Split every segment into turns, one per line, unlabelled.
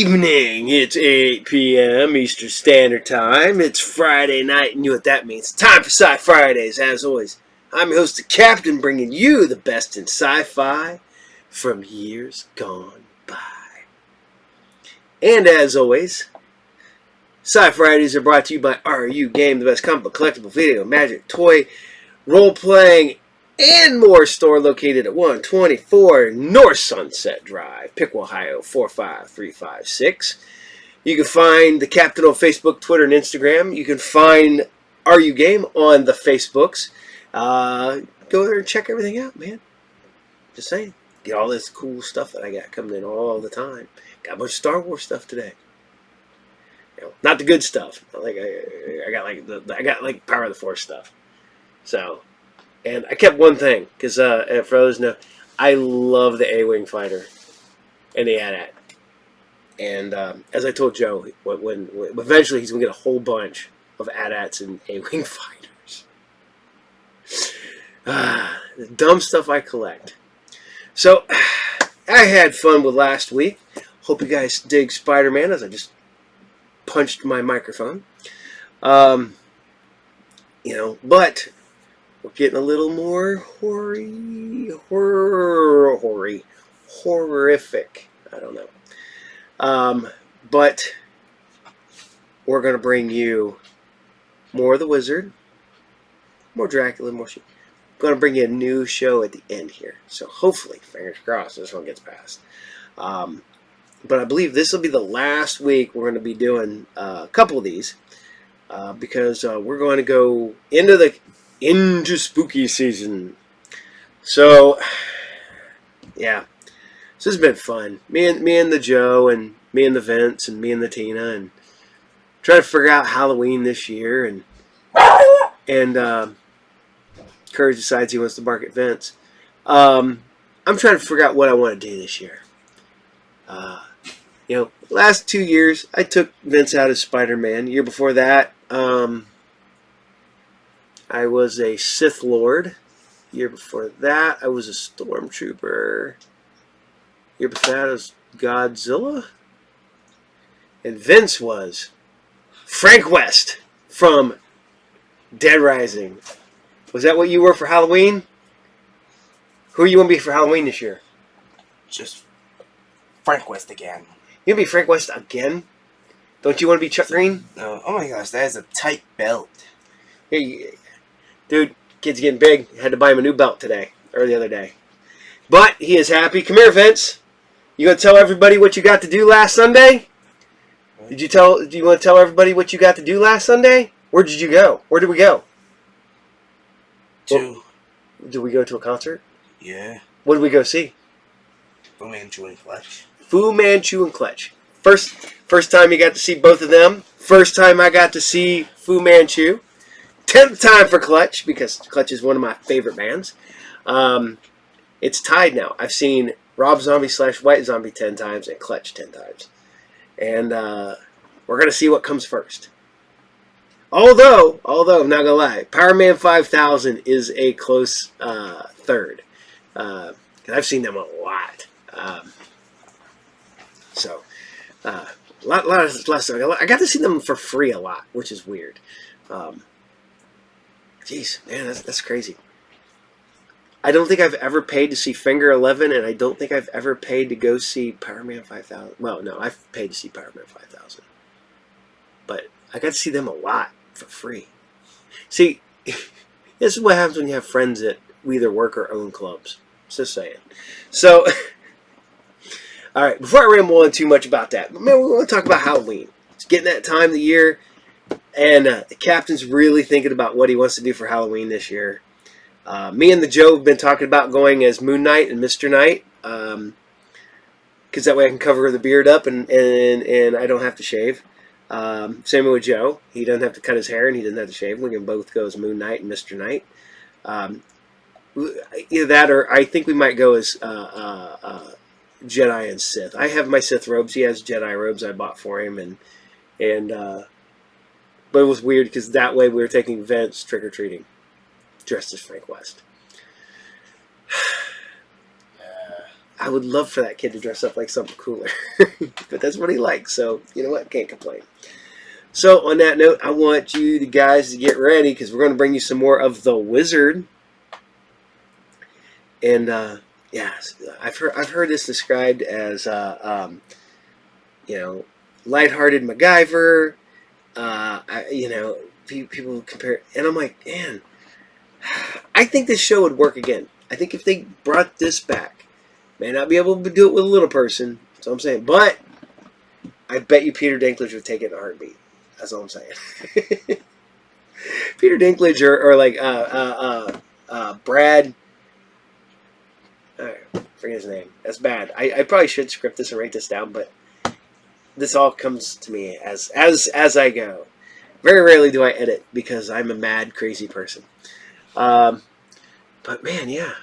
evening. It's 8 p.m. Eastern Standard Time. It's Friday night, and you know what that means. Time for SciFridays, as always. I'm your host, the Captain, bringing you the best in sci-fi from years gone by. And as always, SciFridays are brought to you by RU Game, the best comic book, collectible, video, magic, toy, role-playing, and more store located at 124 North Sunset Drive, Piqua, Ohio 45356. You can find the Captain on Facebook, Twitter, and Instagram. You can find RU Game on the Facebooks. Go there and check everything out, man. Just saying. Get all this cool stuff that I got coming in all the time. Got a bunch of Star Wars stuff today. You know, not the good stuff. Like I got like Power of the Force stuff. So. And I kept one thing, because for others know, I love the A-Wing fighter and the AT-AT. And as I told Joe, when eventually he's going to get a whole bunch of AT-ATs and A-Wing fighters. The dumb stuff I collect. So, I had fun with last week. Hope you guys dig Spider-Man, as I just punched my microphone. But we're getting a little more horrific. I don't know. But we're going to bring you more of the Wizard, more Dracula, more shit. I'm going to bring you a new show at the end here. So hopefully, fingers crossed, this one gets passed. But I believe this will be the last week we're going to be doing a couple of these. Because we're going to go into spooky season. So yeah, this has been fun. Me and the Joe, and me and the Vince, and me and the Tina, and try to figure out Halloween this year. And Courage decides he wants to bark at Vince. I'm trying to figure out what I want to do this year. Last 2 years I took Vince out as Spider-Man. Year before that, I was a Sith Lord. Year before that, I was a Stormtrooper. Year before that, I was Godzilla. And Vince was Frank West from Dead Rising. Was that what you were for Halloween? Who are you going to be for Halloween this year?
Just Frank West again.
You're going to be Frank West again? Don't you want to be Chuck Green?
No. Oh my gosh, that is a tight belt.
Hey, dude, kid's getting big. Had to buy him a new belt today, or the other day. But he is happy. Come here, Vince. You gonna tell everybody what you got to do last Sunday? Do you want to tell everybody what you got to do last Sunday? Where did you go? Where did we go? Did we go to a concert?
Yeah.
What did we go see?
Fu Manchu and Clutch.
Fu Manchu and Clutch. First time you got to see both of them. First time I got to see Fu Manchu. 10th time for Clutch, because Clutch is one of my favorite bands. It's tied now. I've seen Rob Zombie / White Zombie 10 times and Clutch 10 times. And we're going to see what comes first. Although, I'm not going to lie, Power Man 5000 is a close third. I've seen them a lot. A lot of stuff. I got to see them for free a lot, which is weird. Jeez, man, that's crazy. I don't think I've ever paid to see Finger 11, and I don't think I've ever paid to go see Power Man 5000. Well, no, I've paid to see Power Man 5000. But I got to see them a lot for free. See, this is what happens when you have friends that either work or own clubs. Just saying. So, all right, before I ramble on too much about that, man, we want to talk about Halloween. It's getting that time of the year. And the Captain's really thinking about what he wants to do for Halloween this year. Me and the Joe have been talking about going as Moon Knight and Mr. Knight. Because that way I can cover the beard up and I don't have to shave. Same with Joe. He doesn't have to cut his hair and he doesn't have to shave. We can both go as Moon Knight and Mr. Knight. Either that or I think we might go as Jedi and Sith. I have my Sith robes. He has Jedi robes I bought for him. But it was weird because that way we were taking Vince trick-or-treating, dressed as Frank West. I would love for that kid to dress up like something cooler. But that's what he likes, so you know what? Can't complain. So on that note, I want you guys to get ready because we're going to bring you some more of The Wizard. And yeah, I've heard this described as you know, lighthearted MacGyver. You know, people compare, and I'm like, man, I think this show would work again. I think if they brought this back, may not be able to do it with a little person. That's all I'm saying. But I bet you Peter Dinklage would take it in a heartbeat. That's all I'm saying. Peter Dinklage or like Brad. Forget his name. That's bad. I probably should script this and write this down, but this all comes to me as I go. Very rarely do I edit because I'm a mad, crazy person. But man, yeah,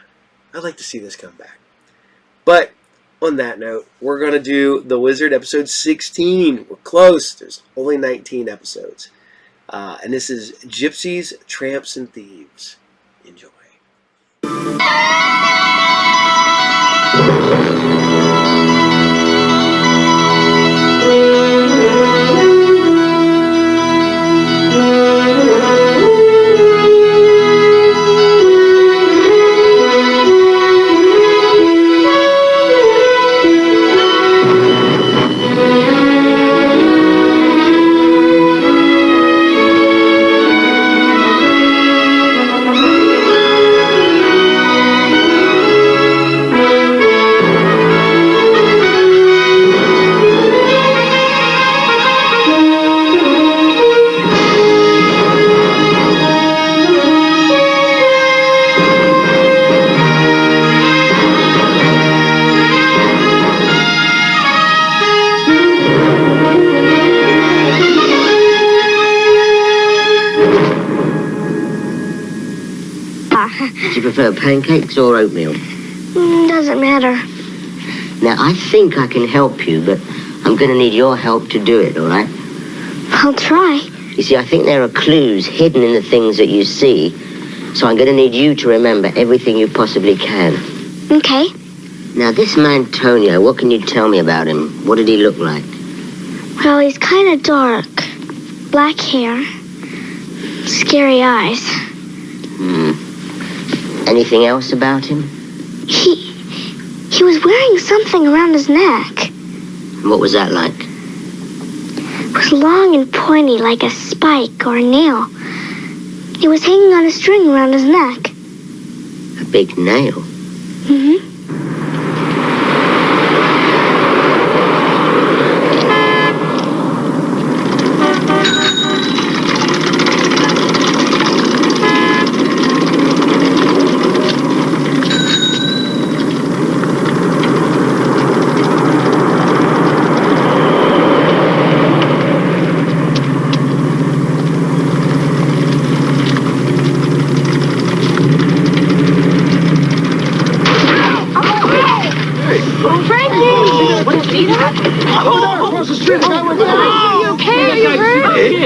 I'd like to see this come back. But on that note, we're going to do The Wizard episode 16. We're close. There's only 19 episodes. And this is Gypsies, Tramps, and Thieves. Enjoy.
Do you prefer pancakes or oatmeal?
Doesn't matter.
Now, I think I can help you, but I'm going to need your help to do it, all right?
I'll try.
You see, I think there are clues hidden in the things that you see, so I'm going to need you to remember everything you possibly can.
Okay.
Now, this man, Tonio, what can you tell me about him? What did he look like?
Well, he's kind of dark. Black hair. Scary eyes.
Anything else about him?
He was wearing something around his neck.
What was that like?
It was long and pointy like a spike or a nail. It was hanging on a string around his neck.
A big nail?
Mm-hmm.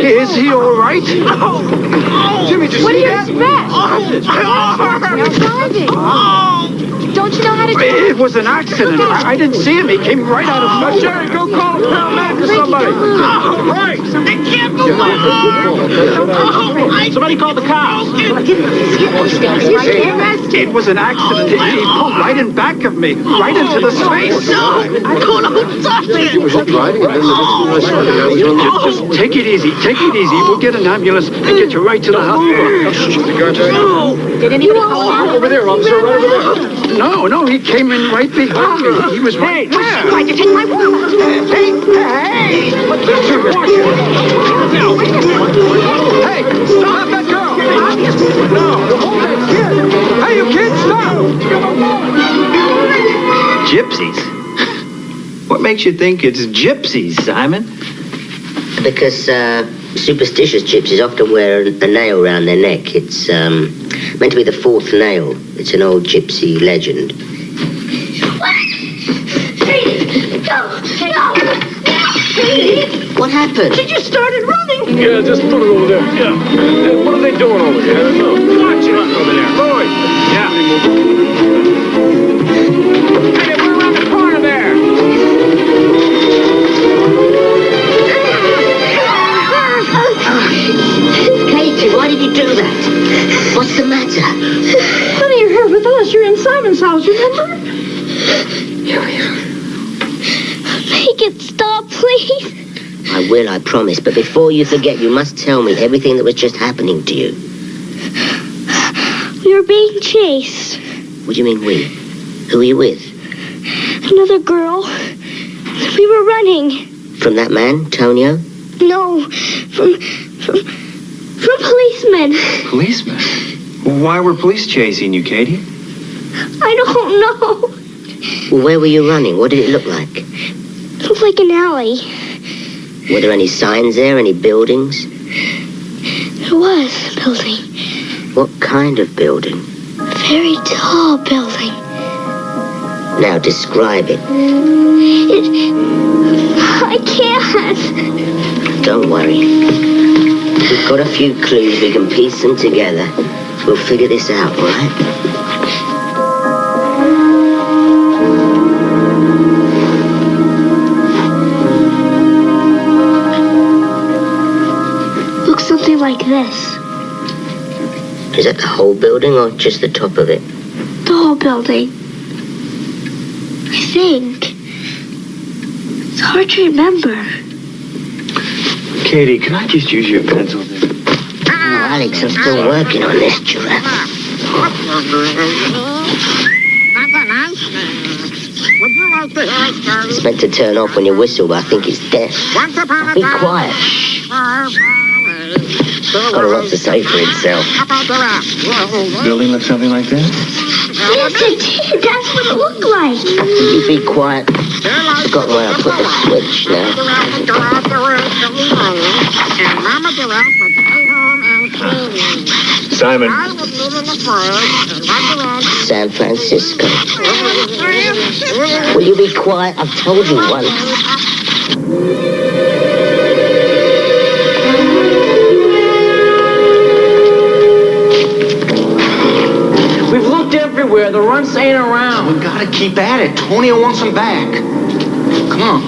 Is he all right? Jimmy, just
What do you expect? Don't you know how to do it?
It was an accident. I didn't see him. He came right out of... Jerry, go call a paramedic or somebody. Right.
They can't move.
Somebody call the cops. It was an accident. He pulled right in back of me. Right into the space.
No, don't touch it.
He was driving and then just take it easy. Take it easy. We'll get an ambulance and get you right to the hospital.
No. Did anybody call
over there, officer, right over there. No, he came in right behind me. He was right there.
Trying to take my wallet.
Hey! Hey, stop that girl! No! Hey, you kids, stop!
Gypsies? What makes you think it's gypsies, Simon?
Because superstitious gypsies often wear a nail around their neck. It's meant to be the fourth nail. It's an old gypsy legend. What happened?
She just started running.
Yeah, just put it over there. Yeah. What are they doing over there? Watch it over there. Lloyd. Yeah. Hey, we're
grandma's house, remember?
Make it stop, please.
I will, I promise. But before you forget, you must tell me everything that was just happening to you.
We were being chased.
What do you mean, we? Who are you with?
Another girl. We were running.
From that man, Tonio?
No, from policemen.
Policeman? Why were police chasing you, Katie?
I don't know.
Well, where were you running? What did it look like?
It looked like an alley.
Were there any signs there? Any buildings?
There was a building.
What kind of building?
A very tall building.
Now describe it.
I can't.
Don't worry. We've got a few clues. We can piece them together. We'll figure this out, all right?
Looks something like this.
Is that the whole building or just the top of it?
The whole building. I think. It's hard to remember.
Katie, can I just use your pencil there?
Oh, Alex, I'm still working on this giraffe. It's meant to turn off when you whistle, but I think it's deaf. Be quiet. It's got a lot to say for itself.
Building looks something like that?
Yes, it did. That's what it looked like.
You be quiet. I've forgotten where I put the switch now.
Simon.
San Francisco. Will you be quiet? I've told you once.
We've looked everywhere. The runts ain't around.
We gotta keep at it. Tonio wants him back. Come on.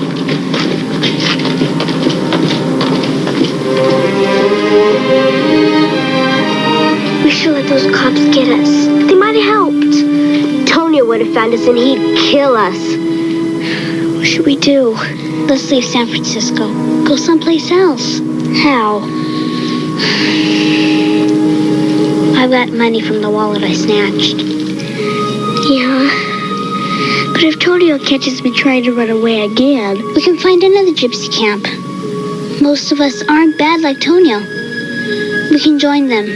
We should let those cops get us. They might have helped. Tonio would have found us and he'd kill us. What should we do? Let's leave San Francisco. Go someplace else. How? I've got money from the wallet I snatched. Yeah. But if Tonio catches me trying to run away again, we can find another gypsy camp. Most of us aren't bad like Tonio. We can join them.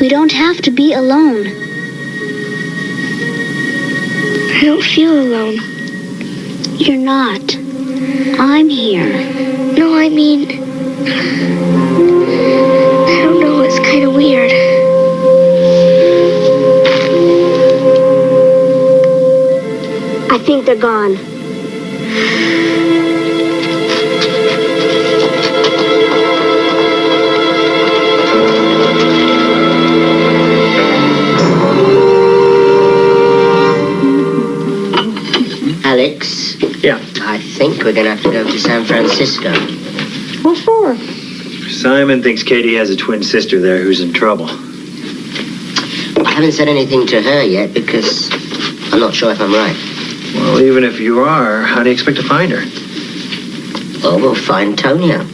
We don't have to be alone. I don't feel alone. You're not. I'm here. No, I mean... I don't know, it's kind of weird. I think they're gone.
Alex?
Yeah.
I think we're gonna have to go to San Francisco.
What for?
Simon thinks Katie has a twin sister there who's in trouble.
I haven't said anything to her yet because I'm not sure if I'm right.
Well, even if you are, how do you expect to find her?
Well, we'll find Tonio.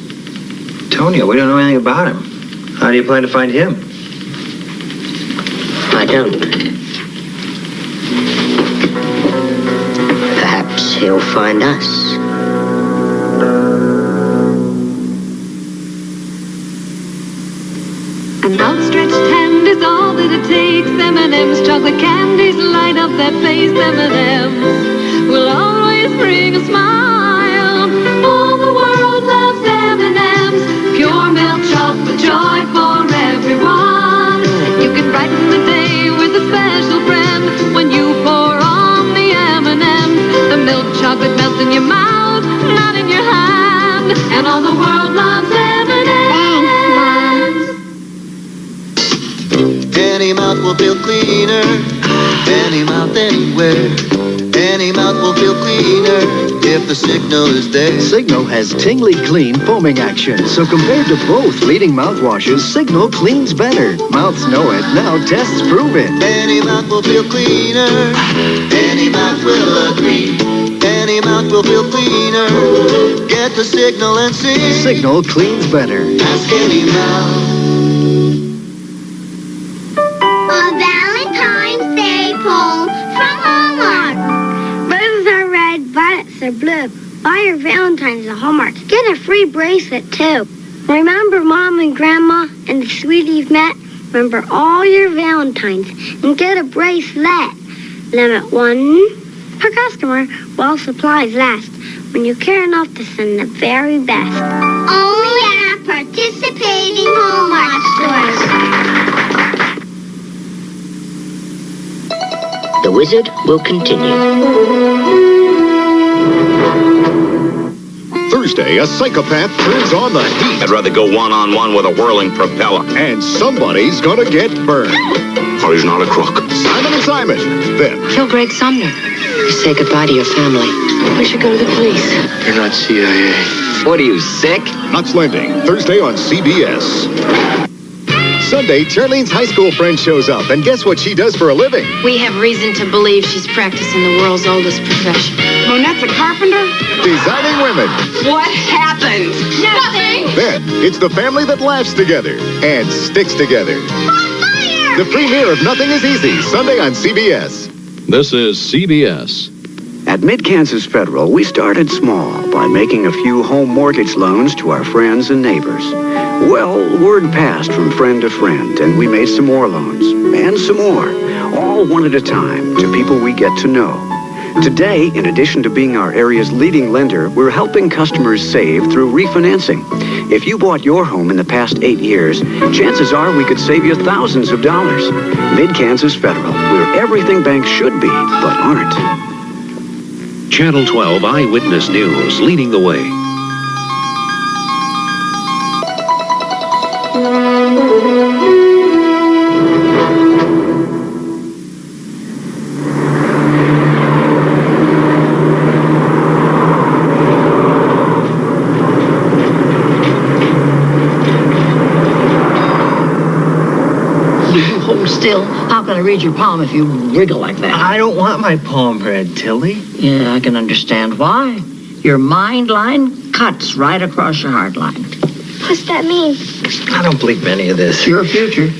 Tonio, we don't know anything about him. How do you plan to find him?
I don't. Perhaps he'll find us.
An outstretched hand is all that it takes. M&M's chocolate candies light up that face. M&M's will always bring a smile. All the world loves M&M's. Pure milk chocolate joy for everyone. You can brighten the day with a special friend when you pour on the M&M's. The milk chocolate melts in your mouth, not in your hand. And all the world loves M&M's.
Any mouth will feel cleaner, any mouth anywhere. Any mouth will feel cleaner if the signal is there.
Signal has tingly clean foaming action, so compared to both leading mouthwashes, Signal cleans better. Mouths know it, now tests prove it.
Any mouth will feel cleaner. Any mouth will agree. Any mouth will feel cleaner. Get the Signal and see.
Signal cleans better.
Ask any mouth.
A Valentine's Day poem from Hallmark. Roses are red, violets are blue. Buy your Valentine's at Hallmark. Get a free bracelet, too. Remember Mom and Grandma and the sweetie you've met? Remember all your Valentines and get a bracelet. Limit 1 per customer while supplies last. When you care enough to send the very best. Only at participating Hallmark stores.
The wizard will continue.
Thursday, a psychopath turns on the heat.
I'd rather go one-on-one with a whirling propeller.
And somebody's gonna get burned.
Oh, he's not a crook.
Simon and Simon. Then,
Kill Greg Sumner. Say goodbye to your family. We should go to the police.
You're not CIA.
What are you, sick?
Knots Landing, Thursday on CBS. Sunday, Charlene's high school friend shows up, and guess what she does for a living?
We have reason to believe she's practicing the world's oldest profession.
Monette's a carpenter?
Designing women.
What happened? Nothing.
Then, it's the family that laughs together and sticks together. The premiere of Nothing is Easy, Sunday on CBS.
This is CBS.
At Mid-Kansas Federal, we started small by making a few home mortgage loans to our friends and neighbors. Well, word passed from friend to friend, and we made some more loans, and some more, all one at a time, to people we get to know. Today, in addition to being our area's leading lender, we're helping customers save through refinancing. If you bought your home in the past 8 years, chances are we could save you thousands of dollars. Mid-Kansas Federal, where everything banks should be, but aren't.
Channel 12 Eyewitness News leading the way.
Hold still. How can I read your palm if you wriggle like that?
I don't want my palm read, Tilly.
Yeah, I can understand why. Your mind line cuts right across your heart line.
What's that mean?
I don't believe any of this.
It's your future.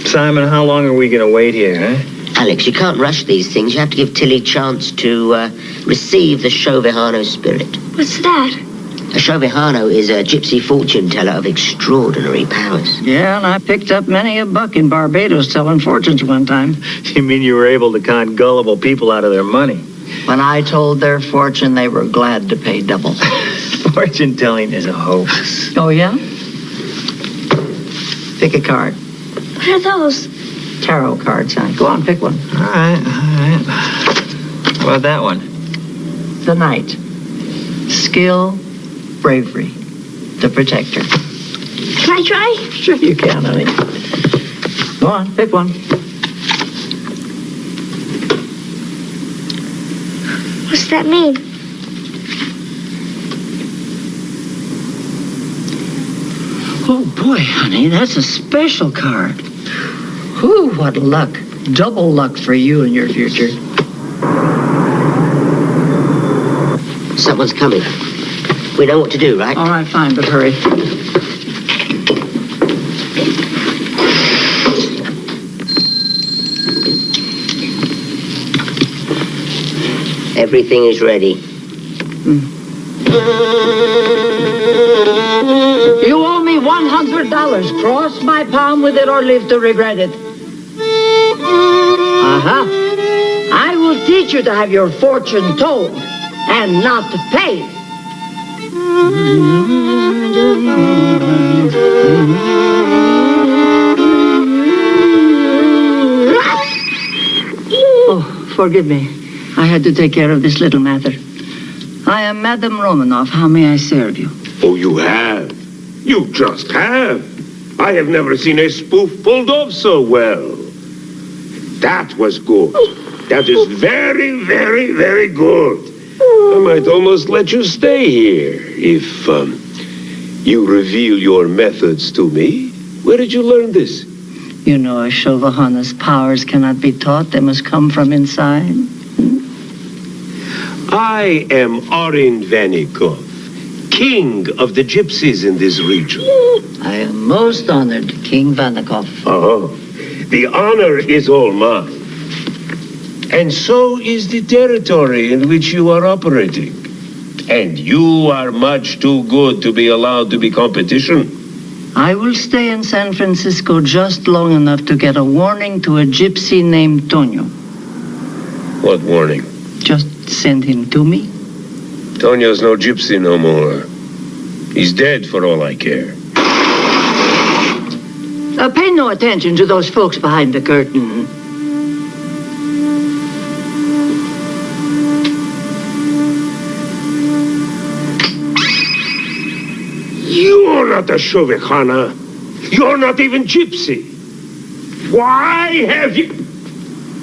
Simon, how long are we going to wait here, huh?
Alex, you can't rush these things. You have to give Tilly a chance to receive the Shovihano spirit.
What's that?
A Shovihano is a gypsy fortune teller of extraordinary powers.
Yeah, and I picked up many a buck in Barbados telling fortunes one time.
You mean you were able to con gullible people out of their money?
When I told their fortune, they were glad to pay double.
Fortune telling is a hoax.
Oh, yeah? Pick a card.
What are those?
Tarot cards, huh? Go on, pick one.
All right. How about that one?
The Knight. Skill, bravery. The Protector.
Can I try?
Sure you can, honey. Go on, pick one.
What's that mean?
Oh, boy, honey, that's a special card. Whew, what luck. Double luck for you and your future.
Someone's coming. We know what to do, right?
All right, fine, but hurry.
Everything is ready.
You owe me $100. Cross my palm with it or live to regret it. Uh-huh. I will teach you to have your fortune told and not paid. Oh, forgive me. I had to take care of this little matter. I am Madame Romanoff. How may I serve you?
Oh, you have. You just have. I have never seen a spoof pulled off so well. That was good. That is very, very, very good. I might almost let you stay here if you reveal your methods to me. Where did you learn this?
You know, a Shovahana's powers cannot be taught. They must come from inside.
I am Orin Vanikov, king of the gypsies in this region.
I am most honored, King Vanikov.
Oh, the honor is all mine. And so is the territory in which you are operating. And you are much too good to be allowed to be competition.
I will stay in San Francisco just long enough to get a warning to a gypsy named Tonio.
What warning?
Just send him to me.
Tonio's no gypsy no more. He's dead for all I care.
Pay no attention to those folks behind the curtain.
You're not a Shovahana. You're not even gypsy. Why have you...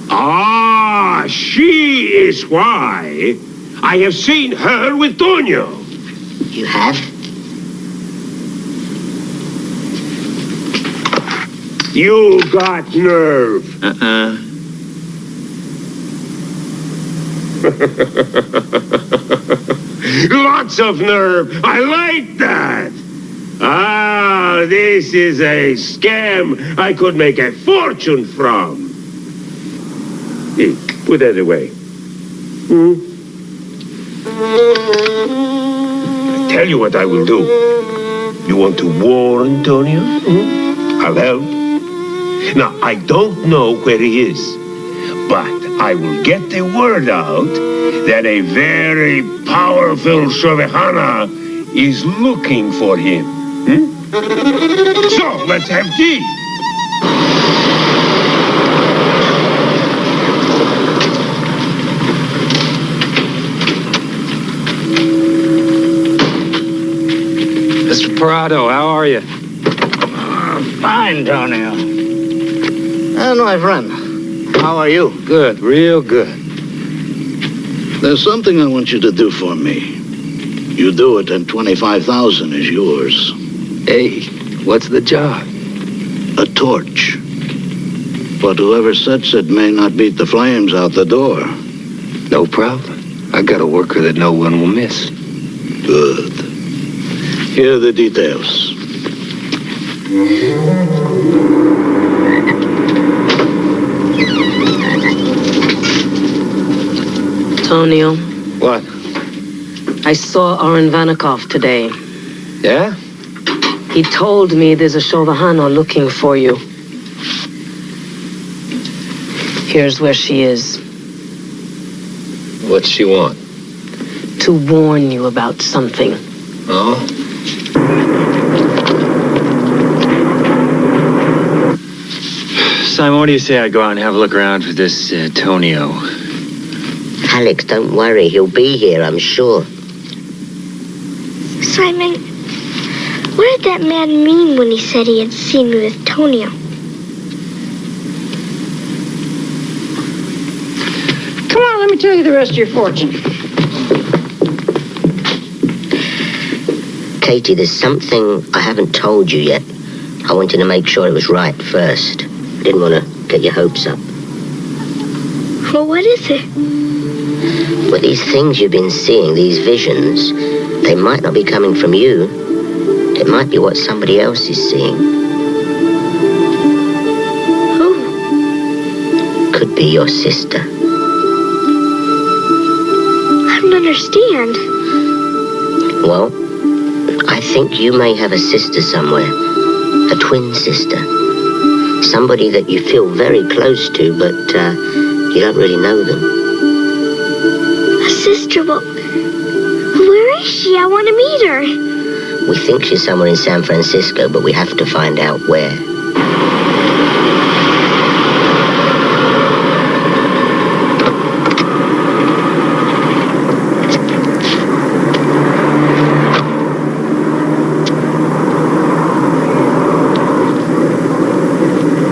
Ah, she is why. I have seen her with Tonio.
You have?
You got nerve. Lots of nerve. I like that. Ah, this is a scam I could make a fortune from. Here, put that away. I tell you what I will do. You want to warn Tonio? I'll help. Now, I don't know where he is, but I will get the word out that a very powerful Shovahana is looking for him. So, let's have tea.
Mr. Parado, how are you?
Fine, Tonio. And my friend, how are you?
Good, real good.
There's something I want you to do for me. You do it and 25,000 is yours.
Hey, what's the job?
A torch. But whoever sets it may not beat the flames out the door.
No problem. I got a worker that no one will miss.
Good. Here are the details.
Tonio.
What?
I saw Oren Vanikov today.
Yeah?
He told me there's a Shovahana looking for you. Here's where she is.
What's she want?
To warn you about something.
Oh? Simon, what do you say I go out and have a look around for this Tonio?
Alex, don't worry. He'll be here, I'm sure.
Simon, what did that man mean when he said he had seen me with Tonio?
Come on, let me tell you the rest of your fortune.
Katie, there's something I haven't told you yet. I wanted to make sure it was right first. I didn't want to get your hopes up.
Well, what is it?
Well, these things you've been seeing, these visions, they might not be coming from you. It might be what somebody else is seeing.
Who?
Could be your sister.
I don't understand.
Well, I think you may have a sister somewhere. A twin sister. Somebody that you feel very close to, but you don't really know them.
A sister? Well, where is she? I want to meet her.
We think she's somewhere in San Francisco, but we have to find out where.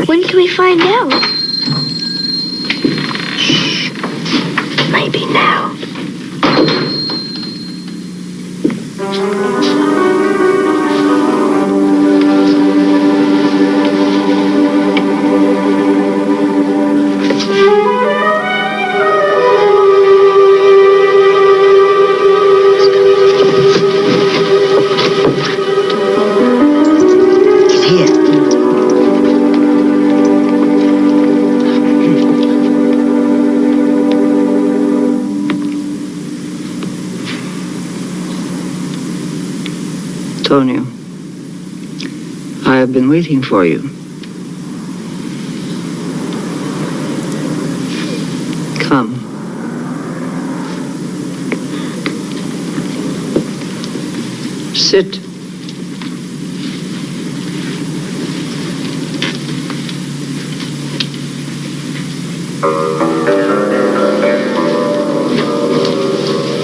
When can we find out?
Shh.
Antonio, I have been waiting for you. Come. Sit.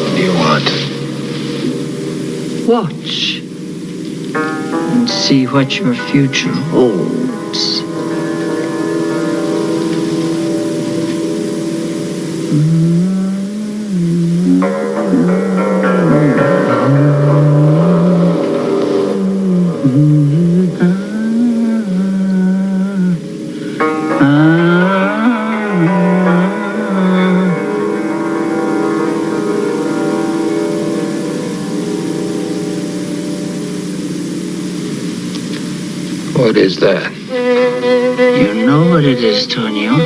What do you want?
Watch and see what your future holds.
What is that?
You know what it is, Tonio.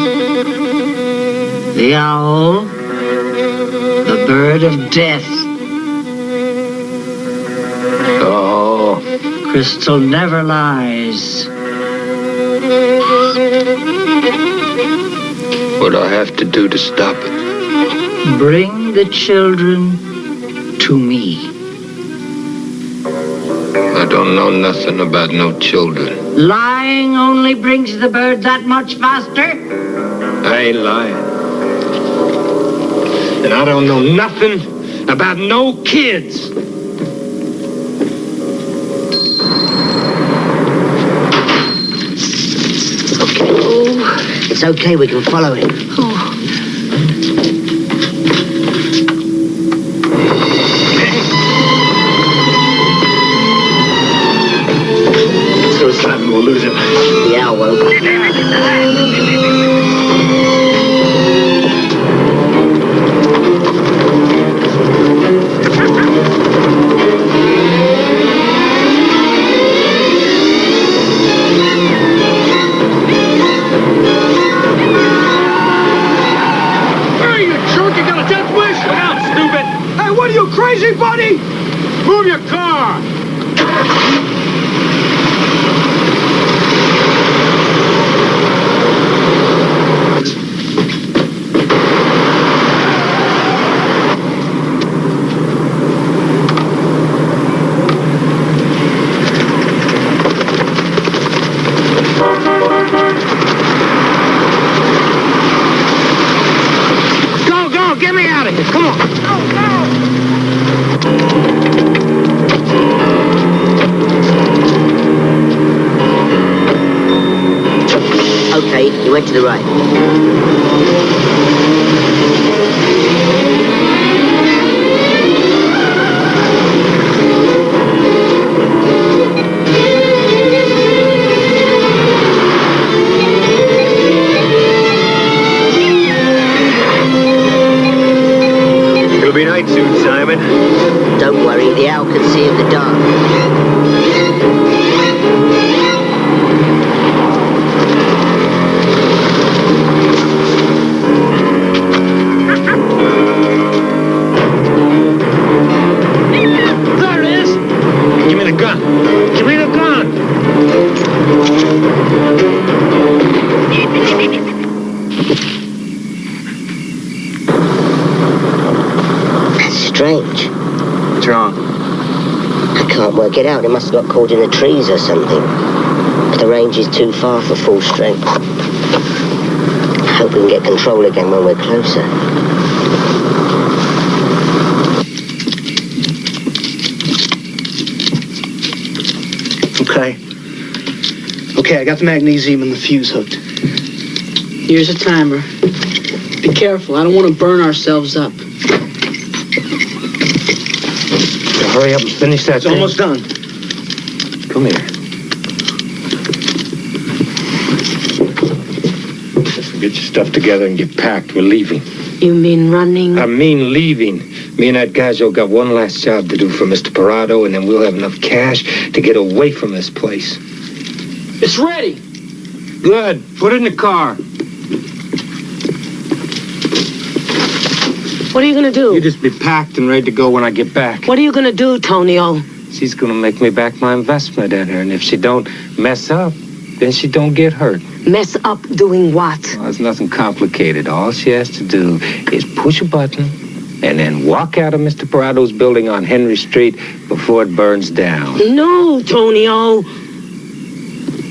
The owl, the bird of death.
Oh.
Crystal never lies.
What do I have to do to stop it?
Bring the children to me.
I don't know nothing about no children.
Lying only brings the bird that much faster.
I ain't lying. And I don't know nothing about no kids.
Okay. Oh, it's okay, we can follow him.
Oh.
So Simon will lose him.
The owl won't.
Hey, you jerk! You got a death wish? Look out, stupid! Hey, what are you, crazy, buddy? Move your car! Get me out of here. Come on.
Okay, you went to the right.
It'll be night soon, Simon.
Don't worry, the owl can see in the dark.
There it is. Give me the gun. Give me the gun.
Strange.
What's wrong?
I can't work it out. It must have got caught in the trees or something. But the range is too far for full strength. I hope we can get control again when we're closer.
Okay, I got the magnesium and the fuse hooked. Here's a timer. Be careful, I don't want to burn ourselves up.
Hurry up and finish that.
It's almost done.
Come here. Get your stuff together and get packed. We're leaving.
You mean running?
I mean leaving. Me and that Gazzo got one last job to do for Mr. Parado, and then we'll have enough cash to get away from this place.
It's ready.
Good. Put it in the car.
What are you gonna do?
You just be packed and ready to go when I get back.
What are you gonna do, Tonio?
She's gonna make me back my investment in her, and if she don't mess up, then she don't get hurt.
Mess up doing what?
Well, it's nothing complicated. All she has to do is push a button and then walk out of Mr. Parado's building on Henry Street before it burns down.
No, Tonio.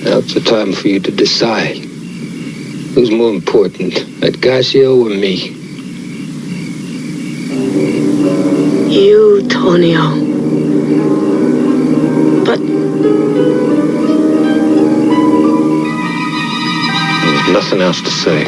Now it's the time for you to decide. Who's more important, that Garcio or me?
You, Tonio. But
there's nothing else to say.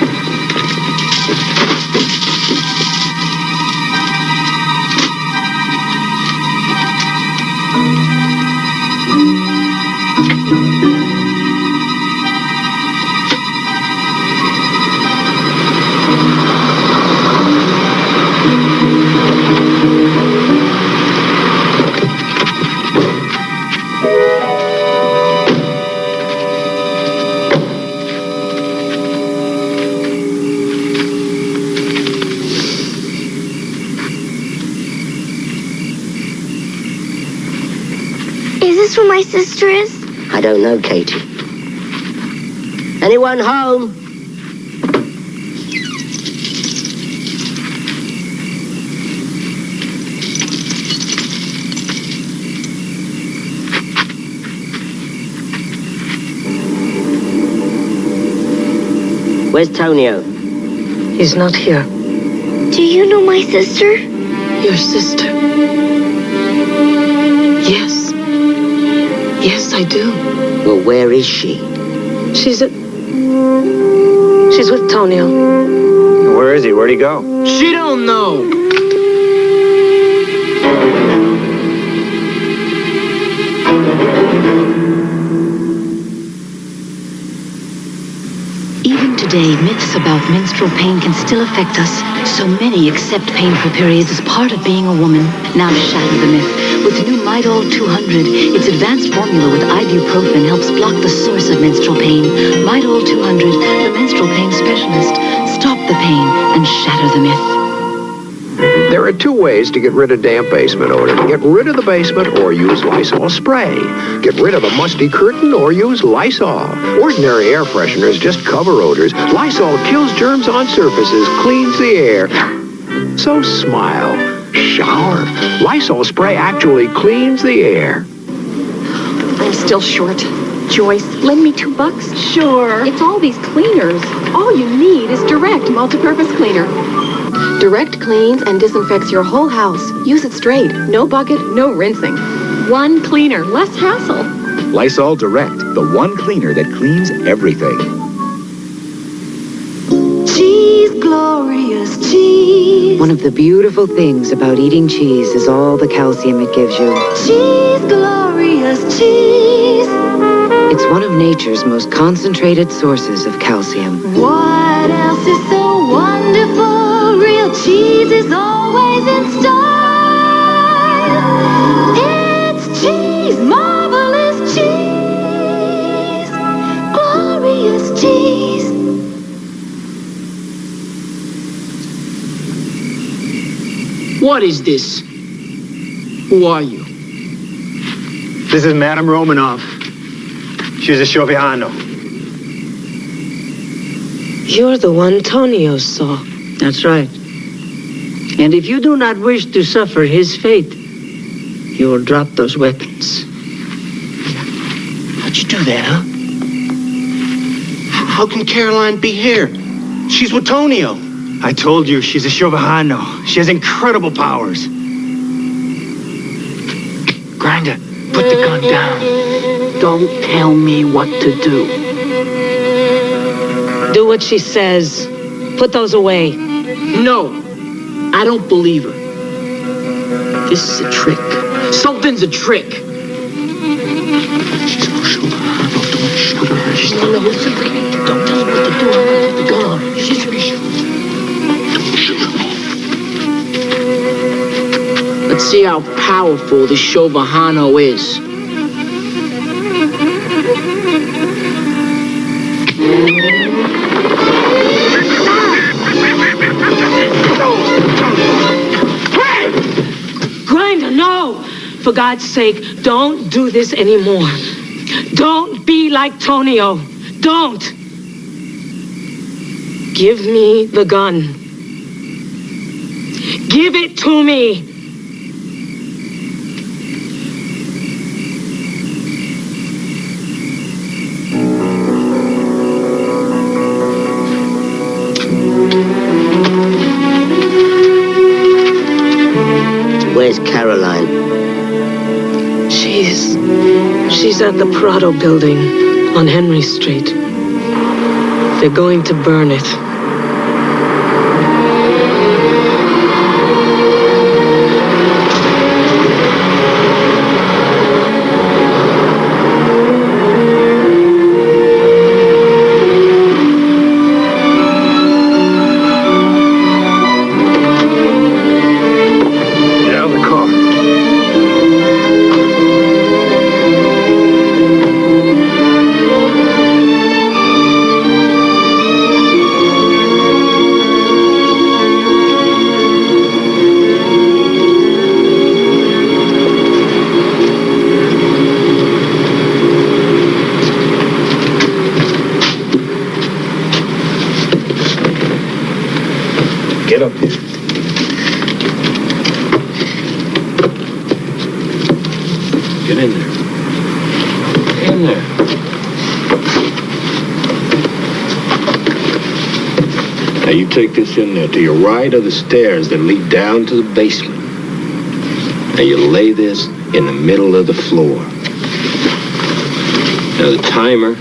Is this where my sister is?
I don't know, Katie. Anyone home? Where's Tonio?
he's not here.
Do you know my sister?
Your sister? Yes. Yes, I do.
Well, where is she?
She's with Tonio.
Where is he? Where'd he go?
She don't know.
Even today, myths about menstrual pain can still affect us. So many accept painful periods as part of being a woman. Now shatter the myth. With new Midol 200, its advanced formula with ibuprofen helps block the source of menstrual pain. Midol 200, the menstrual pain specialist. Stop the pain and shatter the myth.
There are two ways to get rid of damp basement odor. Get rid of the basement or use Lysol spray. Get rid of a musty curtain or use Lysol. Ordinary air fresheners just cover odors. Lysol kills germs on surfaces, cleans the air. So smile, shower. Lysol spray actually cleans the air.
I'm still short. Joyce, lend me $2? Sure. It's all these cleaners. All you need is Direct multi-purpose cleaner. Direct cleans and disinfects your whole house. Use it straight. No bucket, no rinsing. One cleaner, less hassle.
Lysol Direct, the one cleaner that cleans everything.
Cheese, glorious cheese. One of the beautiful things about eating cheese is all the calcium it gives you. Cheese, glorious cheese. It's one of nature's most concentrated sources of calcium.
What else is so wonderful? Real cheese is always in style. It's cheese, marvelous cheese, glorious cheese.
What is this? Who are you?
This is Madame Romanoff. She's a Shoviano.
You're the one Tonio saw.
That's right. And if you do not wish to suffer his fate, you will drop those weapons.
How'd you do that, huh? How can Caroline be here? She's with Tonio.
I told you, she's a Shoviano. She has incredible powers.
Grinder, put the gun down. Don't tell me what to do.
Do what she says. Put those away.
No, I don't believe her. This is a trick.
Something's a trick. No, listen. Don't tell him what to do. I'm gonna put the gun on. Let's see how powerful this Shovahano is.
Grinder, no! For God's sake, don't do this anymore. Don't be like Tonio. Don't! Give me the gun. Give it to me!
Where's Caroline?
She's at the Prado building on Henry Street. They're going to burn it.
Get up here. Get in there. Get in there. Now you take this in there. To your right are the stairs that lead down to the basement. Now you lay this in the middle of the floor. Now the timer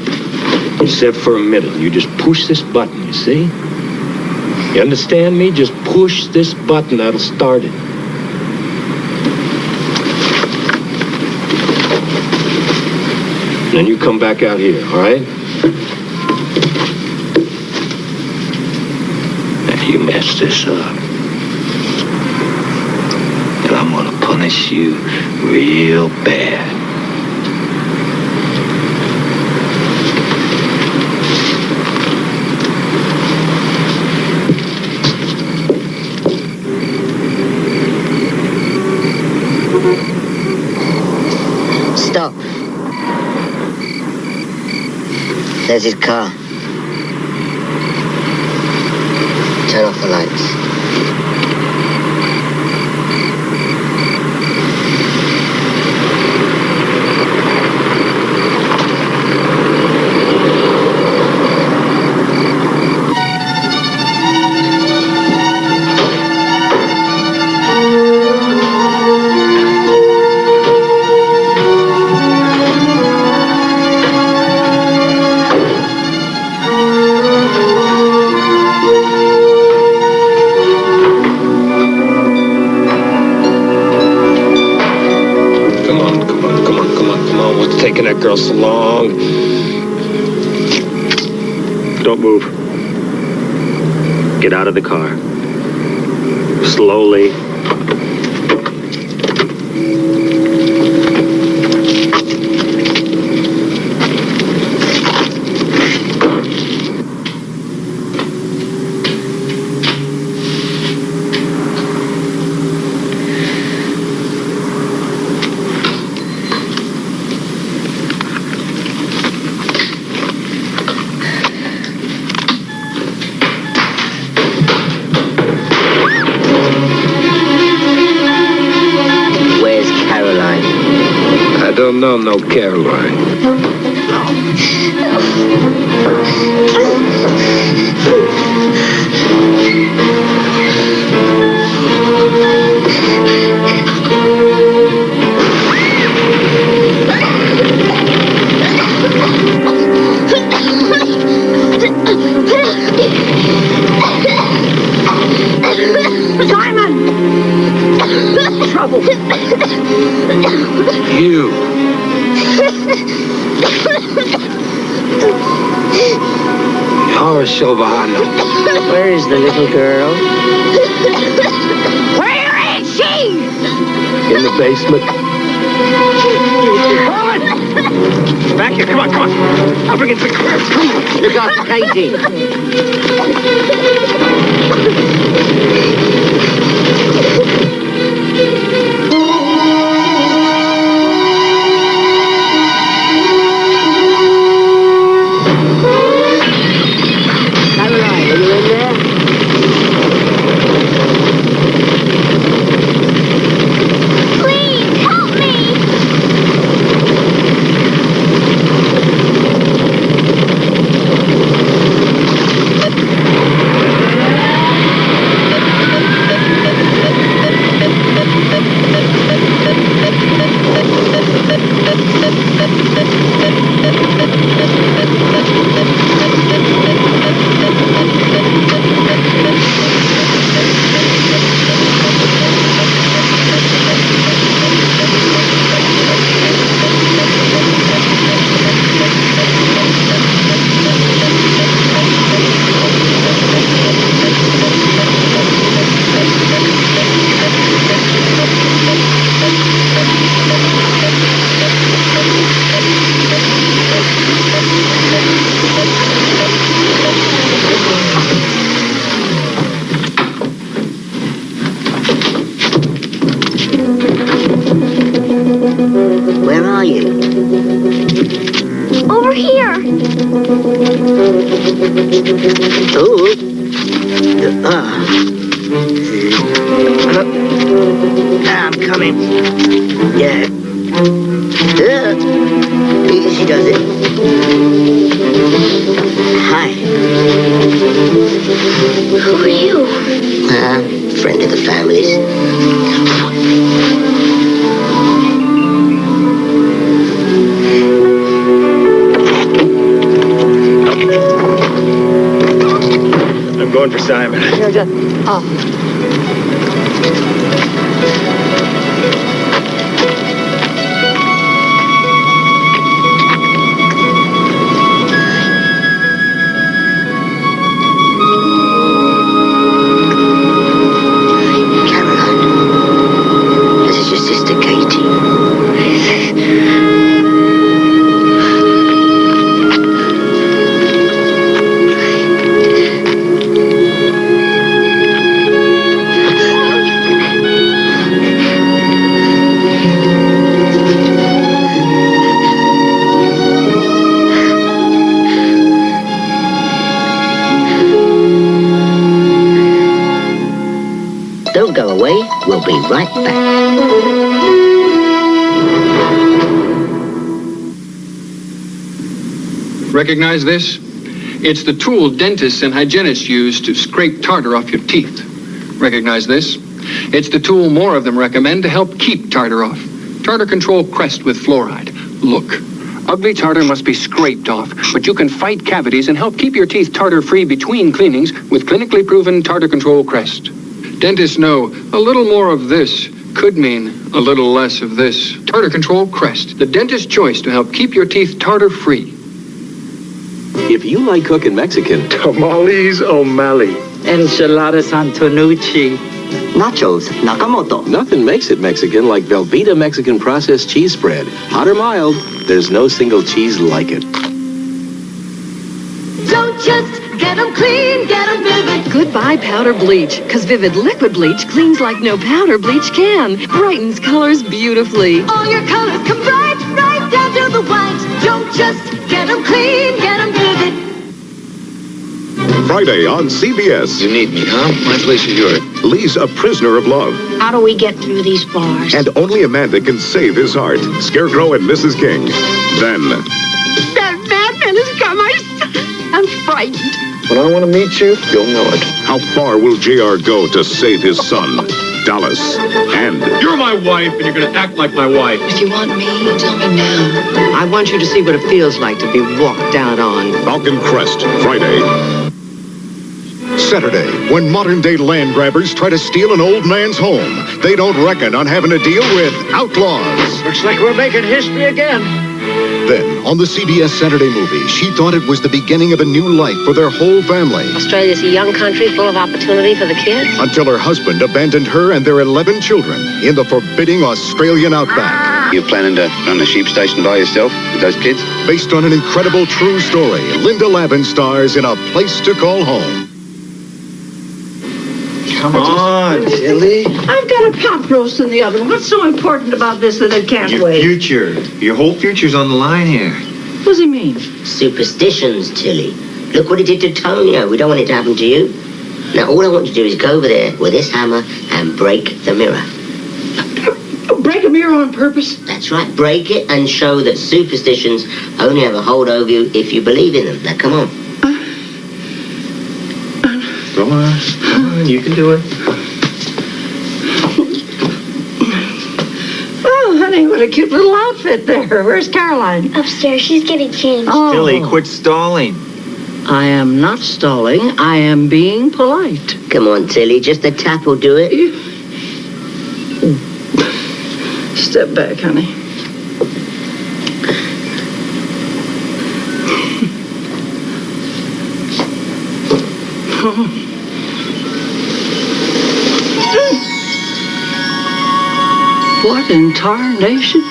is set for a minute. You just push this button, you see? You understand me? Just push this button, that'll start it. Then you come back out here, all right? Now you mess this up. And I'm gonna punish you real bad.
Stop. There's his car. Turn off the lights.
Taking that girl so long. Don't move. Get out of the car. Slowly. No, Caroline.
Simon! Trouble.
You. You're Silverhand.
Where is the little girl?
Where is she?
In the basement.
Back here, come on. Up against the curb. Come on.
Look out, Katie. Caroline, are you in there?
Please, help me!
Where are you?
Over here!
Oh. I'm coming. Yeah. She does it. Hi.
Who are you?
Friend of the family's.
I'm going for Simon.
Caroline, this is your sister, Katie. Don't go away. We'll be right back.
Recognize this? It's the tool dentists and hygienists use to scrape tartar off your teeth. Recognize this? It's the tool more of them recommend to help keep tartar off. Tartar Control Crest with fluoride. Look, ugly tartar must be scraped off, but you can fight cavities and help keep your teeth tartar-free between cleanings with clinically proven Tartar Control Crest. Dentists know a little more of this could mean a little less of this. Tartar Control Crest, the dentist's choice to help keep your teeth tartar-free.
If you like cooking Mexican,
Tamales O'Malley.
Enchiladas Antonucci.
Nachos Nakamoto. Nothing makes it Mexican like Velveeta Mexican processed cheese spread. Hot or mild, there's no single cheese like it.
Don't just get them clean, get them Vivid.
Goodbye powder bleach, because Vivid liquid bleach cleans like no powder bleach can. Brightens colors beautifully.
All your colors come bright, right down to the white. Don't just get them clean, get them Vivid.
Friday on CBS.
You need me, huh? My place is yours.
Lee's a prisoner of love,
How do we get through these bars?
and only Amanda can save his heart. Scarecrow and Mrs. King. Then,
That madman has got my son. I'm frightened.
When I want to meet you, you'll know it.
how far will JR go to save his son? Dallas. And
You're my wife, and you're going to act like my wife.
If you want me, tell me now.
I want you to see what it feels like to be walked out on.
Falcon Crest, Friday. Saturday, when modern-day land grabbers try to steal an old man's home, they don't reckon on having to deal with outlaws.
Looks like we're making history again.
Then, on the CBS Saturday movie, she thought it was the beginning of a new life for their whole family.
Australia's a young country full of opportunity for the kids.
Until her husband abandoned her and their 11 children in the forbidding Australian outback.
You planning to run a sheep station by yourself with those kids?
Based on an incredible true story, Linda Lavin stars in A Place to Call Home.
Come on, Tilly.
I've got a pot roast in the oven. What's so important about this that it can't
Your
wait?
future. Your whole future's on the line here.
What does he mean?
Superstitions, Tilly. Look what it did to Tonio. We don't want it to happen to you. Now, all I want you to do is go over there with this hammer and break the mirror.
Break a mirror on purpose?
That's right. Break it and show that superstitions only have a hold over you if you believe in them. Now, come on.
Go on, you can do it.
Oh, honey, what a cute little outfit there. Where's Caroline?
Upstairs. She's getting changed.
Oh.
Tilly, quit stalling.
I am not stalling. I am being polite.
Come on, Tilly. Just a tap will do it.
Step back, honey. What in tarnation?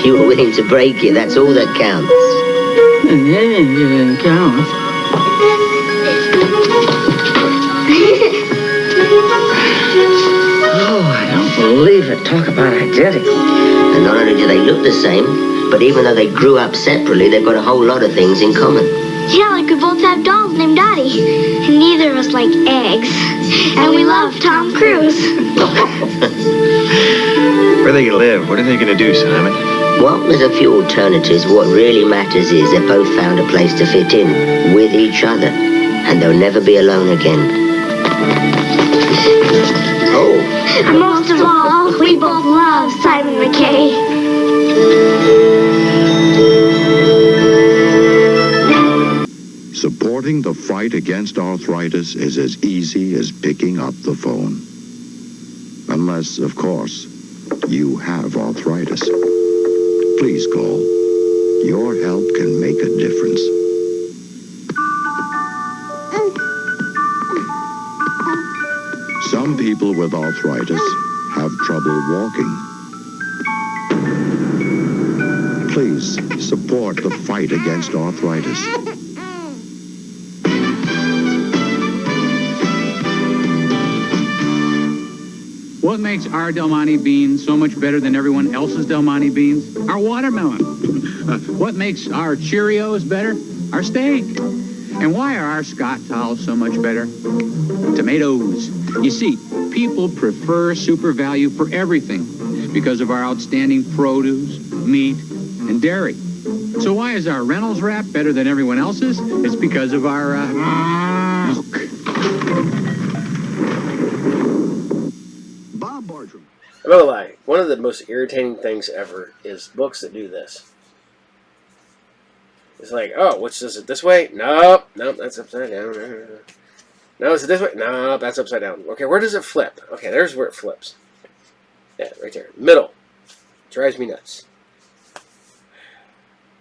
You were willing to break it. That's all that counts.
And then it didn't count. Oh, I don't believe it. Talk about identical.
And not only do they look the same, but even though they grew up separately, they've got a whole lot of things in common.
Yeah, like we both have dolls named Dottie. And neither of us like eggs. And we love Tom Cruise.
Where they live? What are they going to do, Simon?
Well, there's a few alternatives. What really matters is they've both found a place to fit in with each other. And they'll never be alone again. Oh.
And most of all, we both love Simon McKay.
Supporting the fight against arthritis is as easy as picking up the phone. Unless, of course, you have arthritis. Please call. Your help can make a difference. Some people with arthritis have trouble walking. Please support the fight against arthritis.
What makes our Del Monte beans so much better than everyone else's Del Monte beans? Our watermelon. What makes our Cheerios better? Our steak. And why are our Scott towels so much better? Tomatoes. You see, people prefer Super Value for everything because of our outstanding produce, meat, and dairy. So why is our Reynolds wrap better than everyone else's? It's because of our milk.
I'm not gonna lie, one of the most irritating things ever is books that do this. It's like, oh, which is it this way? Nope, that's upside down. No, is it this way? No, that's upside down. Okay, where does it flip? Okay, there's where it flips. Yeah, right there. Middle. Drives me nuts.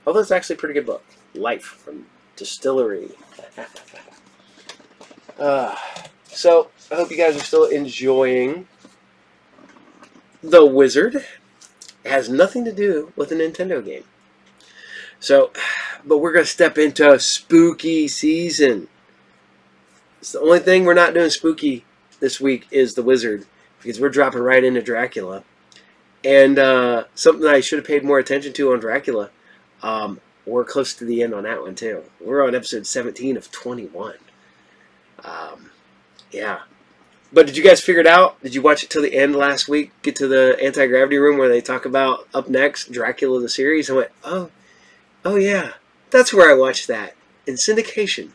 Although it's actually a pretty good book. Life from Distillery. So, I hope you guys are still enjoying The Wizard. It has nothing to do with a Nintendo game. So, but we're going to step into spooky season. It's the only thing we're not doing spooky this week is The Wizard, because we're dropping right into Dracula. And something I should have paid more attention to on Dracula, we're close to the end on that one too. We're on episode 17 of 21. Yeah. But did you guys figure it out? Did you watch it till the end last week? Get to the anti-gravity room where they talk about, up next, Dracula the series? I went, oh yeah. That's where I watched that. In syndication.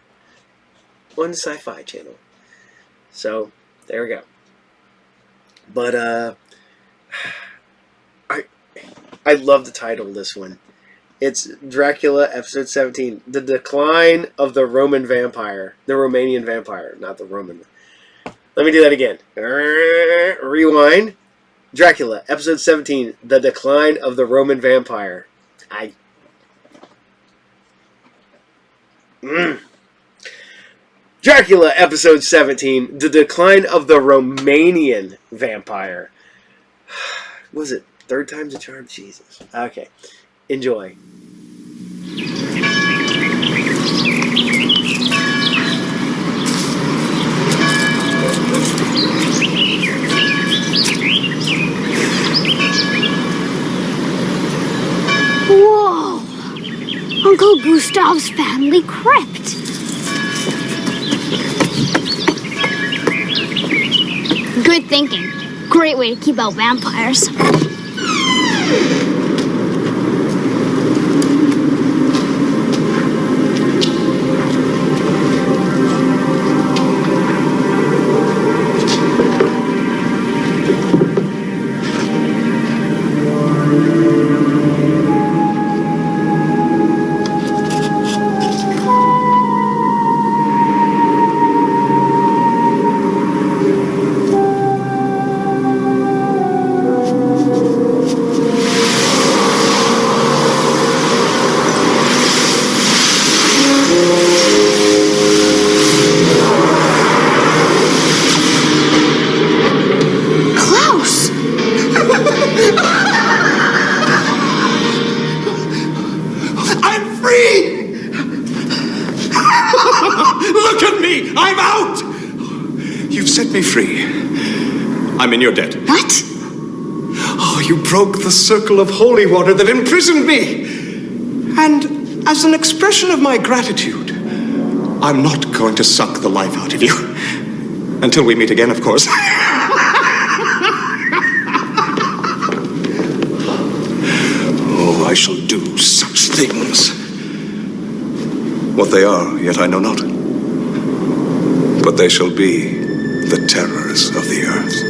On the Sci-Fi channel. So, there we go. But, I love the title of this one. It's Dracula, episode 17. The Decline of the Roman Vampire. The Romanian Vampire, not the Roman. Let me do that again. Rewind. Dracula, episode 17. The Decline of the Roman Vampire. Dracula, episode 17. The Decline of the Romanian Vampire. Was it third time's a charm? Jesus. Okay. Enjoy.
Whoa! Uncle Gustav's family crypt. Good thinking. Great way to keep out vampires.
I'm in your debt.
What?
Oh, you broke the circle of holy water that imprisoned me. And as an expression of my gratitude, I'm not going to suck the life out of you. Until we meet again, of course. Oh, I shall do such things. What they are, yet I know not. But they shall be the terrors of the earth.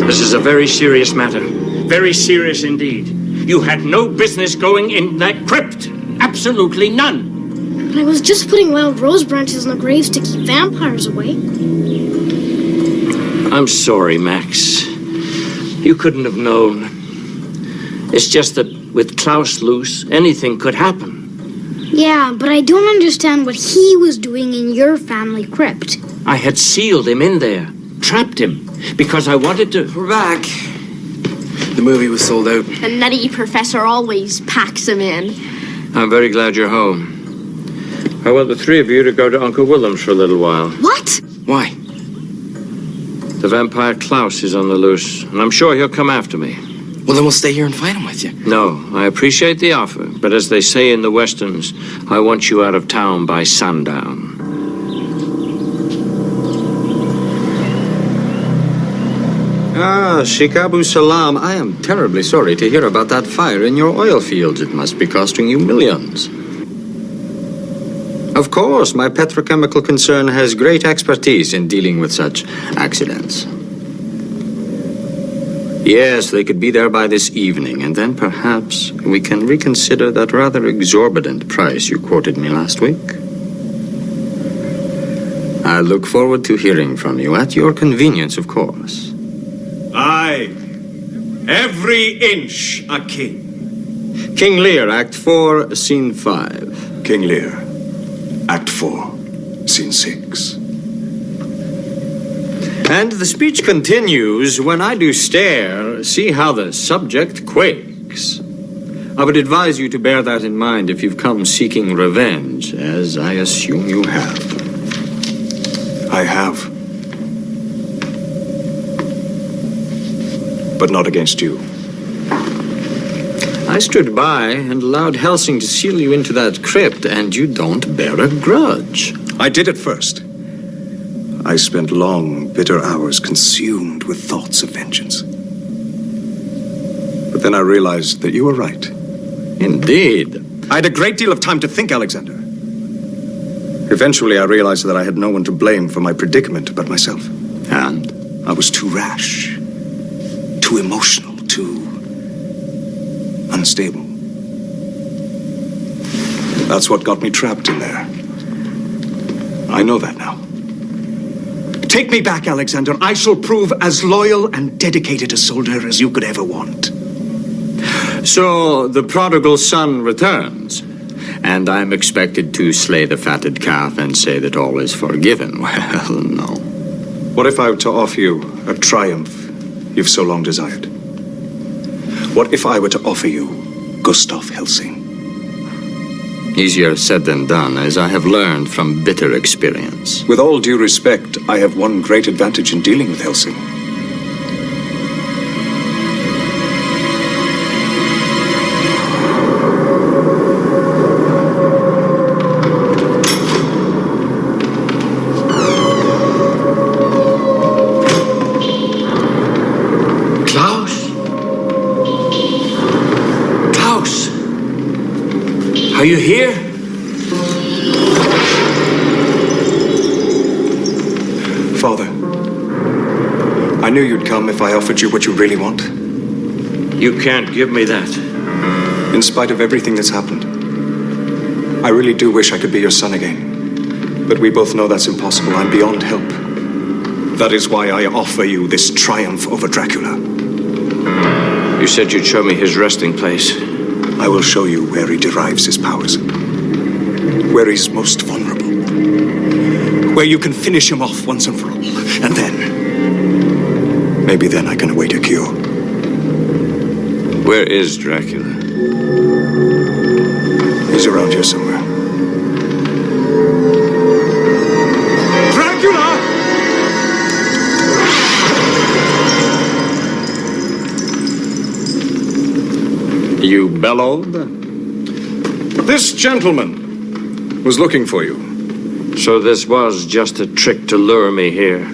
This is a very serious matter. Very serious indeed. You had no business going in that crypt. Absolutely none.
But I was just putting wild rose branches on the graves to keep vampires away.
I'm sorry, Max. You couldn't have known. It's just that with Klaus loose, anything could happen.
Yeah, but I don't understand what he was doing in your family crypt.
I had sealed him in there, trapped him, because I wanted to...
We're back. The movie was sold out.
The nutty professor always packs him in.
I'm very glad you're home. I want the three of you to go to Uncle Willem's for a little while.
What?
Why?
The vampire Klaus is on the loose, and I'm sure he'll come after me.
Well, then we'll stay here and fight him with you.
No, I appreciate the offer, but as they say in the Westerns, I want you out of town by sundown.
Ah, Shikabu Salam, I am terribly sorry to hear about that fire in your oil fields. It must be costing you millions. Of course, my petrochemical concern has great expertise in dealing with such accidents. Yes, they could be there by this evening, and then perhaps we can reconsider that rather exorbitant price you quoted me last week. I look forward to hearing from you at your convenience, of course.
Aye. Every inch a king.
King Lear, Act 4, Scene 5.
King Lear, Act 4, Scene 6.
And the speech continues, when I do stare, see how the subject quakes. I would advise you to bear that in mind if you've come seeking revenge, as I assume you have.
I have. But not against you.
I stood by and allowed Helsing to seal you into that crypt, and you don't bear a grudge.
I did at first. I spent long, bitter hours consumed with thoughts of vengeance. But then I realized that you were right.
Indeed.
I had a great deal of time to think, Alexander. Eventually, I realized that I had no one to blame for my predicament but myself.
And?
I was too rash, too emotional, too unstable. That's what got me trapped in there. I know that now. Take me back, Alexander. I shall prove as loyal and dedicated a soldier as you could ever want.
So, the prodigal son returns, and I'm expected to slay the fatted calf and say that all is forgiven. Well, no.
What if I were to offer you a triumph you've so long desired? What if I were to offer you Gustav Helsing?
Easier said than done, as I have learned from bitter experience.
With all due respect, I have one great advantage in dealing with Helsing.
Are you here?
Father, I knew you'd come if I offered you what you really want.
You can't give me that.
In spite of everything that's happened, I really do wish I could be your son again. But we both know that's impossible. I'm beyond help. That is why I offer you this triumph over Dracula.
You said you'd show me his resting place.
I will show you where he derives his powers. Where he's most vulnerable. Where you can finish him off once and for all. And then, maybe then I can await a cure.
Where is Dracula?
He's around here somewhere. Dracula!
You bellowed?
This gentleman was looking for you.
So this was just a trick to lure me here.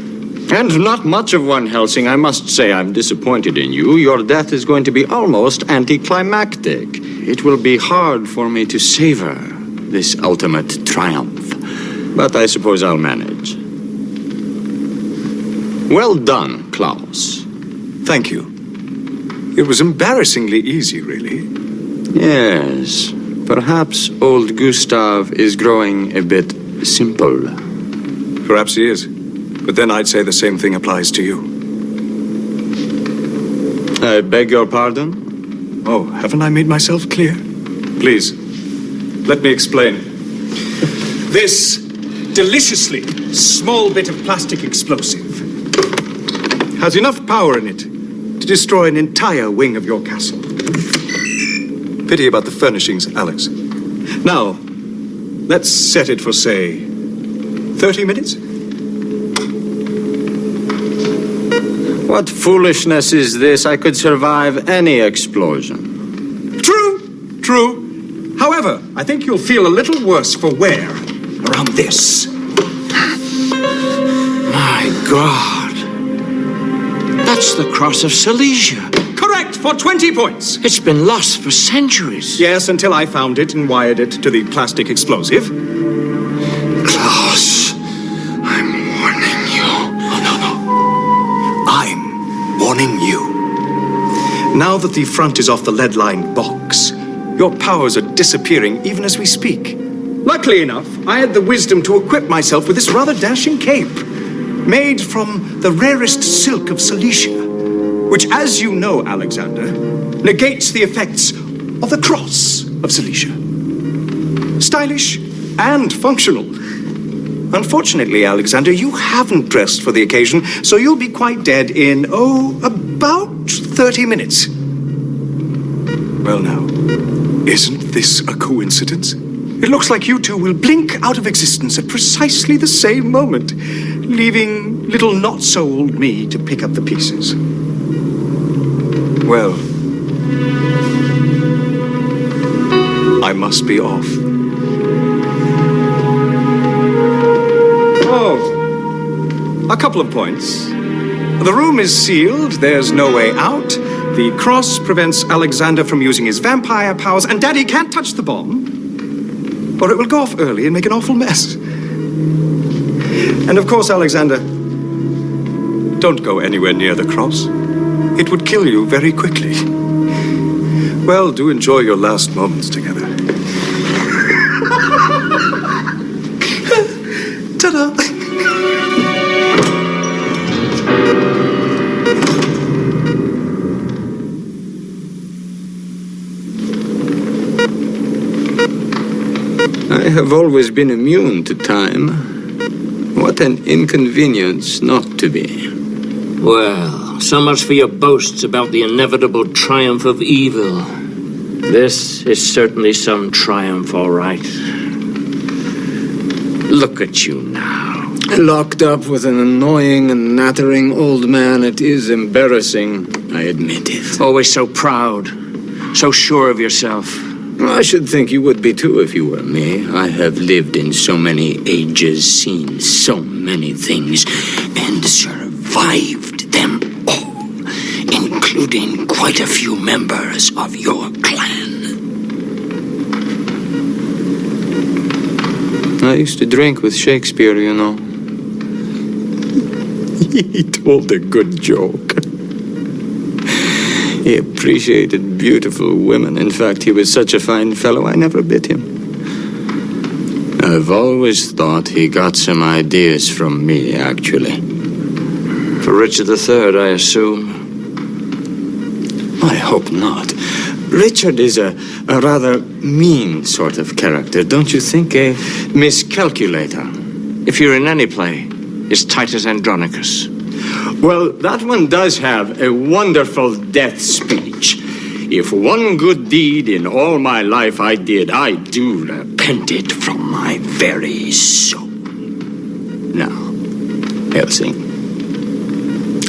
And not much of one, Helsing. I must say I'm disappointed in you. Your death is going to be almost anticlimactic. It will be hard for me to savor this ultimate triumph. But I suppose I'll manage. Well done, Klaus.
Thank you. It was embarrassingly easy, really.
Yes. Perhaps old Gustav is growing a bit simple.
Perhaps he is. But then I'd say the same thing applies to you.
I beg your pardon?
Oh, haven't I made myself clear? Please, let me explain. This deliciously small bit of plastic explosive has enough power in it to destroy an entire wing of your castle. Pity about the furnishings, Alex. Now, let's set it for, say, 30 minutes?
What foolishness is this? I could survive any explosion.
True. However, I think you'll feel a little worse for wear around this.
My God. That's the Cross of Silesia.
Correct, for 20 points.
It's been lost for centuries.
Yes, until I found it and wired it to the plastic explosive.
Klaus, I'm warning you.
Oh, no. I'm warning you. Now that the front is off the lead-lined box, your powers are disappearing even as we speak. Luckily enough, I had the wisdom to equip myself with this rather dashing cape, made from the rarest silk of Silesia, which, as you know, Alexander, negates the effects of the Cross of Silesia. Stylish and functional. Unfortunately, Alexander, you haven't dressed for the occasion, so you'll be quite dead in, about 30 minutes. Well now, isn't this a coincidence? It looks like you two will blink out of existence at precisely the same moment, leaving little not-so-old me to pick up the pieces. Well, I must be off. Oh, a couple of points. The room is sealed, there's no way out. The cross prevents Alexander from using his vampire powers, and Daddy can't touch the bomb, or it will go off early and make an awful mess. And of course, Alexander, don't go anywhere near the cross. It would kill you very quickly. Well, do enjoy your last moments together. Ta-da!
I have always been immune to time. What an inconvenience not to be.
Well, so much for your boasts about the inevitable triumph of evil. This is certainly some triumph, all right. Look at you now.
Locked up with an annoying and nattering old man, it is embarrassing, I admit it.
Always so proud, so sure of yourself.
I should think you would be too if you were me. I have lived in so many ages, seen so many things, and survived them all, including quite a few members of your clan. I used to drink with Shakespeare, you know. He told a good joke. He appreciated beautiful women. In fact, he was such a fine fellow, I never bit him. I've always thought he got some ideas from me, actually.
For Richard III, I assume.
I hope not. Richard is a rather mean sort of character, don't you think? A miscalculator.
If you're in any play, it's Titus Andronicus.
Well, that one does have a wonderful death speech. If one good deed in all my life I did, I do repent it from my very soul. Now, Helsing,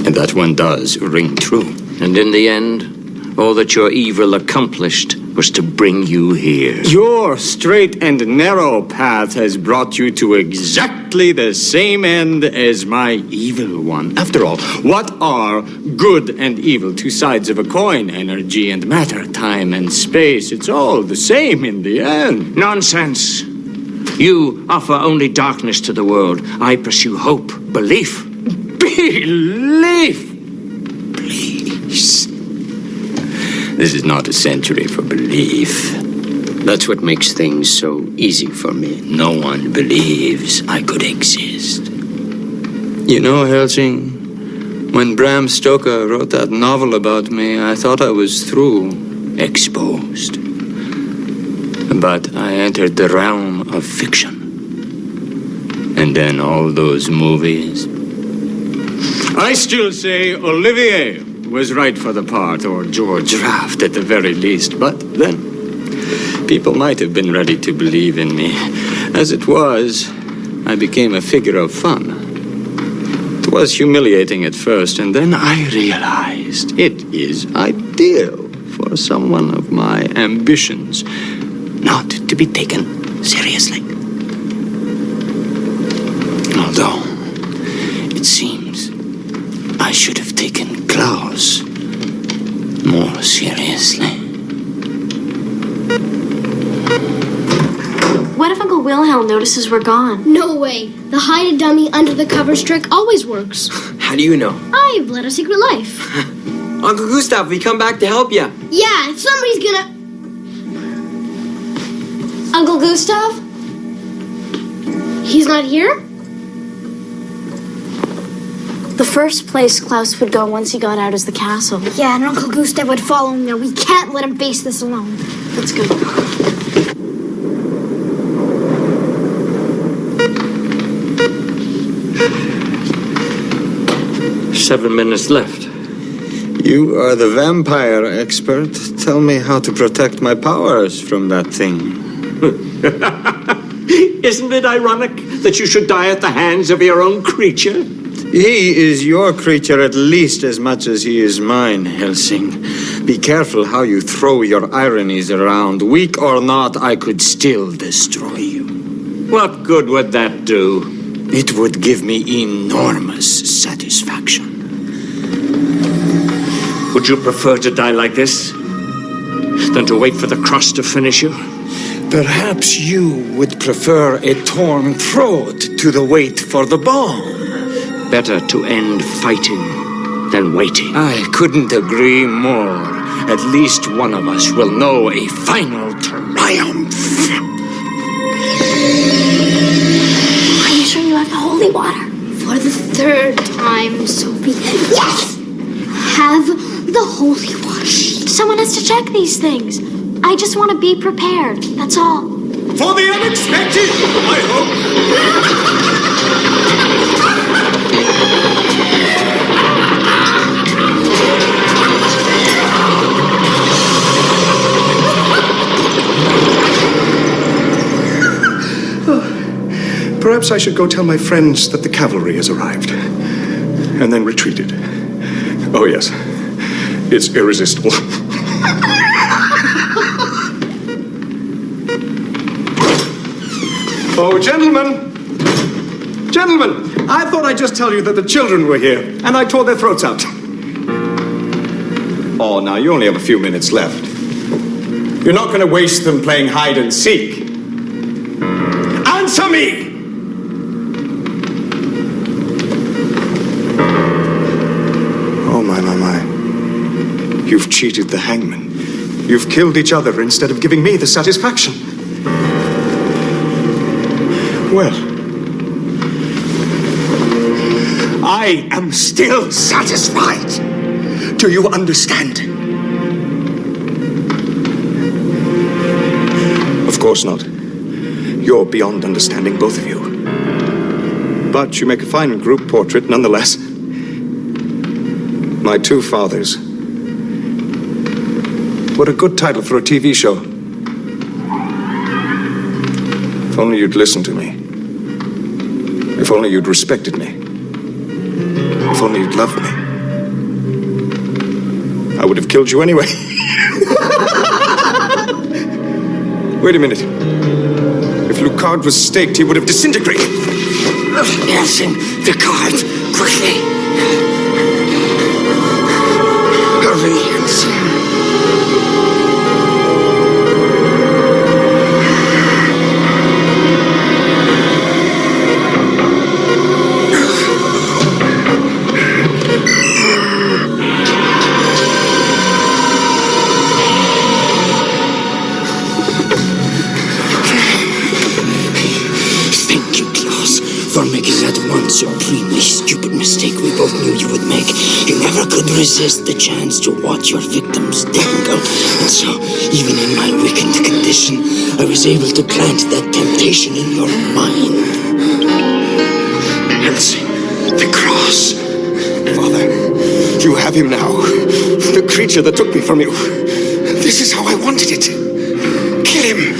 and that one does ring true.
And in the end, all that your evil accomplished was to bring you here.
Your straight and narrow path has brought you to exactly the same end as my evil one. After all, what are good and evil? Two sides of a coin, energy and matter, time and space. It's all the same in the end.
Nonsense. You offer only darkness to the world. I pursue hope, belief.
Belief! Please. This is not a century for belief. That's what makes things so easy for me. No one believes I could exist. You know, Helsing, when Bram Stoker wrote that novel about me, I thought I was through, exposed. But I entered the realm of fiction. And then all those movies. I still say Olivier was right for the part, or George Raft at the very least. But then, people might have been ready to believe in me. As it was, I became a figure of fun. It was humiliating at first, and then I realized it is ideal for someone of my ambitions not to be taken seriously. Although, it seems I should have taken Klaus more seriously.
What if Uncle Wilhelm notices we're gone?
No way. The hide a dummy under the covers trick always works.
How do you know?
I've led a secret life.
Uncle Gustav, we come back to help you.
Yeah, somebody's gonna... Uncle Gustav? He's not here?
The first place Klaus would go once he got out is the castle.
Yeah, and Uncle Gustav would follow him there. We can't let him face this alone.
Let's go.
7 minutes left.
You are the vampire expert. Tell me how to protect my powers from that thing.
Isn't it ironic that you should die at the hands of your own creature?
He is your creature at least as much as he is mine, Helsing. Be careful how you throw your ironies around. Weak or not, I could still destroy you.
What good would that do?
It would give me enormous satisfaction.
Would you prefer to die like this than to wait for the cross to finish you?
Perhaps you would prefer a torn throat to the wait for the bomb.
Better to end fighting than waiting.
I couldn't agree more. At least one of us will know a final triumph.
Are you sure you have the holy water? For the third time, Sophie. Yes! Have the holy water. Someone has to check these things. I just want to be prepared. That's all.
For the unexpected, I hope. Perhaps I should go tell my friends that the cavalry has arrived. And then retreated. Oh, yes. It's irresistible. Oh, gentlemen! Gentlemen, I thought I'd just tell you that the children were here, and I tore their throats out. Oh, now, you only have a few minutes left. You're not going to waste them playing hide and seek. Answer me! Oh, my. You've cheated the hangman. You've killed each other instead of giving me the satisfaction. Well, I am still satisfied. Do you understand? Of course not. You're beyond understanding, both of you. But you make a fine group portrait nonetheless. My two fathers. What a good title for a TV show. If only you'd listened to me. If only you'd respected me. If only you'd loved me. I would have killed you anyway. Wait a minute. If Lucard was staked, he would have disintegrated.
Helsing, the card, quickly. Hurry, Helsing. Supremely stupid mistake we both knew you would make. You never could resist the chance to watch your victims dangle. And so, even in my weakened condition, I was able to plant that temptation in your mind.
Helsing, the cross. Father, you have him now. The creature that took me from you. This is how I wanted it. Kill him.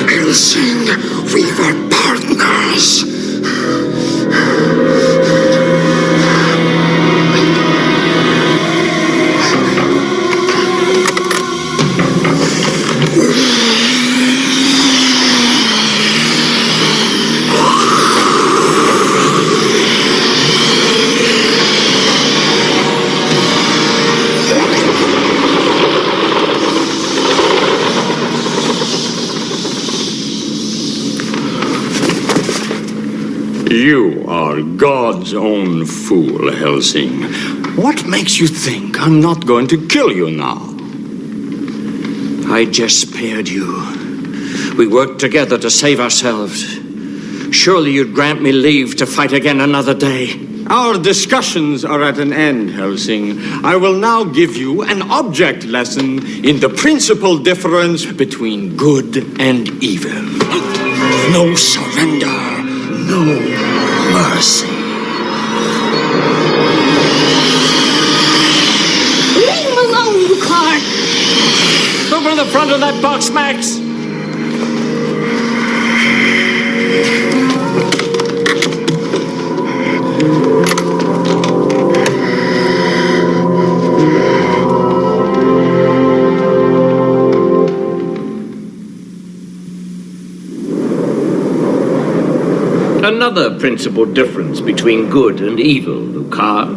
Helsing, we were partners.
You are God's own fool, Helsing. What makes you think I'm not going to kill you now?
I just spared you. We worked together to save ourselves. Surely you'd grant me leave to fight again another day.
Our discussions are at an end, Helsing. I will now give you an object lesson in the principal difference between good and evil.
No surrender. No mercy.
front of that box, Max! Another principal difference between good and evil, Lucar.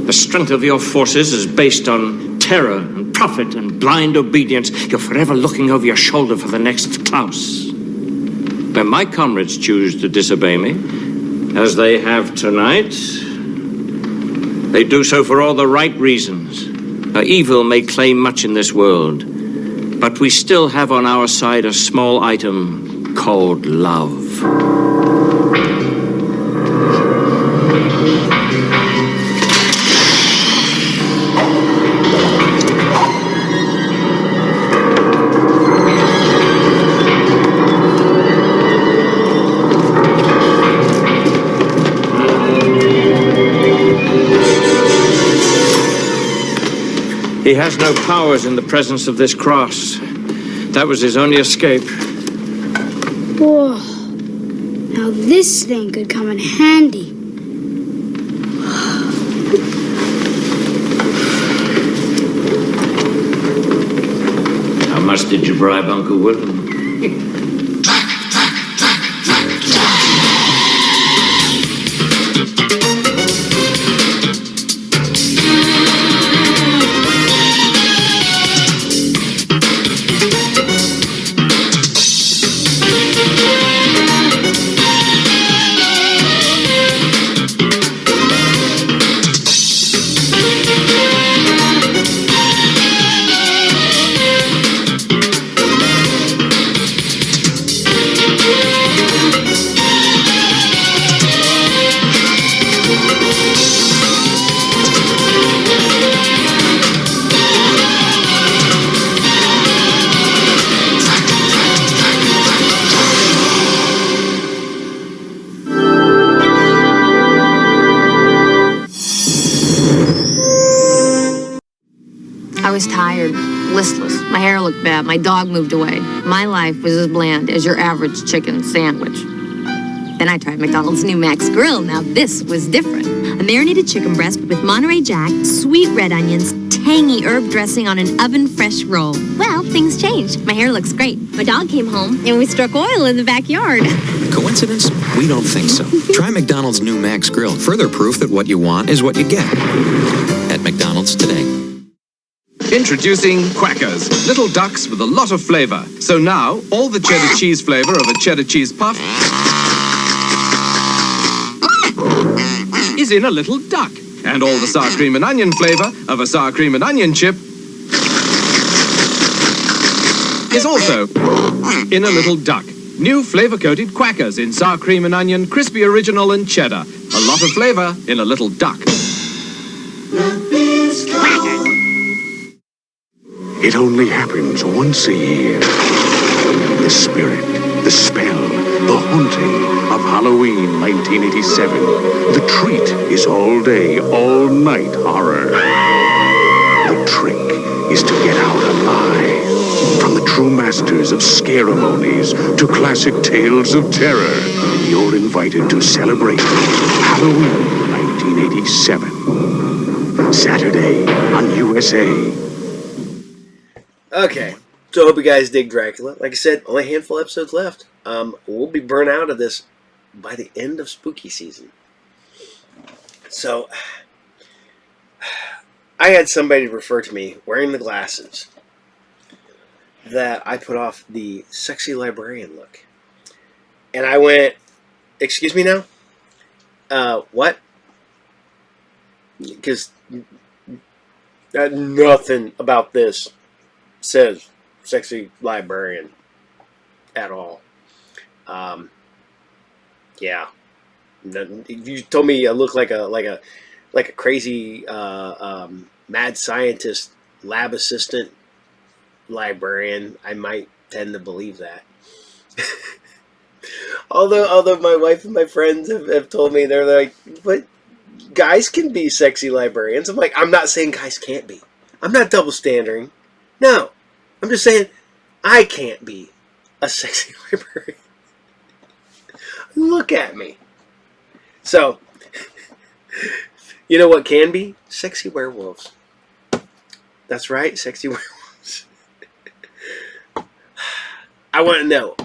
The strength of your forces is based on terror and profit and blind obedience. You're forever looking over your shoulder for the next Klaus. When my comrades choose to disobey me, as they have tonight, they do so for all the right reasons. Evil may claim much in this world, but we still have on our side a small item called love. He has no powers in the presence of this cross. That was his only escape.
Whoa. Now this thing could come in handy.
How much did you bribe Uncle William?
I was tired, listless. My hair looked bad. My dog moved away. My life was as bland as your average chicken sandwich. Then I tried McDonald's new Max Grill. Now this was different. A marinated chicken breast with Monterey Jack, sweet red onions, tangy herb dressing on an oven-fresh roll. Well, things changed. My hair looks great. My dog came home, and we struck oil in the backyard.
Coincidence? We don't think so. Try McDonald's new Max Grill. Further proof that what you want is what you get. At McDonald's today.
Introducing Quackers, little ducks with a lot of flavor. So now, all the cheddar cheese flavor of a cheddar cheese puff is in a little duck. And all the sour cream and onion flavor of a sour cream and onion chip is also in a little duck. New flavor-coated Quackers in sour cream and onion, crispy original and cheddar. A lot of flavor in a little duck.
It only happens once a year. The spirit, the spell, the haunting of Halloween 1987. The treat is all day, all night horror. The trick is to get out alive. From the true masters of scaremonies to classic tales of terror, you're invited to celebrate Halloween 1987. Saturday on USA.
Okay, so I hope you guys dig Dracula. Like I said, only a handful of episodes left. We'll be burnt out of this by the end of spooky season. So, I had somebody refer to me wearing the glasses that I put off the sexy librarian look. And I went, excuse me now? What? Because nothing about this says sexy librarian at all. Yeah. You told me I look like a crazy mad scientist, lab assistant, librarian. I might tend to believe that. although my wife and my friends have told me, they're like, but guys can be sexy librarians. I'm like, I'm not saying guys can't be. I'm not double standarding. No. I'm just saying, I can't be a sexy librarian. Look at me. So, you know what can be? Sexy werewolves. That's right, sexy werewolves. I want to know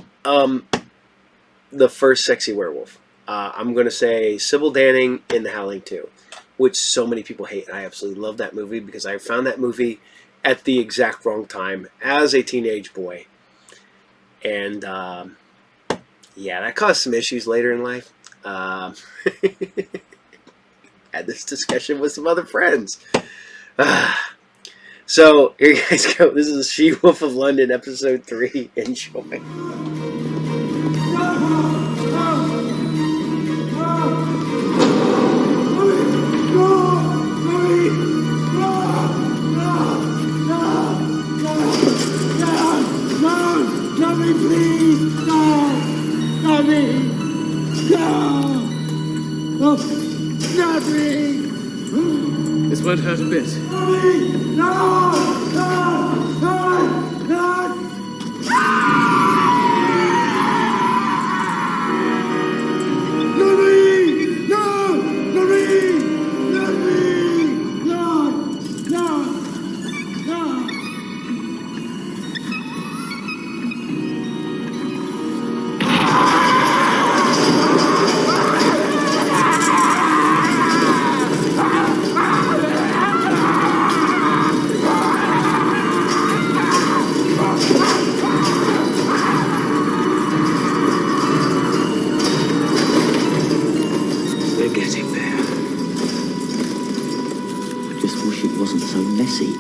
the first sexy werewolf. I'm going to say Sybil Danning in The Howling 2, which so many people hate. And I absolutely love that movie because I found that movie at the exact wrong time as a teenage boy. And, yeah, that caused some issues later in life. Had this discussion with some other friends. So, here you guys go. This is She-Wolf of London, Episode 3. Enjoy.
Not me, please! No! Not me! No! Oh, not me!
This won't hurt a bit.
Not me! No! No! No! No! Not me! No! Not me! Not me! No! No! No!
We're getting there. I just wish it wasn't so messy.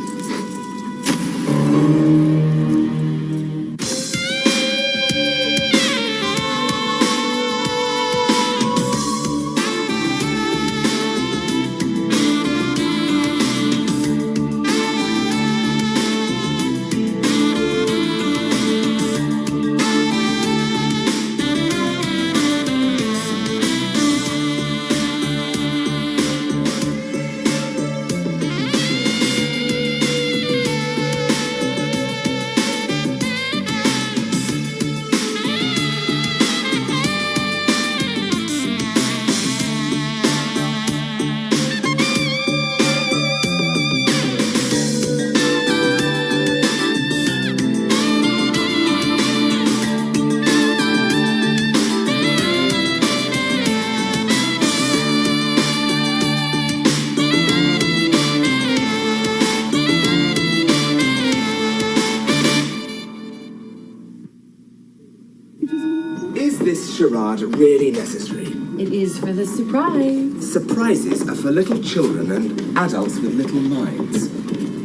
Is this charade really necessary?
It is for the surprise.
Surprises are for little children and adults with little minds.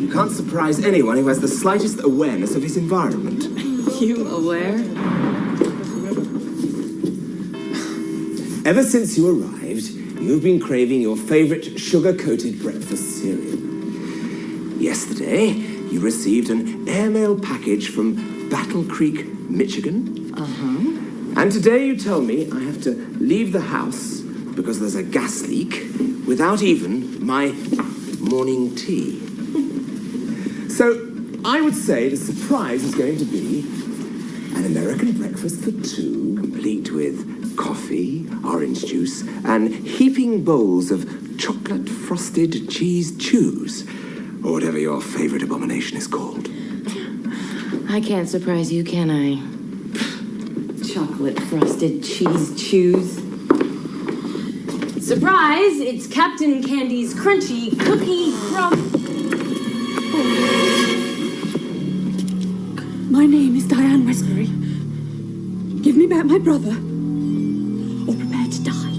You can't surprise anyone who has the slightest awareness of his environment.
You aware?
Ever since you arrived, you've been craving your favorite sugar-coated breakfast cereal. Yesterday, you received an airmail package from Battle Creek, Michigan. And today you tell me I have to leave the house because there's a gas leak without even my morning tea. So I would say the surprise is going to be an American breakfast for two, complete with coffee, orange juice, and heaping bowls of chocolate frosted cheese chews, or whatever your favorite abomination is called.
I can't surprise you, can I? Chocolate frosted cheese chews. Surprise! It's Captain Candy's crunchy cookie crumb.
My name is Diane Westbury. Give me back my brother, or prepare to die.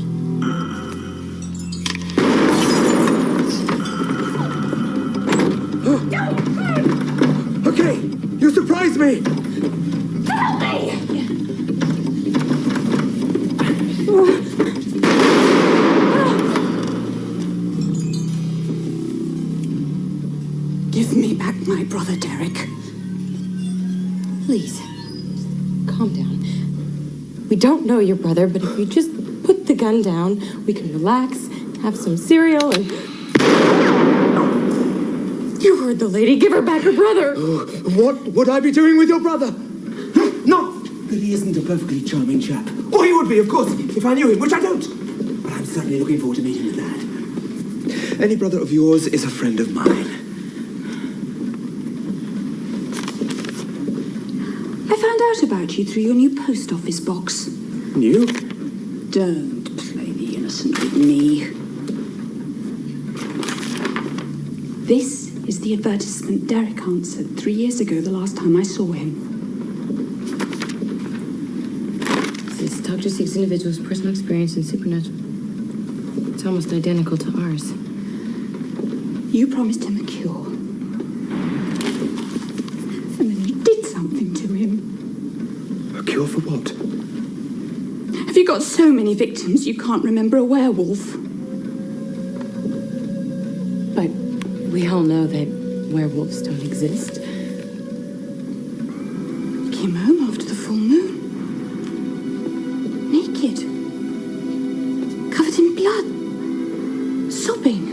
Okay, you surprised me!
Help me! Give me back my brother, Derek.
Please, calm down. We don't know your brother, but if you just put the gun down, we can relax, have some cereal, and...
You heard the lady. Give her back her brother.
What would I be doing with your brother? Not that he isn't a perfectly charming chap. Or he would be, of course, if I knew him, which I don't. But I'm certainly looking forward to meeting the lad. Any brother of yours is a friend of mine.
I found out about you through your new post office box.
New?
Don't play the innocent with me. This is the advertisement Derek answered 3 years ago, the last time I saw him.
It's Dr. Six individual's personal experience in supernatural. It's almost identical to ours.
You promised him a cure. And then you did something to him.
A cure for what?
Have you got so many victims you can't remember a werewolf?
But we all know that werewolves don't exist.
Came home after the full moon. Naked. Covered in blood. Sobbing.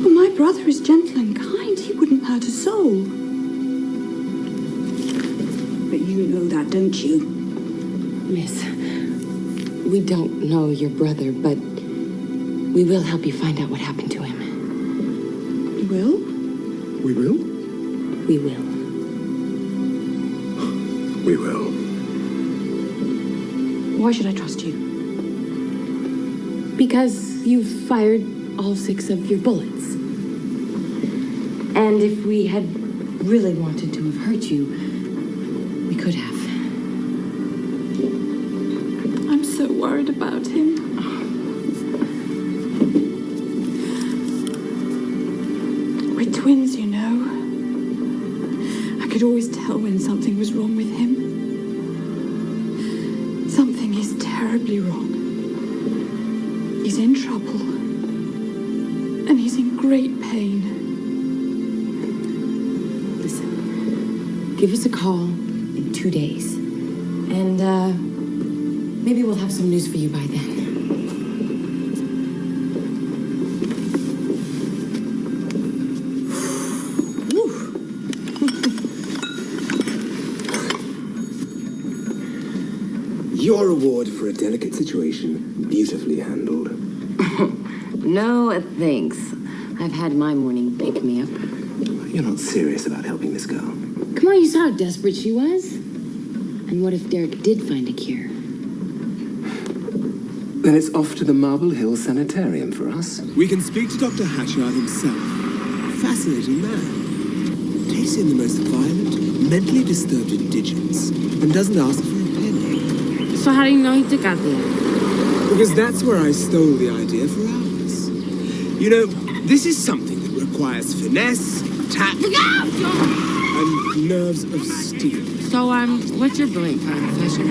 But my brother is gentle and kind. He wouldn't hurt a soul. But you know that, don't you?
Miss, we don't know your brother, but we will help you find out what happened to him.
You will?
We will?
We will.
We will.
Why should I trust you?
Because you fired all 6 of your bullets. And if we had really wanted to have hurt you, we could have.
I'm so worried about him. We're twins, you know. I could always tell when something was wrong with him. Something is terribly wrong. He's in trouble. And he's in great pain.
Listen, give us a call in 2 days. And, maybe we'll have some news for you by then.
Your reward for a delicate situation, beautifully handled.
No, thanks. I've had my morning pick-me-up.
You're not serious about helping this girl.
Come on, you saw how desperate she was. And what if Derek did find a cure?
Then it's off to the Marble Hill Sanitarium for us.
We can speak to Dr. Hatchard himself. Fascinating man. Takes in the most violent, mentally disturbed indigents and doesn't ask for a penny.
So how do you know he took out the ad?
Because that's where I stole the idea for ours. You know, this is something that requires finesse, tact, and nerves of steel.
So, what's your brilliant profession?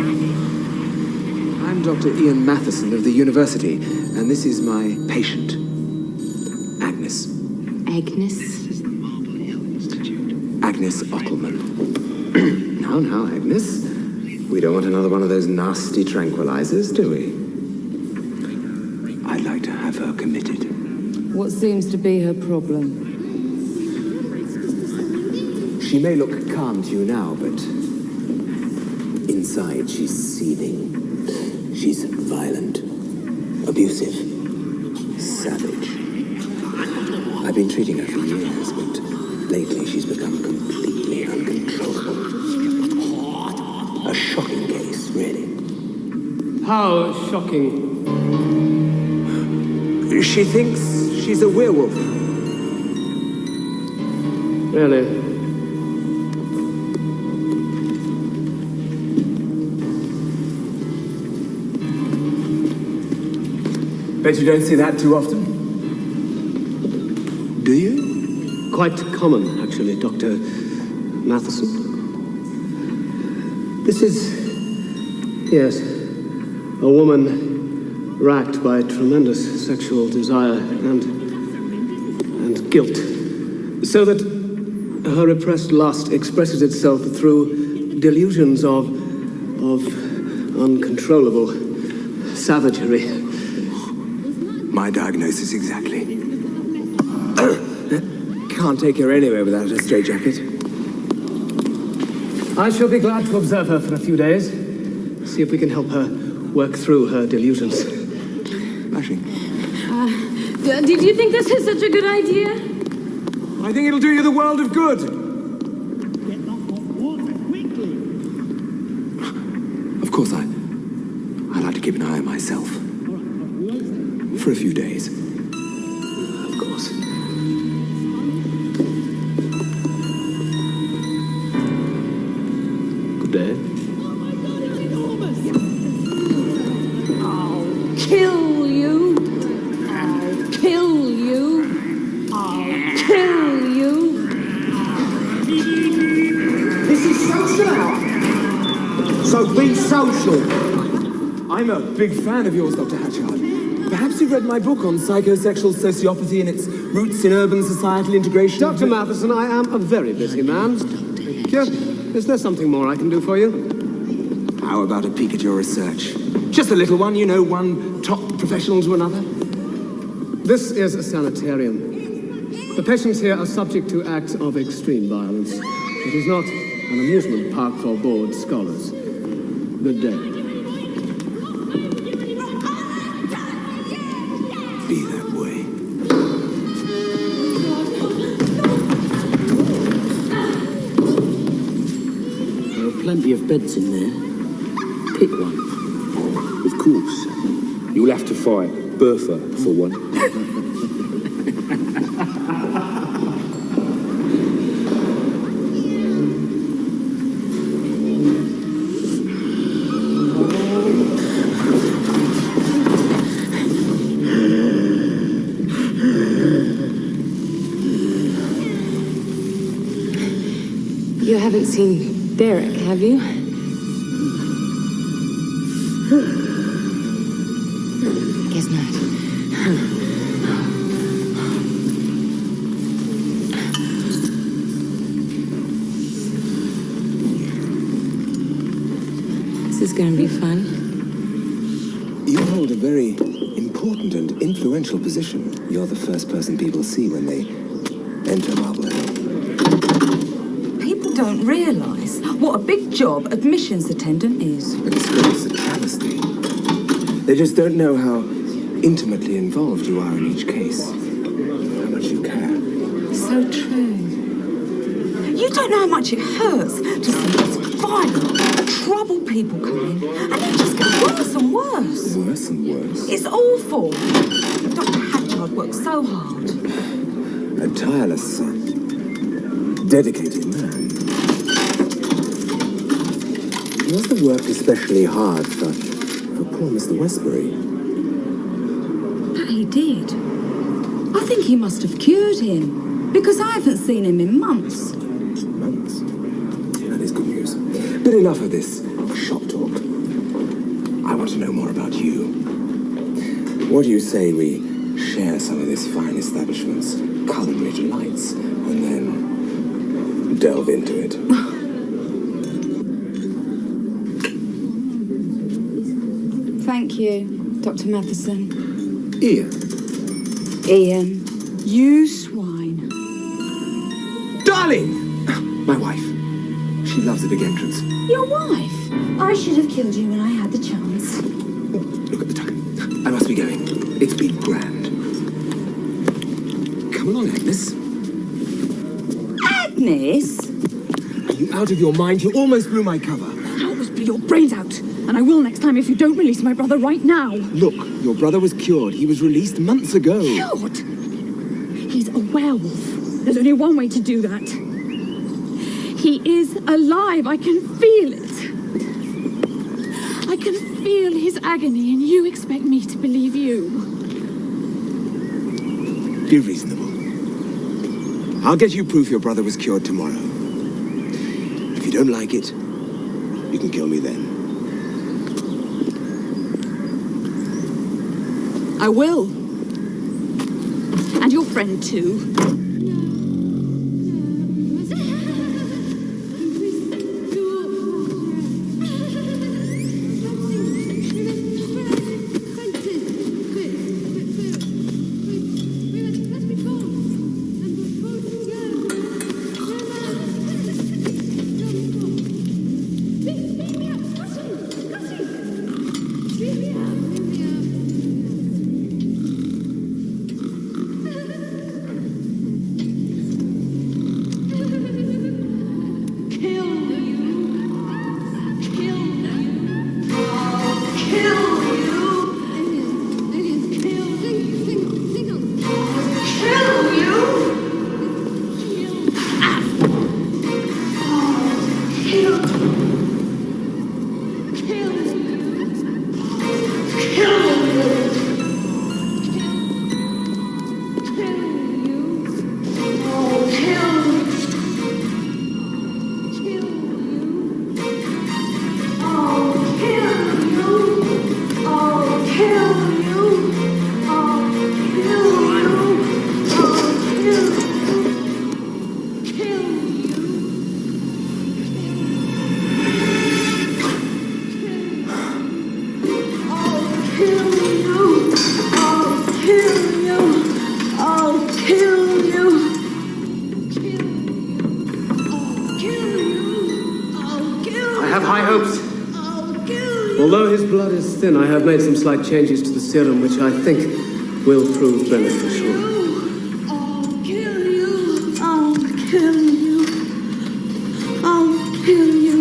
I'm Dr. Ian Matheson of the university, and this is my patient, Agnes.
Agnes?
Agnes Ottelman. Now, Agnes. We don't want another one of those nasty tranquilizers, do we? I'd like to have her committed.
What seems to be her problem?
She may look calm to you now, but inside she's seething. She's violent, abusive, savage. I've been treating her for years, but lately she's become completely uncontrollable. A shocking case, really.
How shocking.
She thinks she's a werewolf.
Really?
Bet you don't see that too often. Do you?
Quite common, actually, Dr. Matheson. This is, yes, a woman racked by tremendous sexual desire and guilt, so that her repressed lust expresses itself through delusions of uncontrollable savagery.
My diagnosis exactly.
Can't take her anywhere without a straitjacket.
I shall be glad to observe her for a few days. See if we can help her work through her delusions.
Bashing.
Did you think this is such a good idea?
I think it'll do you the world of good. Of course, I like to keep an eye on myself. For a few days. Of course.
Good day.
I'll kill you. I'll kill you. I'll kill you.
This is social hour. So be social. I'm a big fan of yours, Dr. Hatchard. Perhaps you've read my book on psychosexual sociopathy and its roots in urban societal integration.
Dr. Matheson, I am a very busy man. Is there something more I can do for you?
How about a peek at your research? Just a little one, you know, one top professional to another.
This is a sanitarium. The patients here are subject to acts of extreme violence. It is not an amusement park for bored scholars. Good day.
Be that way.
There are plenty of beds in there. Pick one.
Of course. You'll have to fight Bertha for one.
You haven't seen Derek, have you? Guess not. This is going to be fun.
You hold a very important and influential position. You're the first person people see when they enter Marblehead.
People don't realise what a big job admissions attendant is.
It's a travesty. They just don't know how intimately involved you are in each case. How much you care.
So true. You don't know how much it hurts to see these violent, troubled people come in, and it just gets worse and worse.
Worse and worse?
It's awful. Dr. Hatchard works so hard.
A tireless, dedicated man. Was the work especially hard for poor Mr. Westbury?
But he did. I think he must have cured him, because I haven't seen him in months.
Months? That is good news. But enough of this shop talk. I want to know more about you. What do you say we share some of this fine establishment's culinary delights, and then delve into it?
Thank you, Dr. Matheson.
Ian.
Ian, you swine.
Darling! My wife. She loves a big entrance.
Your wife? I should have killed you when I had the chance.
Look at the time. I must be going. It's been grand. Come along, Agnes.
Agnes?
Are you out of your mind? You almost blew my cover.
I'll almost blow your brains out. And I will next time if you don't release my brother right now.
Look, your brother was cured. He was released months ago.
Cured? He's a werewolf. There's only one way to do that. He is alive. I can feel it. I can feel his agony, and you expect me to believe you.
Be reasonable. I'll get you proof your brother was cured tomorrow. If you don't like it, you can kill me then.
I will. And your friend, too.
Although his blood is thin, I have made some slight changes to the serum, which I think will prove beneficial.
I'll kill you. I'll kill you. I'll kill you.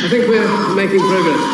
I think we're making progress.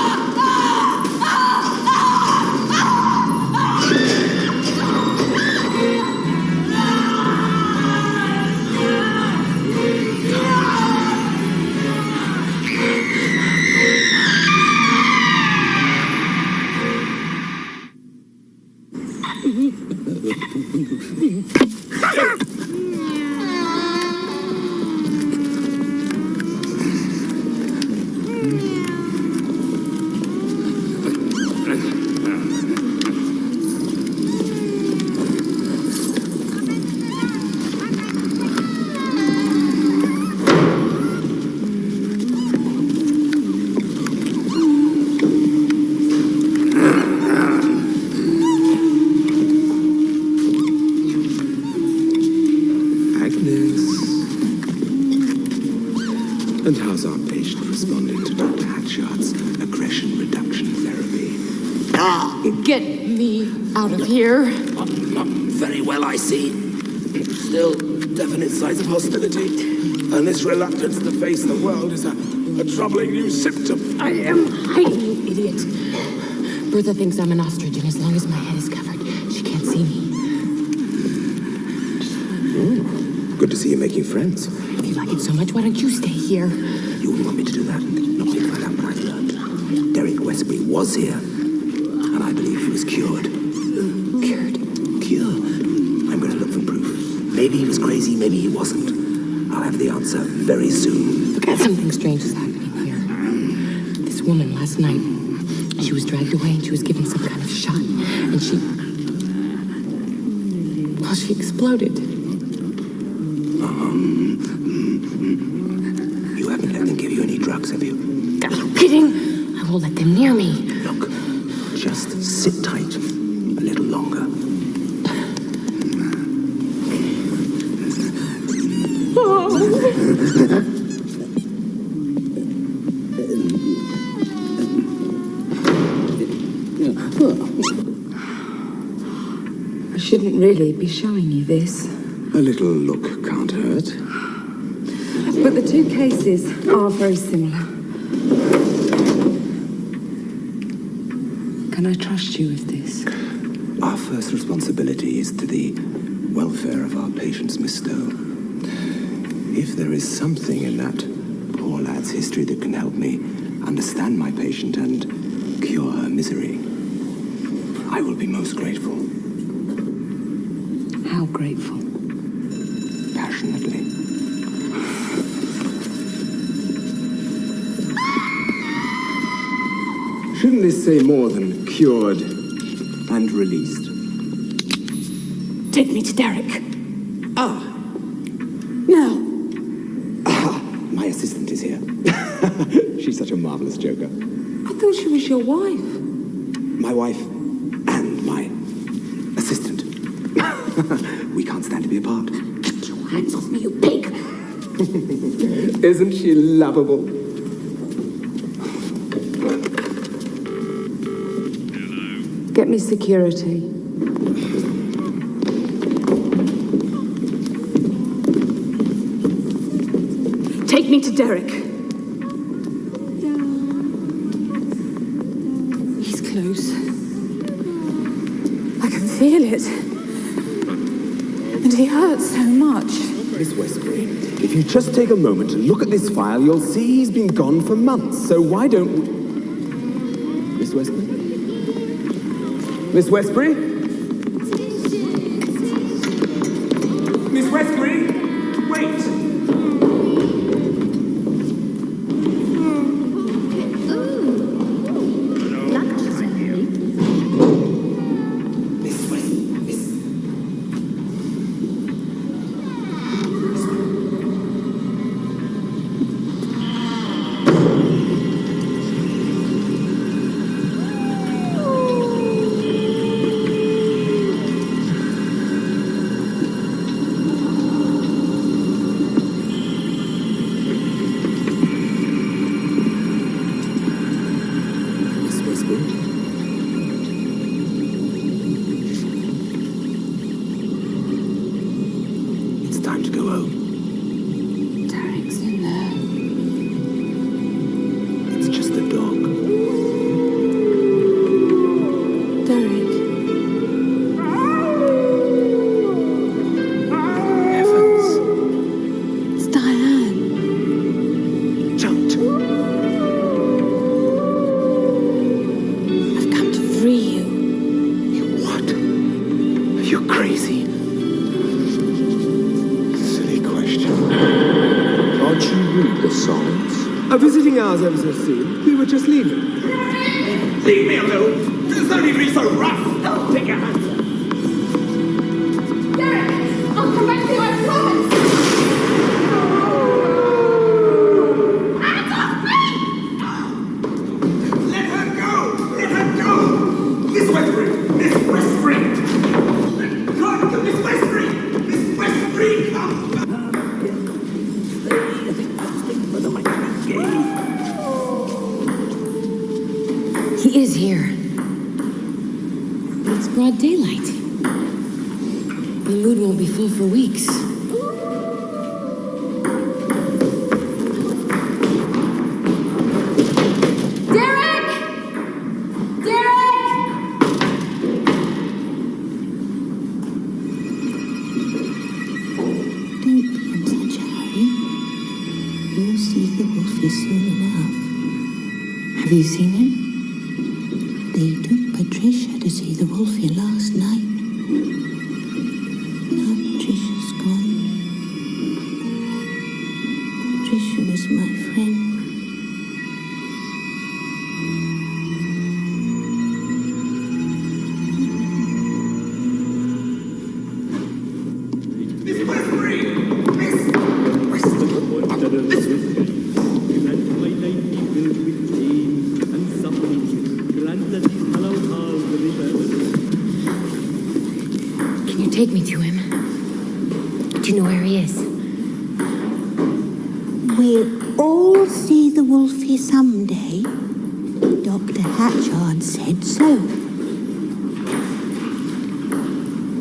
And how's our patient responding to Dr. Hatchard's aggression reduction therapy?
Get me out of here.
Not very well, I see. Still, definite signs of hostility. And this reluctance to face the world is a troubling new symptom.
I am hiding, you idiot. Bertha thinks I'm an ostrich, and as long as my head is covered, she can't see me.
Good to see you making friends.
If you like it so much, why don't you stay here?
You wouldn't want me to do that. Not to find out what I've learned. Derek Westbury was here, and I believe he was cured.
Cured?
Cured. I'm going to look for proof. Maybe he was crazy, maybe he wasn't. I'll have the answer very soon.
Something strange is happening here. This woman last night, she was dragged away and she was given some kind of shot. And she exploded.
You haven't let them give you any drugs, have you?
Are you kidding? I won't let them near me.
Look, just sit tight a little longer.
I shouldn't really be showing you this.
A little look can't hurt.
But the two cases are very similar. Can I trust you with this?
Our first responsibility is to the welfare of our patients, Miss Stowe. If there is something in that poor lad's history that can help me understand my patient and cure her misery, I will be most grateful.
How grateful?
Passionately. Shouldn't this say more than cured and released?
Take me to Derek.
Ah.
Now.
My assistant is here. She's such a marvelous joker.
I thought she was your wife.
My wife and my assistant. We can't stand to be apart.
Get your hands off me, you pig!
Isn't she lovable?
Get me security. Take me to Derek.
knows. I can feel it. And he hurts so much.
Miss Westbury, if you just take a moment to look at this file, you'll see he's been gone for months. So why don't we... Miss Westbury? Miss Westbury? Miss Westbury? Wait! It's time to go home.
Derek's in there.
It's just a dog.
Derek.
Heavens.
It's Diane.
Don't.
I've come to free you.
You what? Are you crazy? Silly question.
Can't you read the signs?
A visiting hours ever so soon. We were just leaving.
Leave me alone. There's no need to be so rough. Don't take your hands up.
Derek! I'll come back to you, I promise! Hands off me!
Let her go! Let her go! Miss Westbury! Miss Westbury! God, Miss Westbury! Miss Westbury, come back!
He is here. But it's broad daylight. The mood won't be full for weeks.
Derek! Derek!
Don't be in such a hurry. You'll see the wolfie soon enough.
Have you seen him?
They took Patricia to see the wolfie last night. Now Patricia's gone. Patricia was my friend.
Miss Westbury! Miss
Can you take me to him? Do you know where he is?
We'll all see the wolfie someday. Dr. Hatchard said so.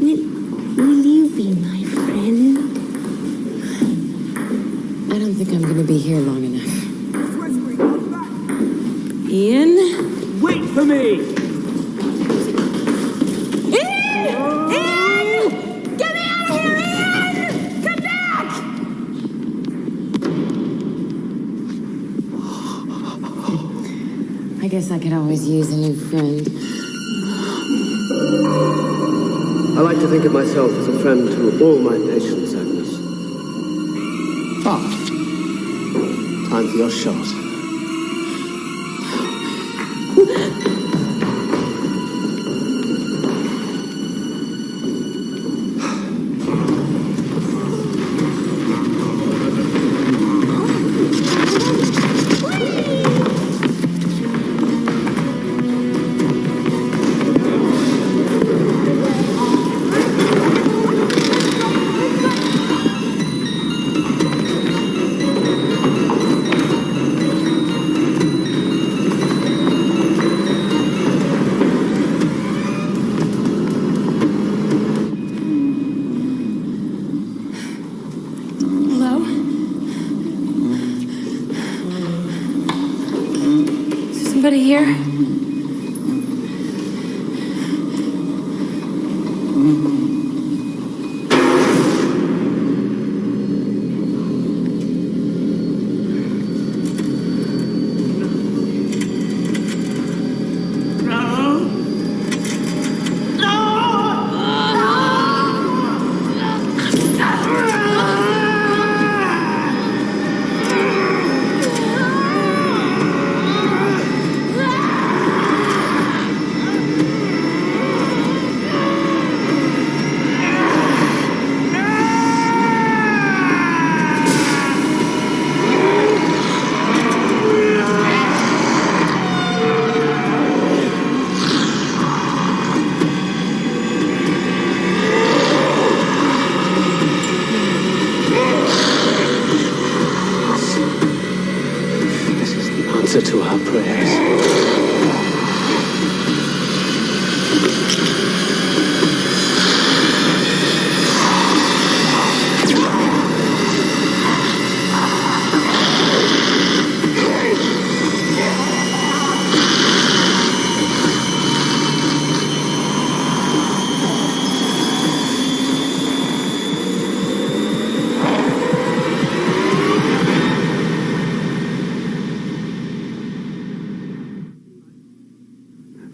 Will you be my friend?
I don't think I'm going to be here long enough. Ian?
Wait for me!
I guess I could always use a new friend.
I like to think of myself as a friend to all my patients, Agnes. Time for your shot.
Somebody here?
To our prayers.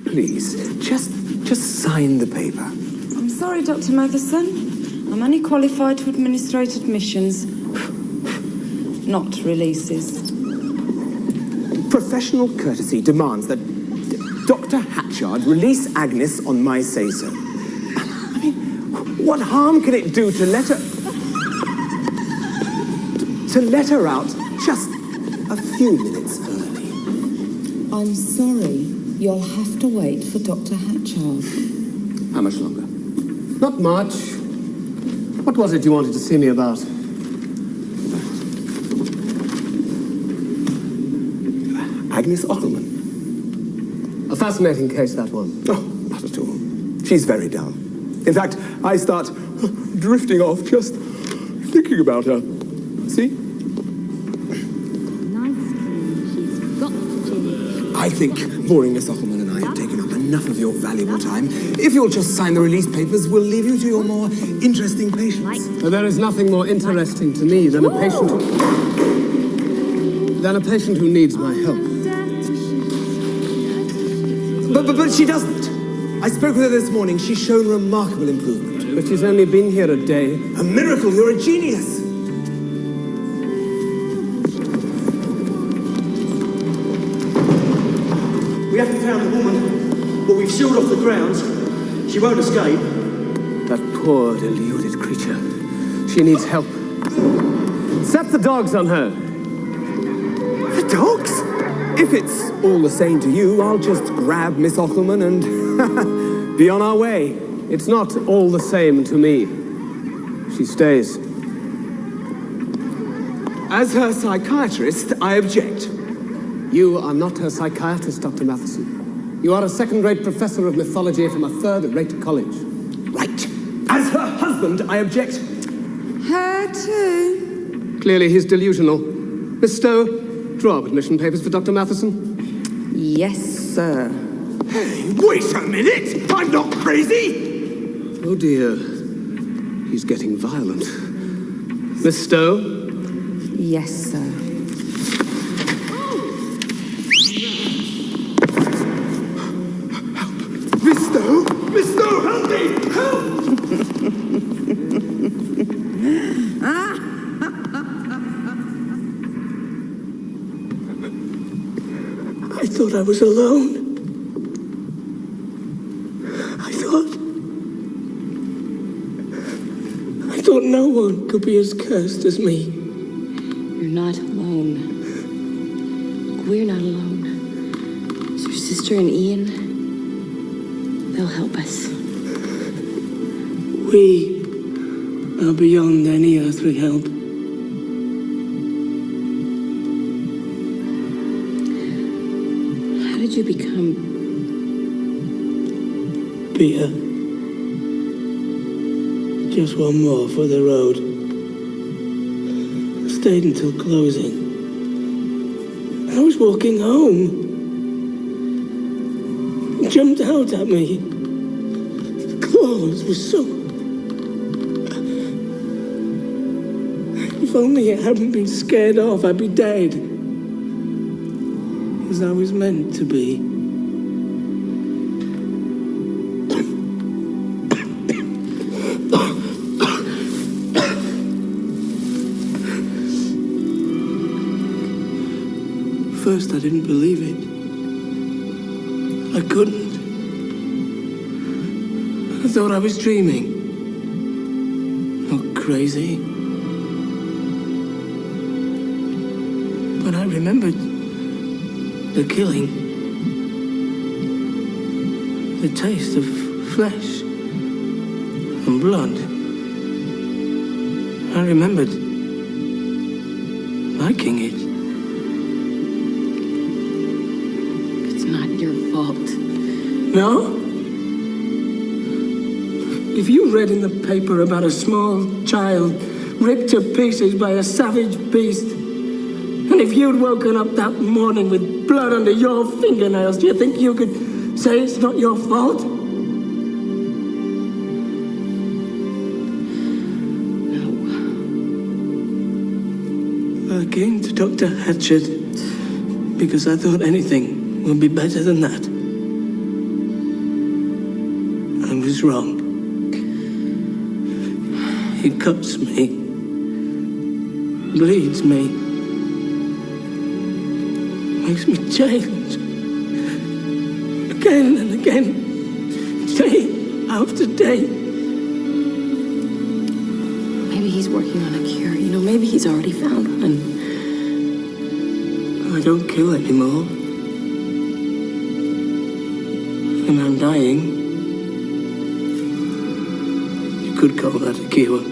Please, just sign the paper.
I'm sorry, Dr. Matheson. I'm only qualified to administrate admissions, not releases.
Professional courtesy demands that Dr. Hatchard release Agnes on my say-so. I mean, what harm can it do to let her out just a few minutes early?
I'm sorry. You'll have to wait for Dr. Hatchard.
How much longer?
Not much. What was it you wanted to see me about?
Agnes Ockelman.
A fascinating case, that one.
Oh, not at all. She's very dull. In fact, I start drifting off just thinking about her. See? I think boring Miss Ockelman and I have taken up enough of your valuable time. If you'll just sign the release papers, we'll leave you to your more interesting patients.
There is nothing more interesting to me than a patient who needs my help.
But she doesn't. I spoke with her this morning. She's shown remarkable improvement.
But she's only been here a day.
A miracle. You're a genius.
We haven't found the woman, but we've sealed off the grounds. She won't escape.
That poor, deluded creature. She needs help. Set the dogs on her.
The dogs? If it's all the same to you, I'll just grab Miss Ockelman and be on our way.
It's not all the same to me. She stays.
As her psychiatrist, I object.
You are not her psychiatrist, Dr. Matheson. You are a second-rate professor of mythology from a third-rate college.
Right. As her husband, I object.
Her too?
Clearly he's delusional. Miss Stowe, draw up admission papers for Dr. Matheson.
Yes, sir.
Hey, wait a minute! I'm not crazy!
Oh dear. He's getting violent. Miss Stowe?
Yes, sir.
Miss Stowe, help me! Help!
I thought I was alone. I thought no one could be as cursed as me.
You're not alone. We're not alone. It's your sister and Ian. They'll help us.
We are beyond any earthly help.
How did you become...
Peter? Just one more for the road. Stayed until closing. I was walking home. He jumped out at me. Clawed walls were so... If only it hadn't been scared off, I'd be dead. As I was meant to be. First, I didn't believe it. I couldn't. I thought I was dreaming. Or crazy. But I remembered the killing. The taste of flesh and blood. I remembered liking it. No? If you read in the paper about a small child ripped to pieces by a savage beast, and if you'd woken up that morning with blood under your fingernails, do you think you could say it's not your fault? No. I came to Dr. Hatchet because I thought anything would be better than that. I was wrong. He cuts me, bleeds me, makes me change. Again and again, day after day.
Maybe he's working on a cure. You know, maybe he's already found one.
I don't kill anymore. And I'm dying. Could call that a cure.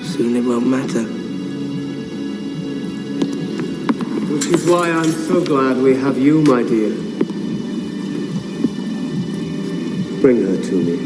Soon it won't matter.
Which is why I'm so glad we have you, my dear. Bring her to me.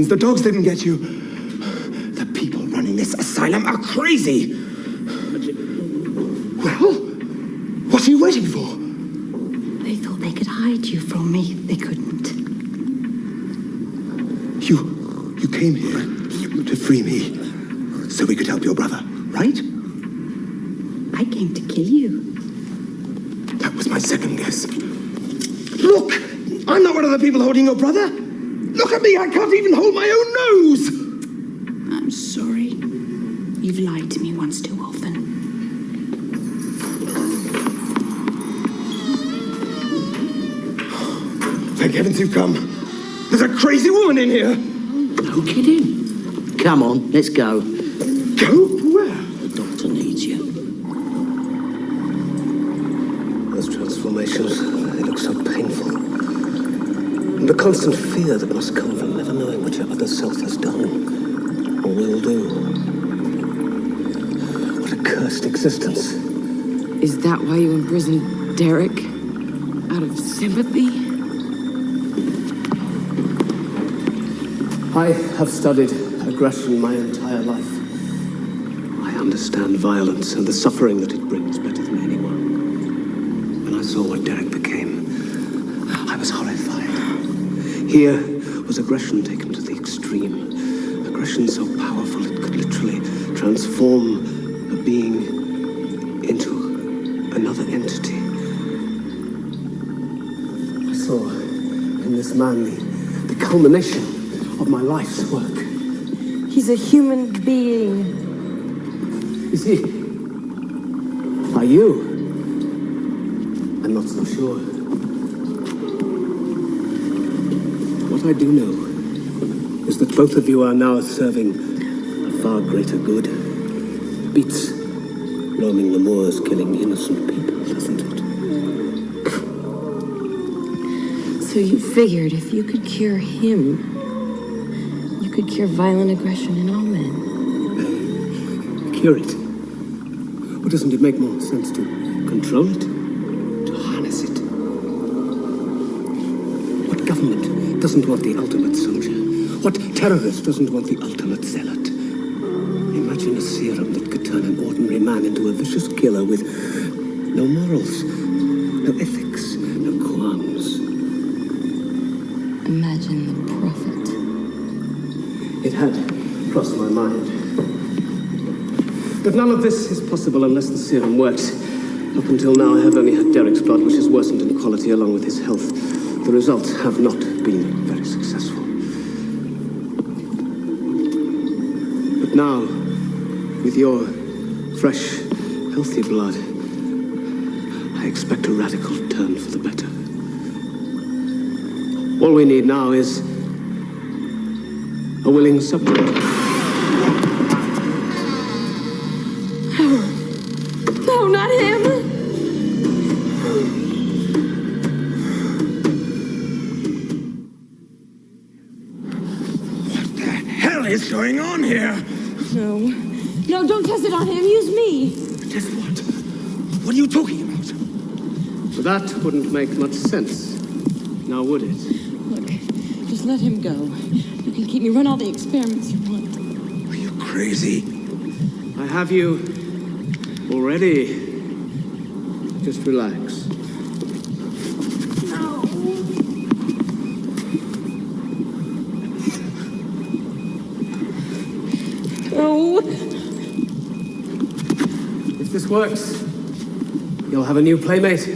The dogs didn't get you. The people running this asylum are crazy. Well, what are you waiting for?
They thought they could hide you from me. They couldn't.
You came here to free me so we could help your brother, right?
I came to kill you.
That was my second guess. Look! I'm not one of the people holding your brother. Look at me, I can't even hold my own nose!
I'm sorry. You've lied to me once too often.
Thank heavens you've come. There's a crazy woman in here.
No kidding. Come on, let's go.
Go? Where?
The doctor needs you.
Those transformations, they look so painful. And the constant fear that must come from never knowing what your other self has done, or will do. What a cursed existence.
Is that why you imprisoned Derek? Out of sympathy?
I have studied aggression my entire life. I understand violence and the suffering that it brings better than anyone. When I saw what Derek became, I was horrified. Here was aggression taken to the extreme. Aggression so powerful it could literally transform a being into another entity. I saw in this man the culmination of my life's work.
He's a human being.
Is he? Are you? I'm not so sure. What I do know is that both of you are now serving a far greater good. Beats roaming the moors, killing innocent people, doesn't it?
So you figured if you could cure him, you could cure violent aggression in all men.
cure it? Or doesn't it make more sense to control it? To harness it? What government doesn't want the ultimate soldier? What terrorist doesn't want the ultimate zealot? Imagine a serum that could turn an ordinary man into a vicious killer with no morals, no ethics, no qualms.
Imagine the prophet.
It had crossed my mind. But none of this is possible unless the serum works. Up until now, I have only had Derek's blood, which has worsened in quality along with his health. The results have not been very successful. But now, with your fresh, healthy blood, I expect a radical turn for the better. All we need now is a willing subject.
No, not him!
What the hell is going on here?
No. No, don't test it on him. Use me.
Test what? What are you talking about?
But that wouldn't make much sense. Now would it?
Look, just let him go. You can keep me run all the experiments you want.
Are you crazy?
I have you already. Just relax.
No. No.
If this works, you'll have a new playmate.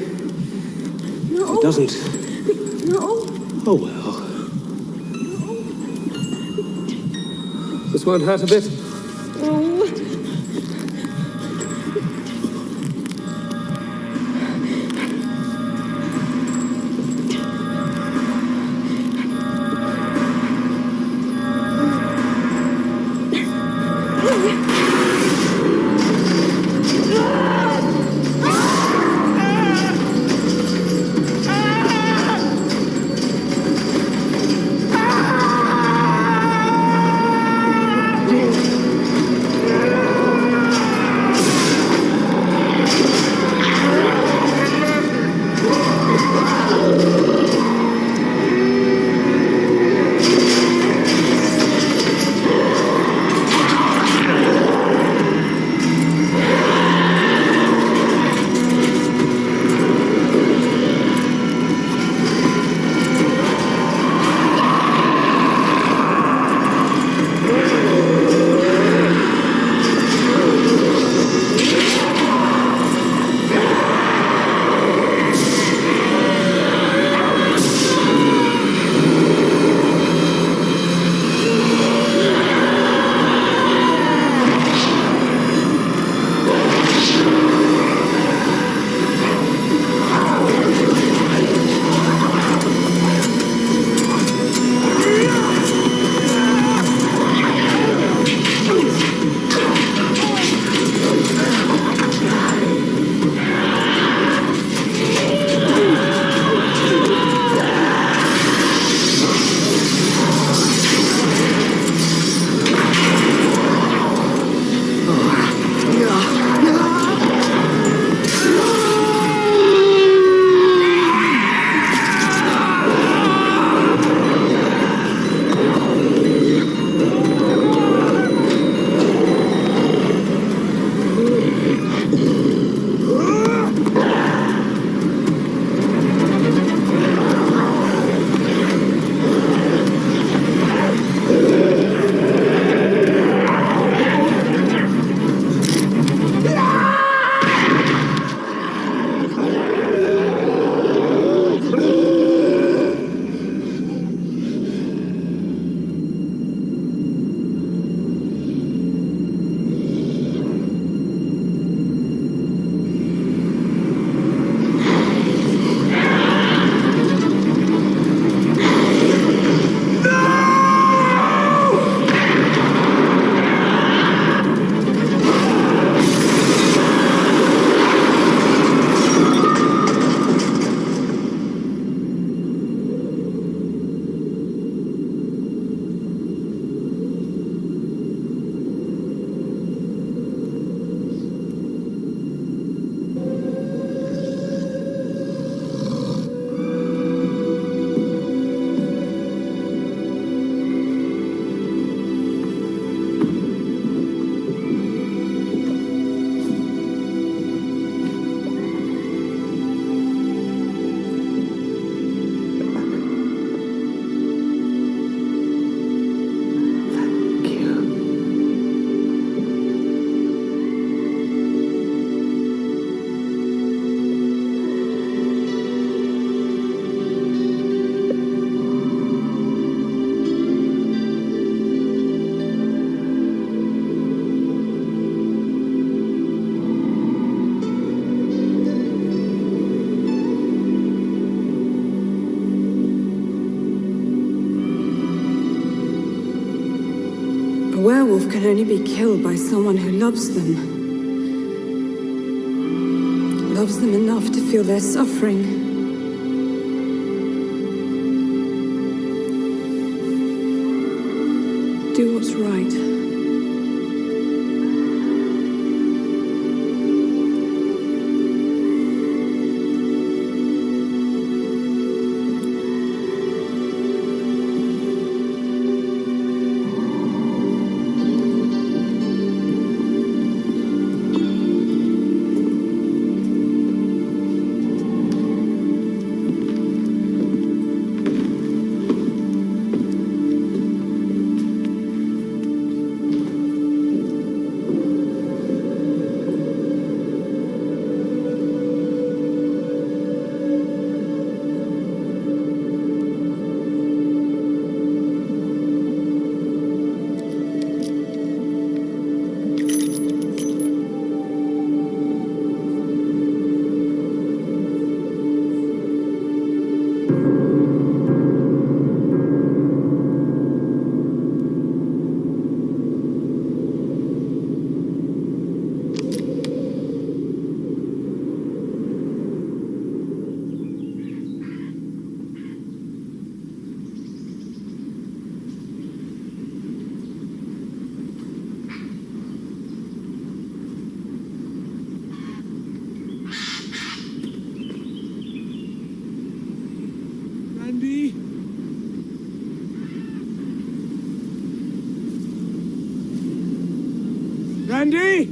No.
If it doesn't,
No.
oh well. This won't hurt a bit.
No. werewolf can only be killed by someone who loves them. Loves them enough to feel their suffering. Do what's right.
Randy?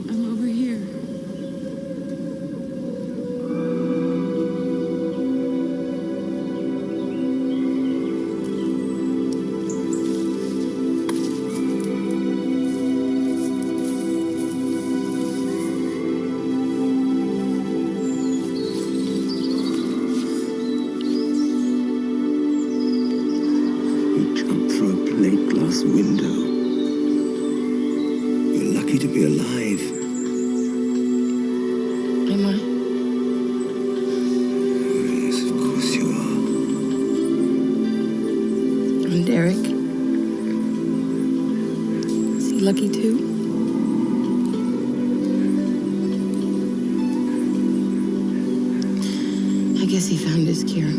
I'm over here.
Window. You're lucky to be alive.
Am I?
Yes, of course you are.
And Derek? Is he lucky too? I guess he found his cure.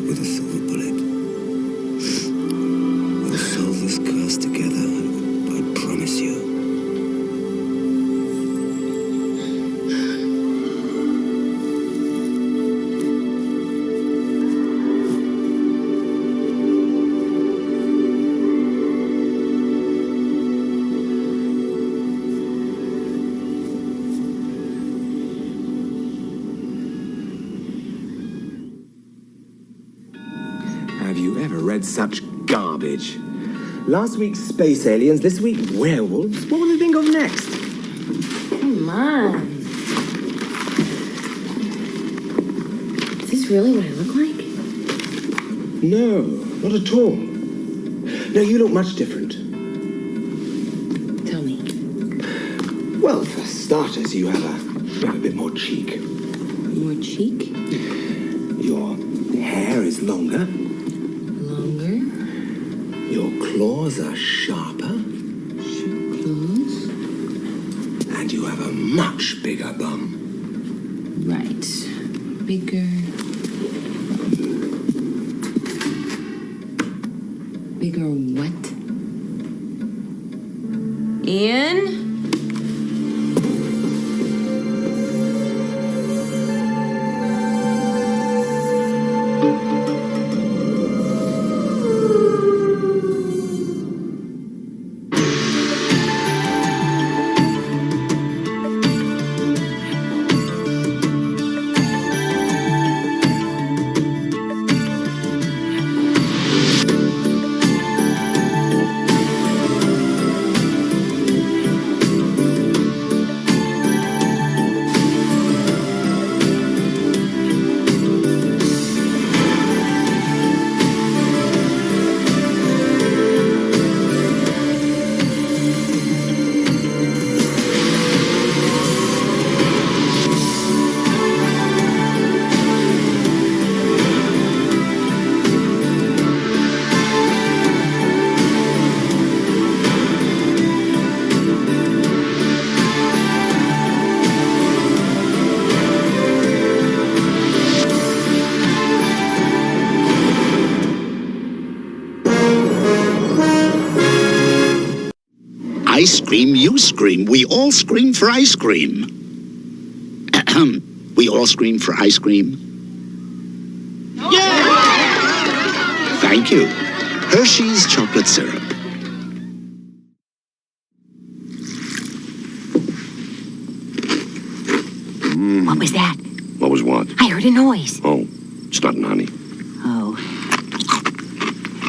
With a silver bullet. We'll solve this curse together, I promise you. Have you ever read such garbage? Last week, space aliens. This week, werewolves. What will they think of next?
Come on. Is this really what I look like?
No, not at all. No, you look much different.
Tell me.
Well, for starters, you have a bit more cheek.
More cheek?
Your hair is longer.
Longer?
Your claws are sharper.
Claws?
And you have a much bigger bum.
Right. Bigger. Bigger what? Ian?
I scream, you scream. We all scream for ice cream. We all scream for ice cream. Thank you. Hershey's chocolate syrup.
What was that?
What was what?
I heard a noise.
Oh, it's not Nani.
Oh.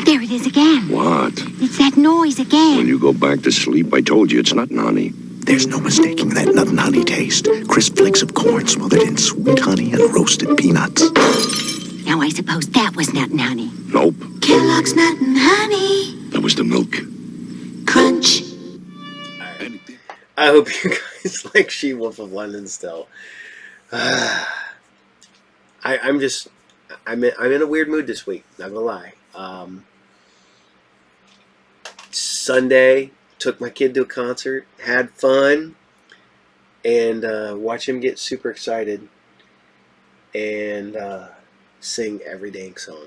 There it is again.
What?
It's that noise again.
When you go back to sleep, I told you it's not Nani.
There's no mistaking that nut nani taste. Crisp flakes of corn smothered in sweet honey and roasted peanuts.
Now I suppose that was not Nani.
Nope.
Kellogg's Nut and Honey.
That was the milk.
Crunch.
I hope you guys like She-Wolf of London still. I'm in a weird mood this week, not gonna lie. Sunday, took my kid to a concert, had fun, and watched him get super excited and sing every dang song.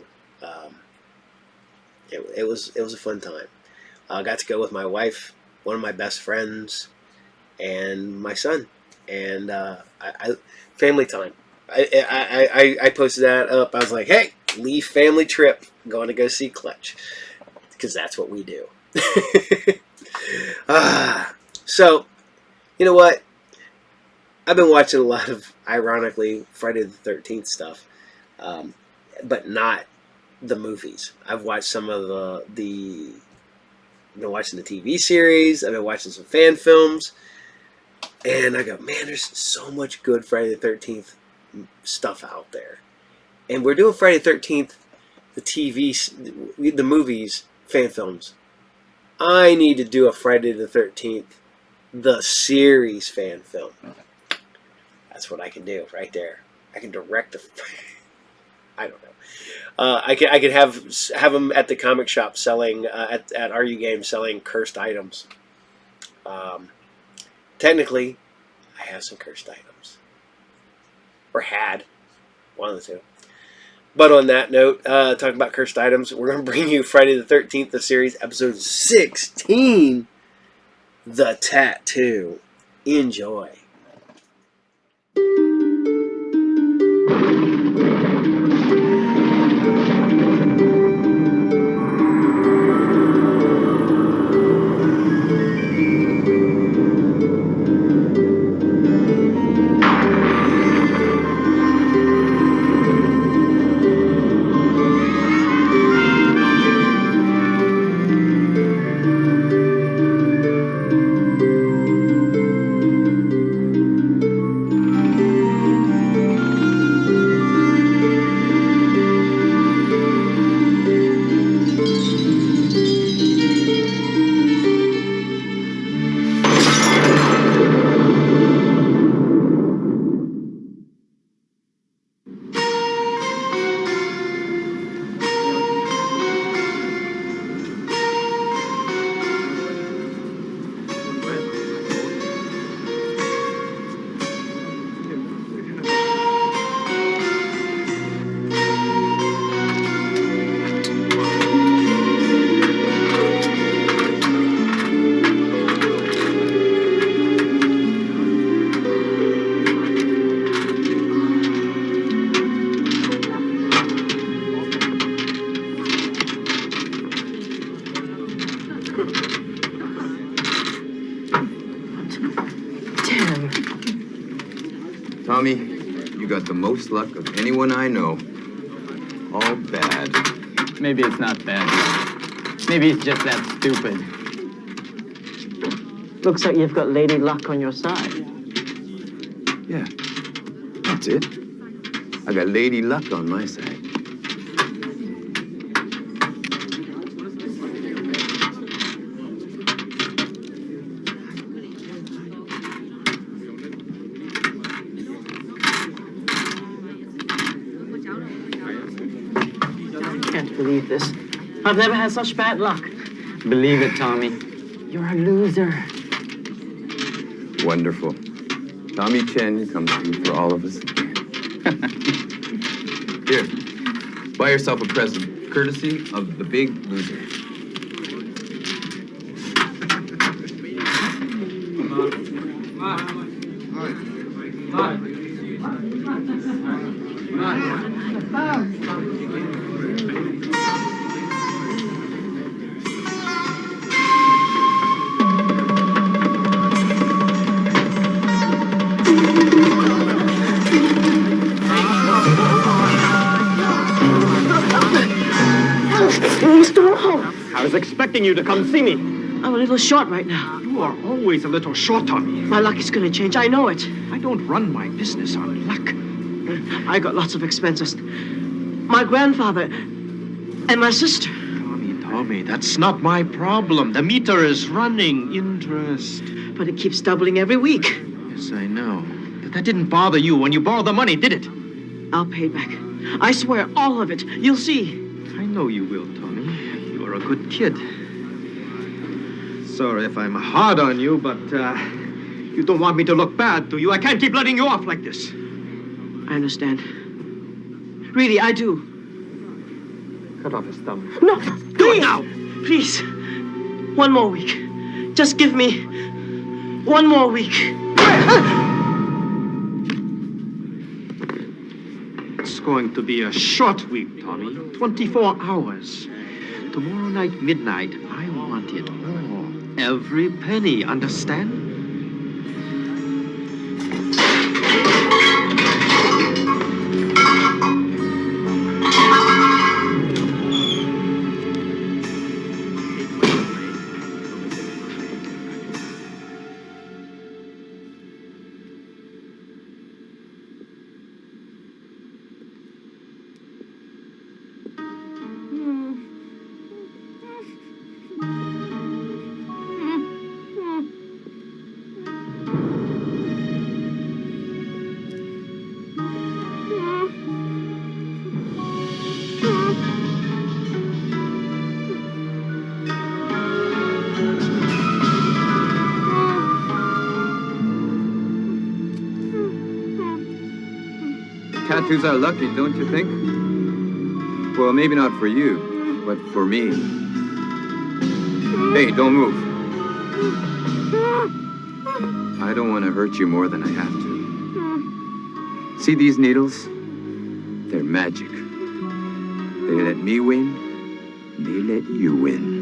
It was a fun time. I got to go with my wife, one of my best friends, and my son, and family time. I posted that up. I was like, hey, Leaf family trip, going to go see Clutch, because that's what we do. So, you know what? I've been watching a lot of, ironically, Friday the 13th stuff, but not the movies. I've watched some of I've been watching the TV series. I've been watching some fan films. And I go, man, there's so much good Friday the 13th stuff out there. And we're doing Friday the 13th, the movies, fan films. I need to do a Friday the 13th, the series fan film. That's what I can do right there. I can direct I don't know. I could have them at the comic shop selling at RU Games selling cursed items. Technically, I have some cursed items, or had one of the two. But on that note, talking about cursed items, we're going to bring you Friday the 13th, the series, episode 16, The Tattoo. Enjoy.
Tommy, you got the most luck of anyone I know. All bad.
Maybe it's not bad. Maybe it's just that stupid.
Looks like you've got Lady Luck on your side.
Yeah, that's it. I got Lady Luck on my side.
Believe this. I've never had such bad luck.
Believe it, Tommy.
You're a loser.
Wonderful. Tommy Chen comes through for all of us. Here, buy yourself a present, courtesy of the Big Loser.
I was expecting you to come see me. I'm a little short right now.
You are always a little short on me.
My luck is going to change. I know it.
I don't run my business on luck.
I got lots of expenses. My grandfather and my sister.
Tommy, that's not my problem. The meter is running interest.
But it keeps doubling every week.
Yes, I know. But that didn't bother you when you borrowed the money, did it?
I'll pay back. I swear, all of it. You'll see.
I know you will, Tommy. You're a good kid. Sorry if I'm hard on you, but you don't want me to look bad, do you? I can't keep letting you off like this.
I understand. Really, I do.
Cut off his thumb.
No,
Do it now!
Please. One more week. Just give me one more week.
It's going to be a short week, Tommy. 24 hours. Tomorrow night, midnight, I want it all. Every penny, understand?
Tattoos are lucky, don't you think? Well, maybe not for you, but for me. Hey, don't move. I don't want to hurt you more than I have to. See these needles? They're magic. They let me win, they let you win.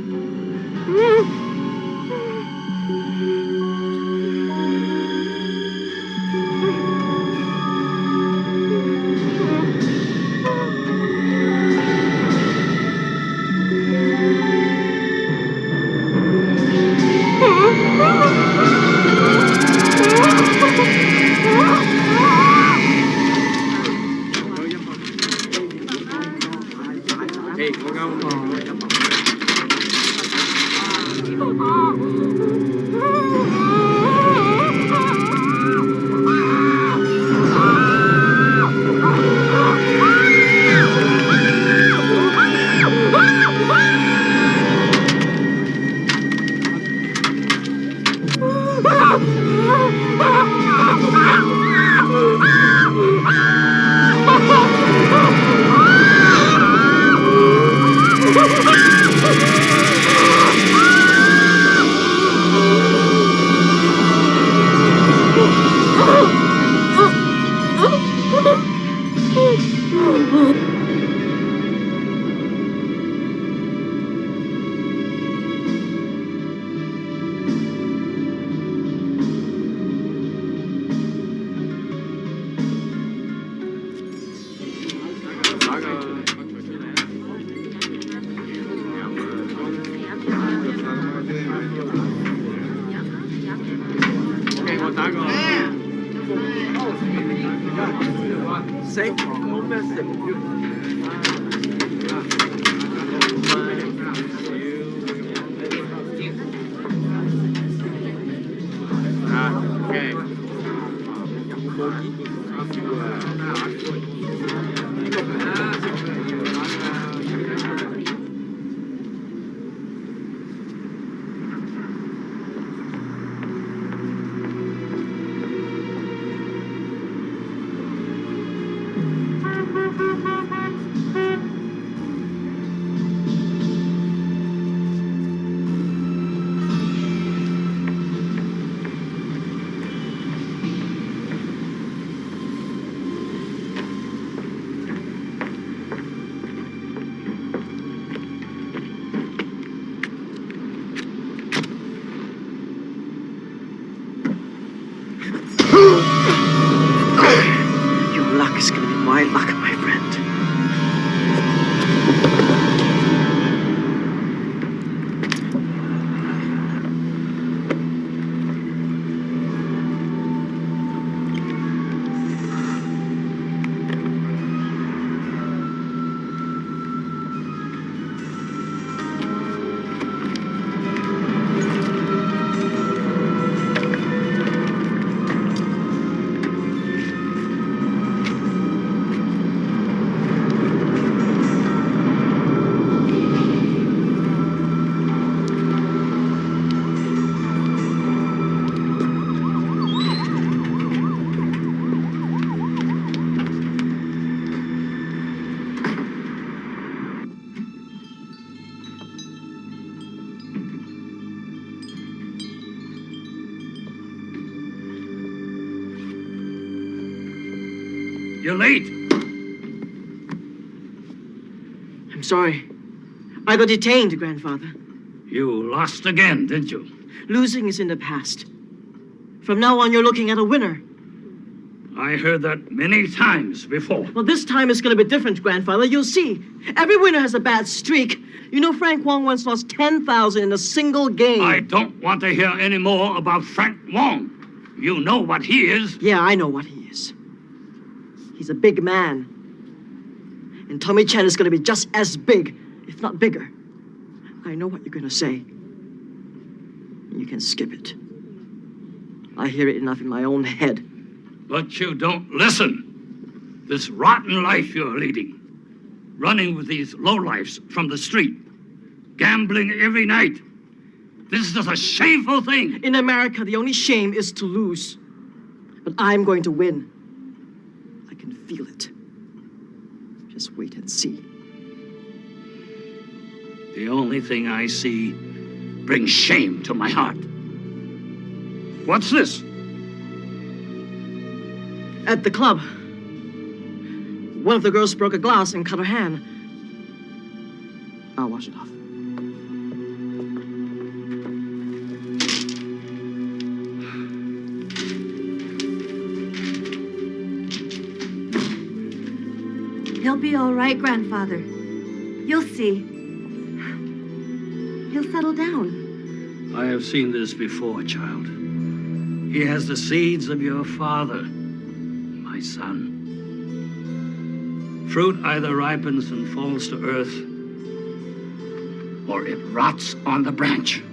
You're late.
I'm sorry. I got detained, Grandfather.
You lost again, didn't you?
Losing is in the past. From now on, you're looking at a winner.
I heard that many times before.
Well, this time it's going to be different, Grandfather. You'll see. Every winner has a bad streak. You know, Frank Wong once lost 10,000 in a single game.
I don't want to hear any more about Frank Wong. You know what he is.
Yeah, I know what he is. He's a big man. And Tommy Chan is going to be just as big, if not bigger. I know what you're going to say. You can skip it. I hear it enough in my own head.
But you don't listen. This rotten life you're leading. Running with these lowlifes from the street. Gambling every night. This is a shameful thing.
In America, the only shame is to lose. But I'm going to win. I can feel it. Just wait and see.
The only thing I see brings shame to my heart. What's this?
At the club, one of the girls broke a glass and cut her hand. I'll wash it off.
He'll be all right, Grandfather. You'll see. He'll settle down.
I have seen this before, child. He has the seeds of your father, my son. Fruit either ripens and falls to earth, or it rots on the branch.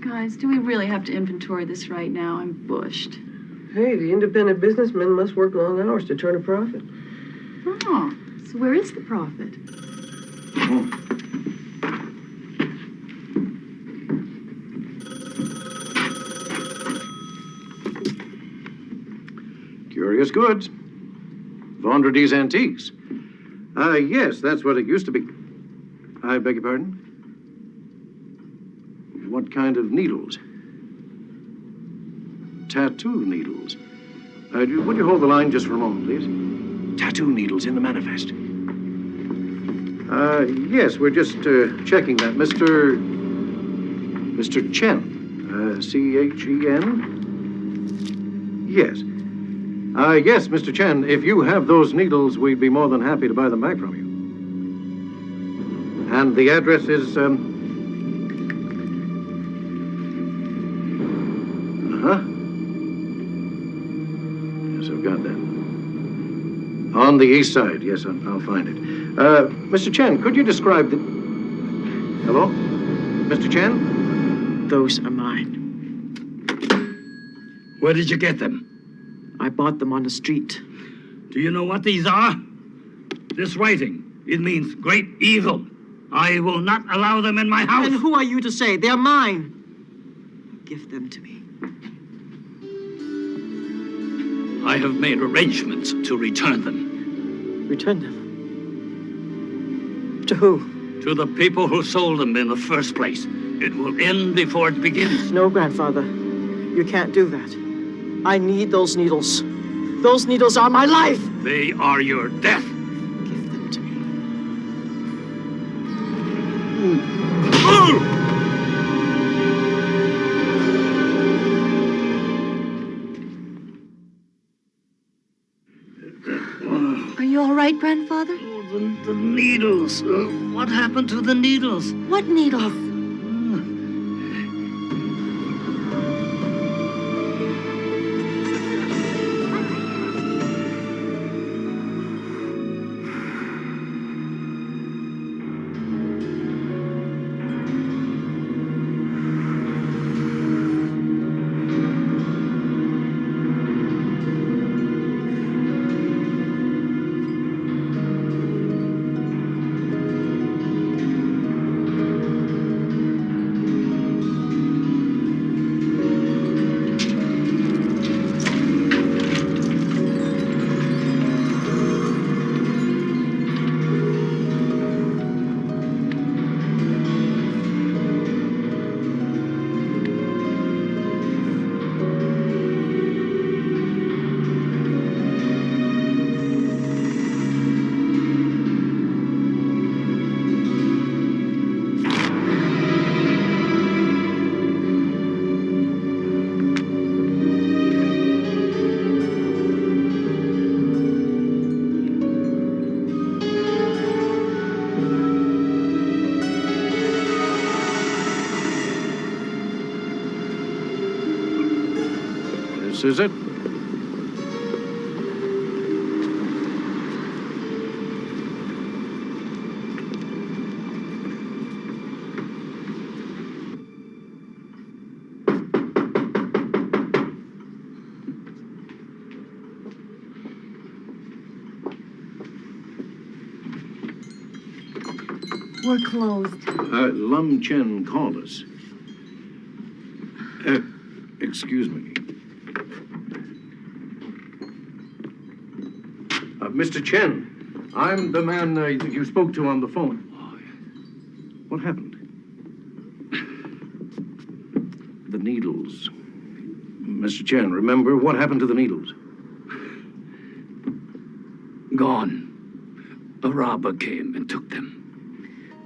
Guys, do we really have to inventory this right now? I'm bushed.
Hey, the independent businessmen must work long hours to turn a profit.
Oh, so where is the profit?
Curious goods. Vendredi's Antiques. Yes, that's what it used to be. I beg your pardon? What kind of needles? Tattoo needles. Would you hold the line just for a moment, please? Tattoo needles in the manifest. Yes, we're just checking that. Mr. Chen. C-H-E-N? Yes. Yes, Mr. Chen, if you have those needles, we'd be more than happy to buy them back from you. And the address is, Yes, I've got that. On the east side. Yes, I'll find it. Mr. Chen, could you describe the... Hello? Mr. Chen?
Those are mine.
Where did you get them?
I bought them on the street.
Do you know what these are? This writing, it means great evil. I will not allow them in my house.
And who are you to say? They're mine. Give them to me.
I have made arrangements to return them.
Return them? To who?
To the people who sold them in the first place. It will end before it begins.
No, Grandfather. You can't do that. I need those needles. Those needles are my life!
They are your death.
Give them to me.
Are you all right, Grandfather?
The needles. What happened to the needles?
What needles?
This is it.
We're closed.
Lam Chen called us. Excuse me. Mr. Chen, I'm the man you spoke to on the phone. What happened? The needles. Mr. Chen, remember what happened to the needles?
Gone. A robber came and took them.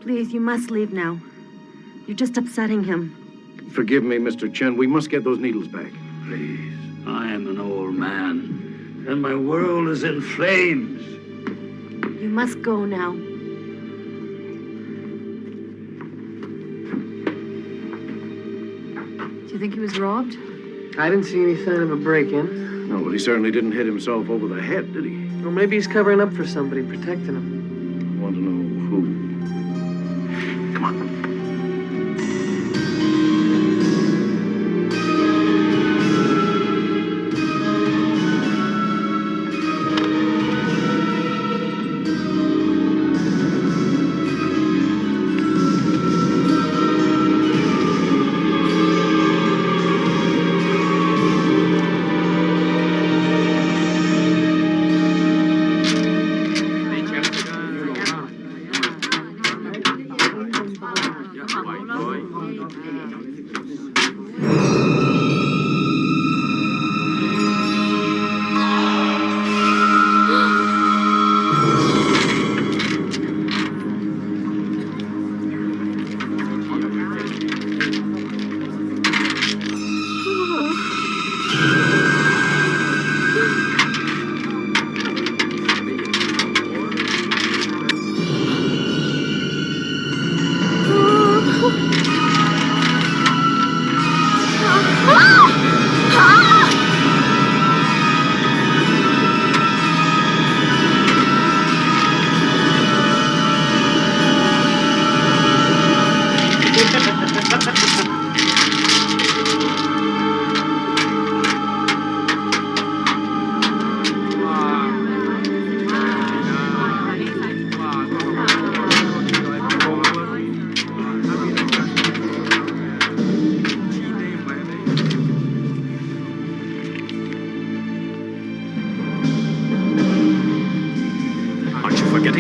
Please, you must leave now. You're just upsetting him.
Forgive me, Mr. Chen. We must get those needles back.
Please, I am an old man, and my world is in flames.
You must go now.
Do you think he was robbed?
I didn't see any sign of a break-in.
No, but he certainly didn't hit himself over the head, did he?
Or maybe he's covering up for somebody, protecting him.
Want to know who? Come on.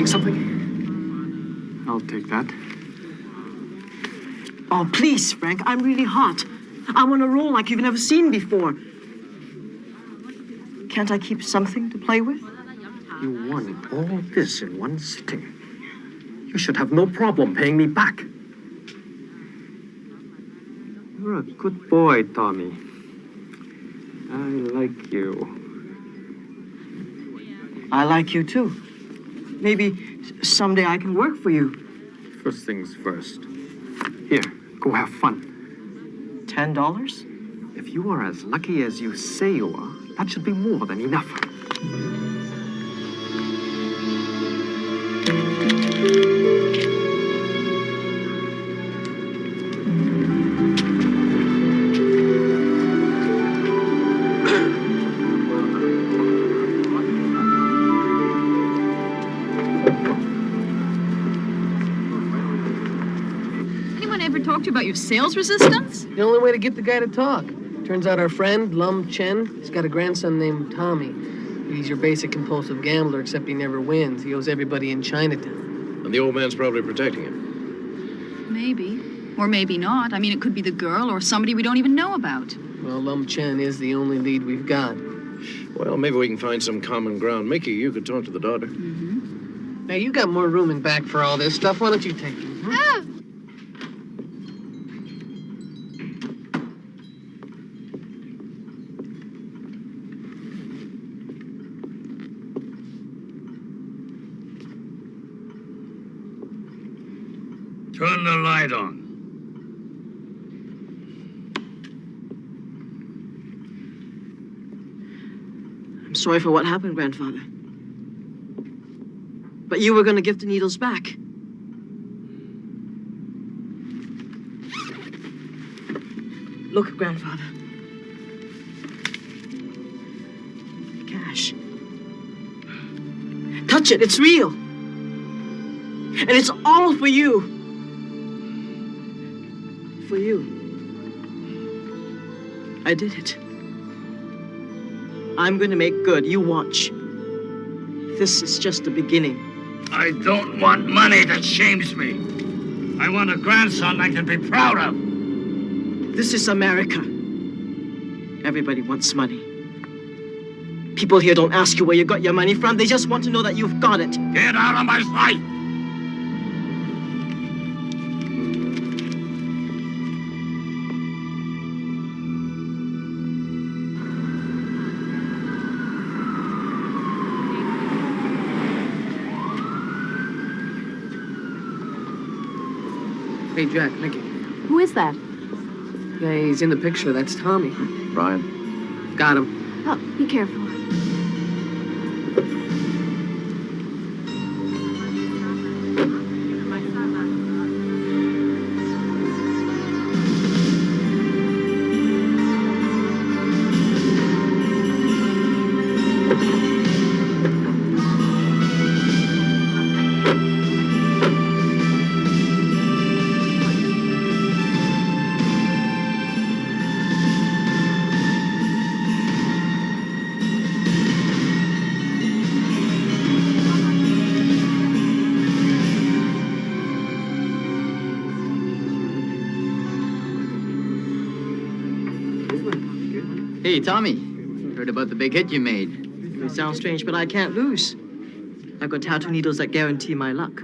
Something? I'll take that.
Oh, please, Frank, I'm really hot. I'm on a roll like you've never seen before. Can't I keep something to play with?
You won all this in one sitting. You should have no problem paying me back. You're a good boy, Tommy. I like you.
I like you too. Maybe someday I can work for you.
First things first. Here, go have fun.
$10?
If you are as lucky as you say you are, that should be more than enough.
Anyone ever talk to you about your sales resistance?
The only way to get the guy to talk. Turns out our friend, Lum Chen, he's got a grandson named Tommy. He's your basic compulsive gambler, except he never wins. He owes everybody in Chinatown.
And the old man's probably protecting him.
Maybe. Or maybe not. I mean, it could be the girl or somebody we don't even know about.
Well, Lum Chen is the only lead we've got.
Well, maybe we can find some common ground. Mickey, you could talk to the daughter.
Now, you got more room in back for all this stuff. Why don't you take it?
Turn the light on.
I'm sorry for what happened, Grandfather. But you were going to give the needles back. Look, Grandfather. Cash. Touch it, it's real. And it's all for you. For you. I did it. I'm going to make good. You watch. This is just the beginning.
I don't want money that shames me. I want a grandson I can be proud of.
This is America. Everybody wants money. People here don't ask you where you got your money from. They just want to know that you've got it.
Get out of my sight!
Hey, Jack, Mickey.
Who is that?
Yeah, he's in the picture. That's Tommy.
Brian?
Got him.
Oh, be careful.
Hey, Tommy. Heard about the big hit you made.
It sounds strange, but I can't lose. I've got tattoo needles that guarantee my luck.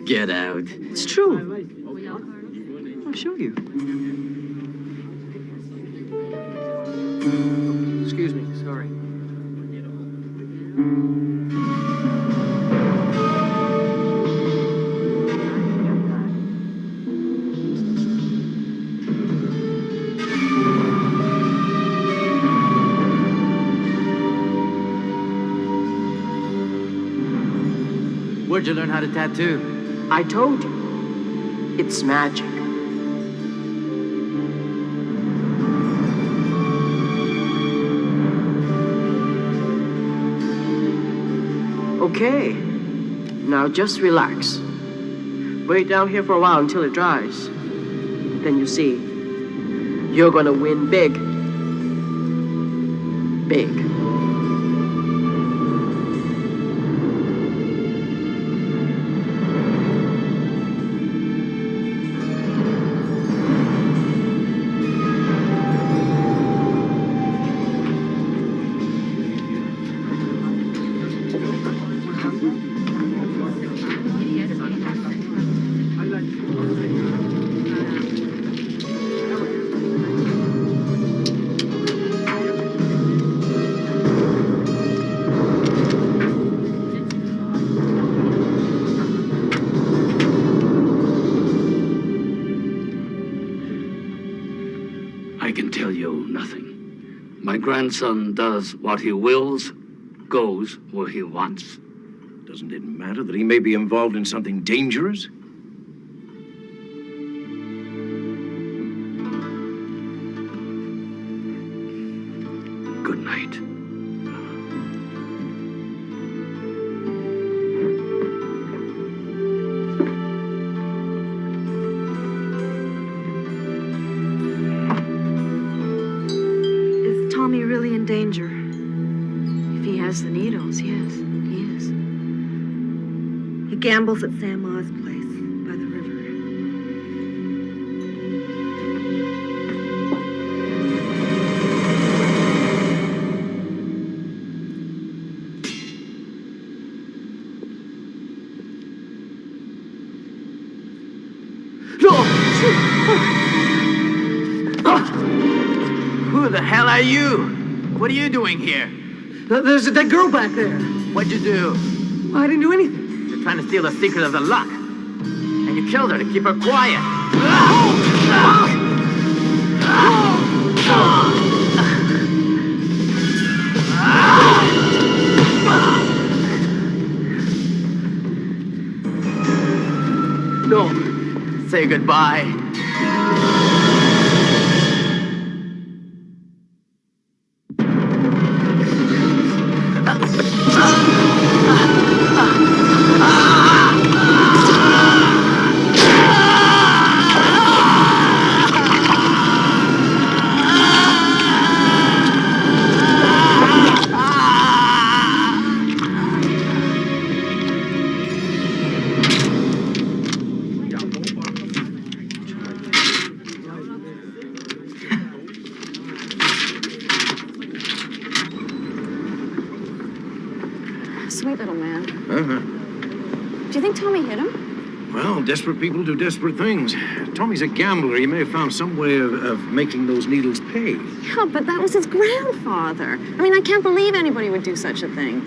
Get out.
It's true. I'll show you.
Excuse me, sorry.
Where'd you learn how to tattoo?
I told you. It's magic. Okay. Now just relax. Wait down here for a while until it dries. Then you see. You're gonna win big. Big.
My grandson does what he wills, goes where he wants.
Doesn't it matter that he may be involved in something dangerous?
Good night.
Is Tommy really in danger? If he has the needles, yes, he is. He gambles at Sam Ma's place by the river.
Who the hell are you? What are you doing here?
There's that girl back there.
What'd you do?
I didn't do anything.
You're trying to steal the secret of the luck. And you killed her to keep her quiet.
No.
Say goodbye.
Sweet little man.
Uh-huh.
Do you think Tommy hit him?
Well, desperate people do desperate things. Tommy's a gambler. He may have found some way of making those needles pay.
Yeah, but that was his grandfather. I mean, I can't believe anybody would do such a thing.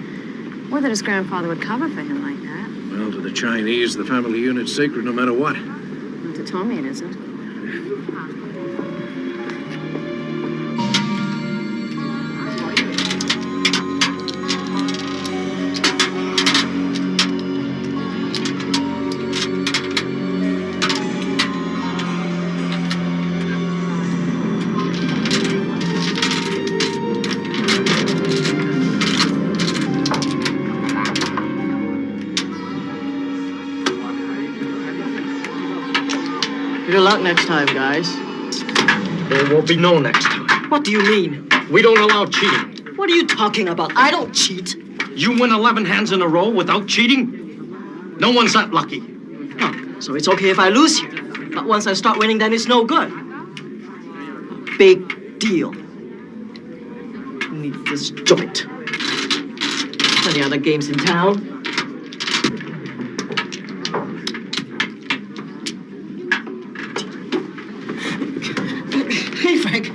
Or that his grandfather would cover for him like that.
Well, to the Chinese, the family unit's sacred no matter what.
Well, to Tommy, it isn't.
Good luck next time, guys.
There won't be no next time.
What do you mean?
We don't allow cheating.
What are you talking about? I don't cheat.
You win 11 hands in a row without cheating? No one's that lucky.
Oh, so it's okay if I lose here. But once I start winning, then it's no good. Big deal. Who needs this joint? Plenty other games in town. Hey, Frank.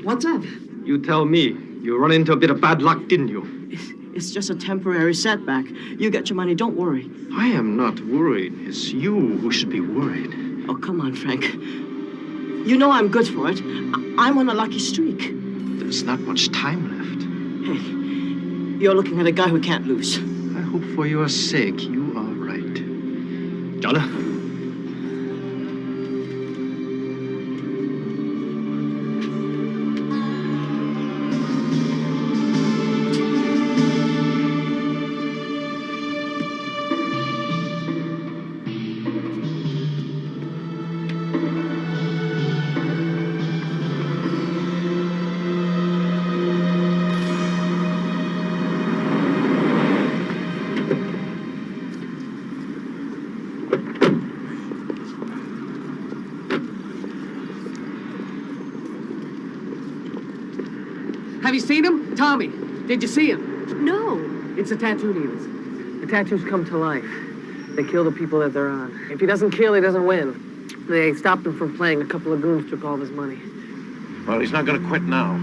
What's up?
You tell me. You run into a bit of bad luck, didn't you?
It's just a temporary setback. You get your money, don't worry.
I am not worried. It's you who should be worried.
Oh, come on, Frank. You know I'm good for it. I'm on a lucky streak.
There's not much time left.
Hey, you're looking at a guy who can't lose.
I hope for your sake you are right. Jana?
Have you seen him? Tommy, did you see him?
No.
It's the tattoo needles. The tattoos come to life. They kill the people that they're on. If he doesn't kill, he doesn't win. They stopped him from playing. A couple of goons took all of his money.
Well, he's not going to quit now.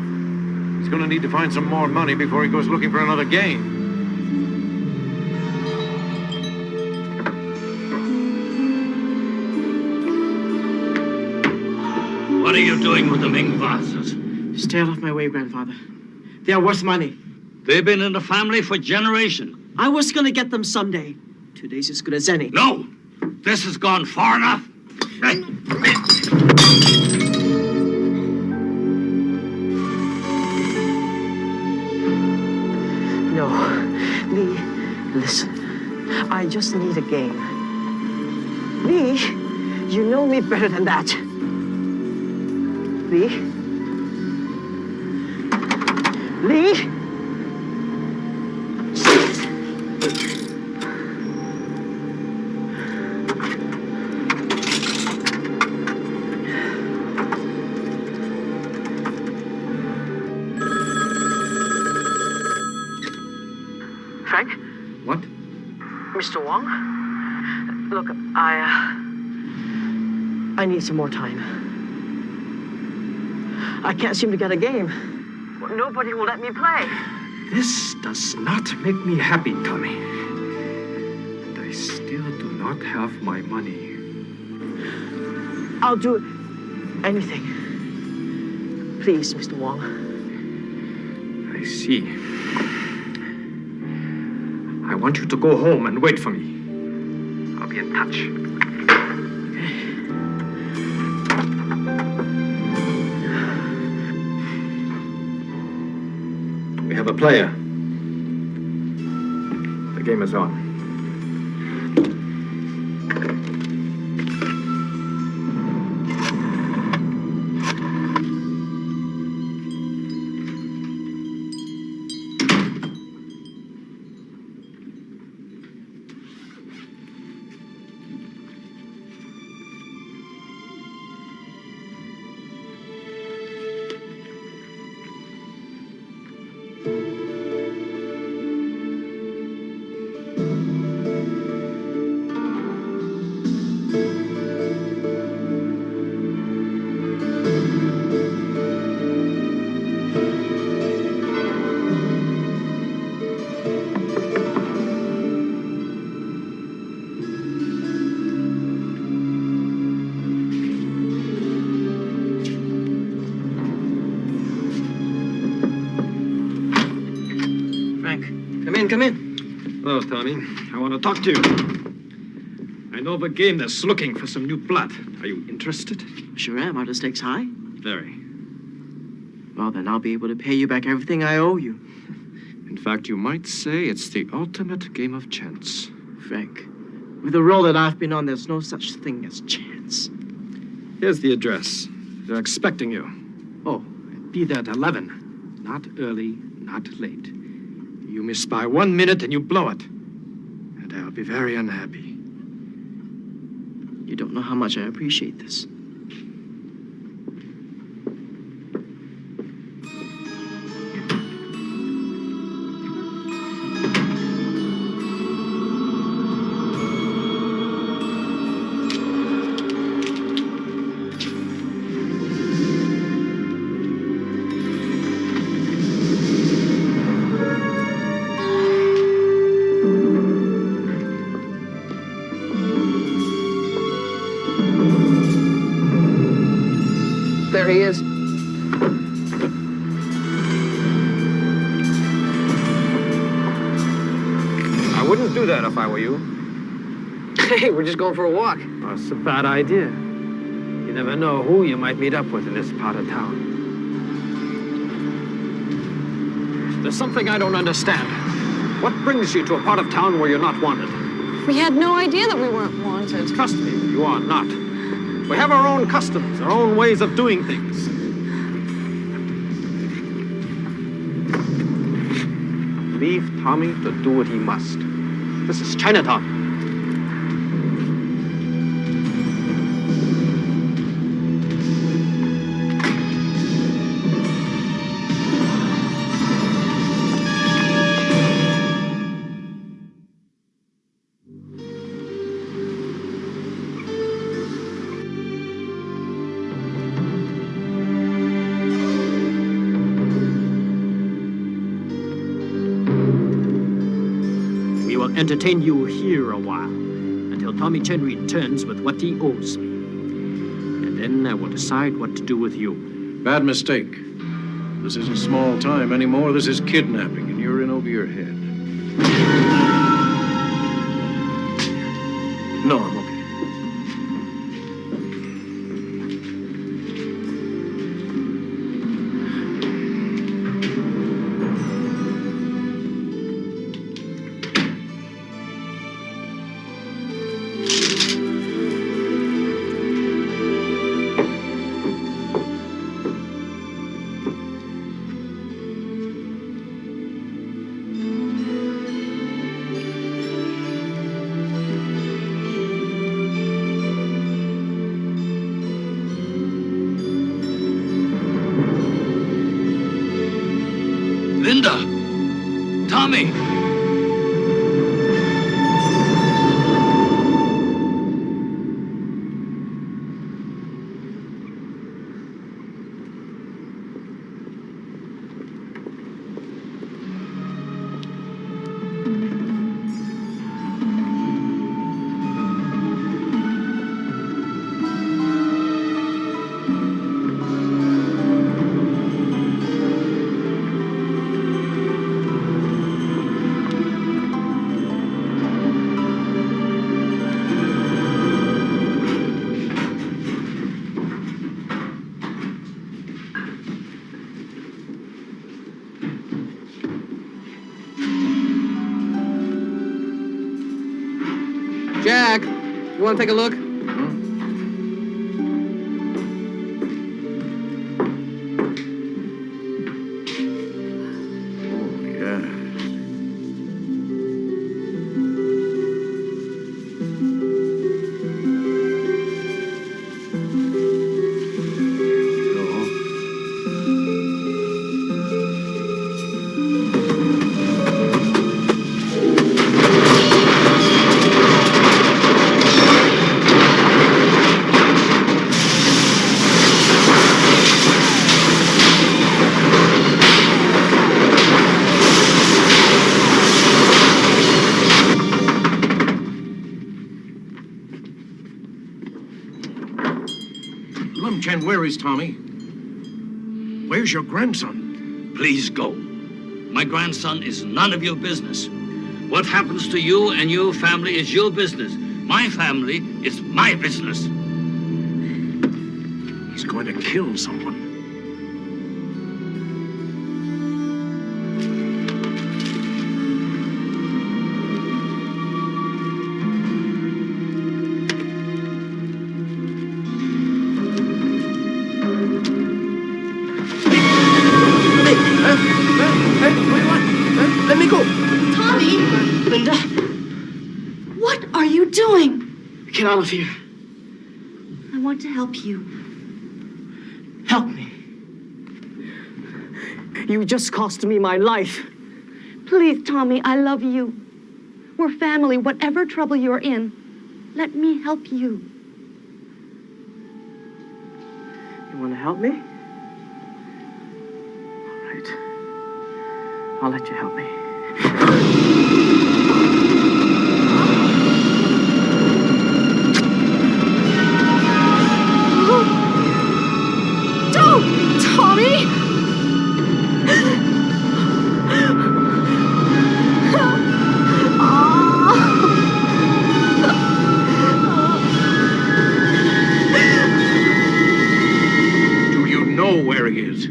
He's going to need to find some more money before he goes looking for another game.
What are you doing with the Ming vases?
Stay out of my way, grandfather.
They are worth money.
They've been in the family for generations.
I was gonna get them someday. Today's as good as any.
No! This has gone far enough.
No, Lee, listen. I just need a game. Lee, you know me better than that. Lee? Lee? Frank?
What?
Mr. Wong? Look, I need some more time. I can't seem to get a game. Nobody will let me play.
This does not make me happy, Tommy. And I still do not have my money.
I'll do anything. Please, Mr. Wong.
I see. I want you to go home and wait for me. I'll be in touch. We have a player. The game is on.
Come in.
Hello, Tommy. I want to talk to you. I know of a game that's looking for some new blood. Are you interested?
Sure am. Are the stakes high?
Very.
Well, then I'll be able to pay you back everything I owe you.
In fact, you might say it's the ultimate game of chance.
Frank, with the role that I've been on, there's no such thing as chance.
Here's the address. They're expecting you. Oh, be there at 11. Not early, not late. You miss by 1 minute and you blow it. And I'll be very unhappy.
You don't know how much I appreciate this. There he is.
I wouldn't do that if I were you.
Hey, we're just going for a walk.
Oh, it's a bad idea. You never know who you might meet up with in this part of town. There's something I don't understand. What brings you to a part of town where you're not wanted?
We had no idea that we weren't wanted.
Trust me, you are not. We have our own customs, our own ways of doing things. Leave Tommy to do what he must. This is Chinatown. Entertain you here a while until Tommy Chen returns with what he owes me. And then I will decide what to do with you.
Bad mistake. This isn't small time anymore. This is kidnapping, and you're in over your head. No, I'm okay.
Linda! Tommy!
Jack, you want to take a look?
Chen, where is Tommy? Where's your grandson?
Please go. My grandson is none of your business. What happens to you and your family is your business. My family is my business.
He's going to kill someone.
Let me go.
Tommy!
Linda,
What are you doing?
get out of here.
I want to help you.
Help me. You just cost me my life.
Please, Tommy, I love you. We're family, whatever trouble you're in. Let me help you.
You want to help me? All right. I'll let you help me.
Don't, Tommy!
Do you know where he is?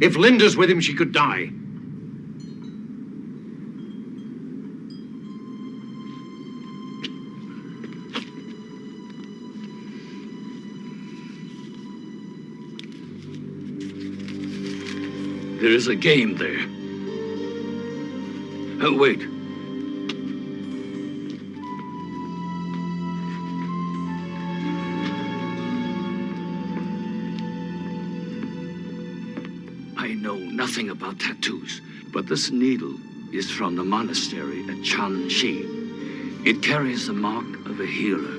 If Linda's with him, she could die.
There is a game there. Oh, wait. I know nothing about tattoos, but this needle is from the monastery at Shanxi. It carries the mark of a healer,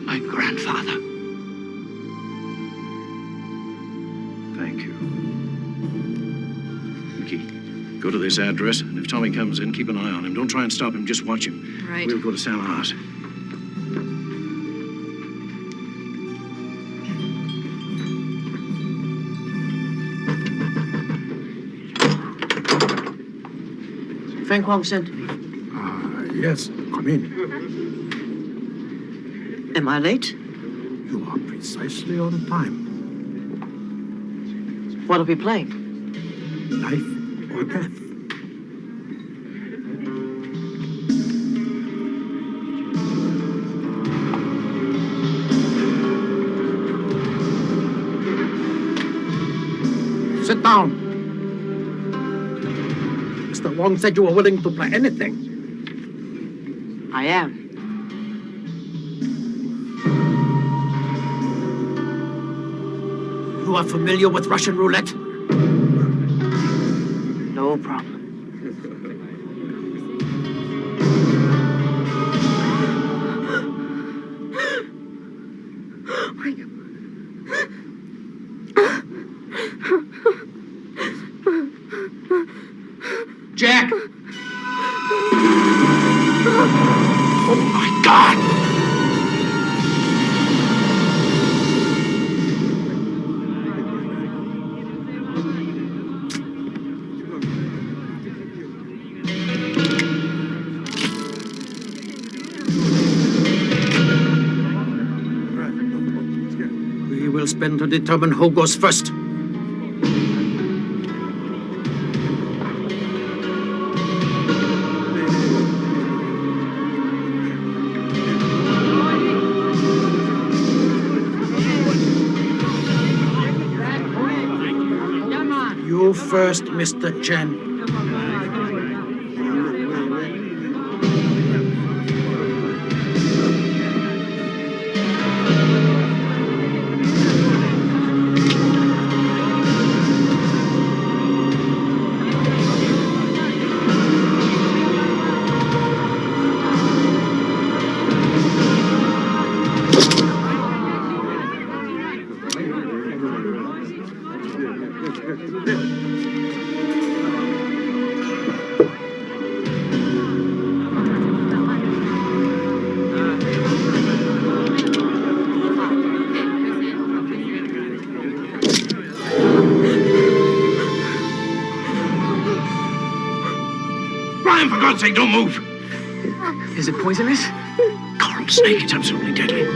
my grandfather.
Thank you. Mickey, go to this address, and if Tommy comes in, keep an eye on him. Don't try and stop him, just watch him.
Right.
We'll go to San Jose.
Frank Huang sent me.
Yes, come in.
Am I late?
You are precisely on time.
What are we playing?
Life or death.
Sit down. Mr. Wong said you were willing to play anything.
I am.
You are familiar with Russian roulette?
No problem.
Jack!
Oh my God!
We will spin to determine who goes first. You first, Mr. Chen.
Brian, for God's sake, don't move!
Is it poisonous?
Coral snake, it's absolutely deadly.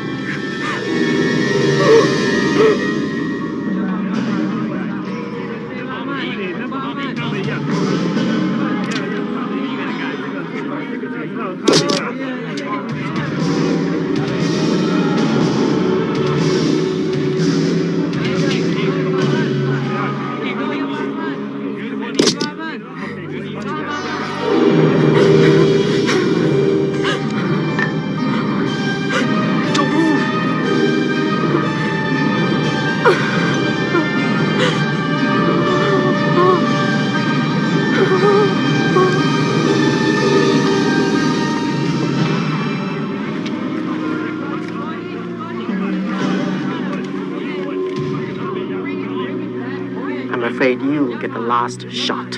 I'm afraid you get the last shot.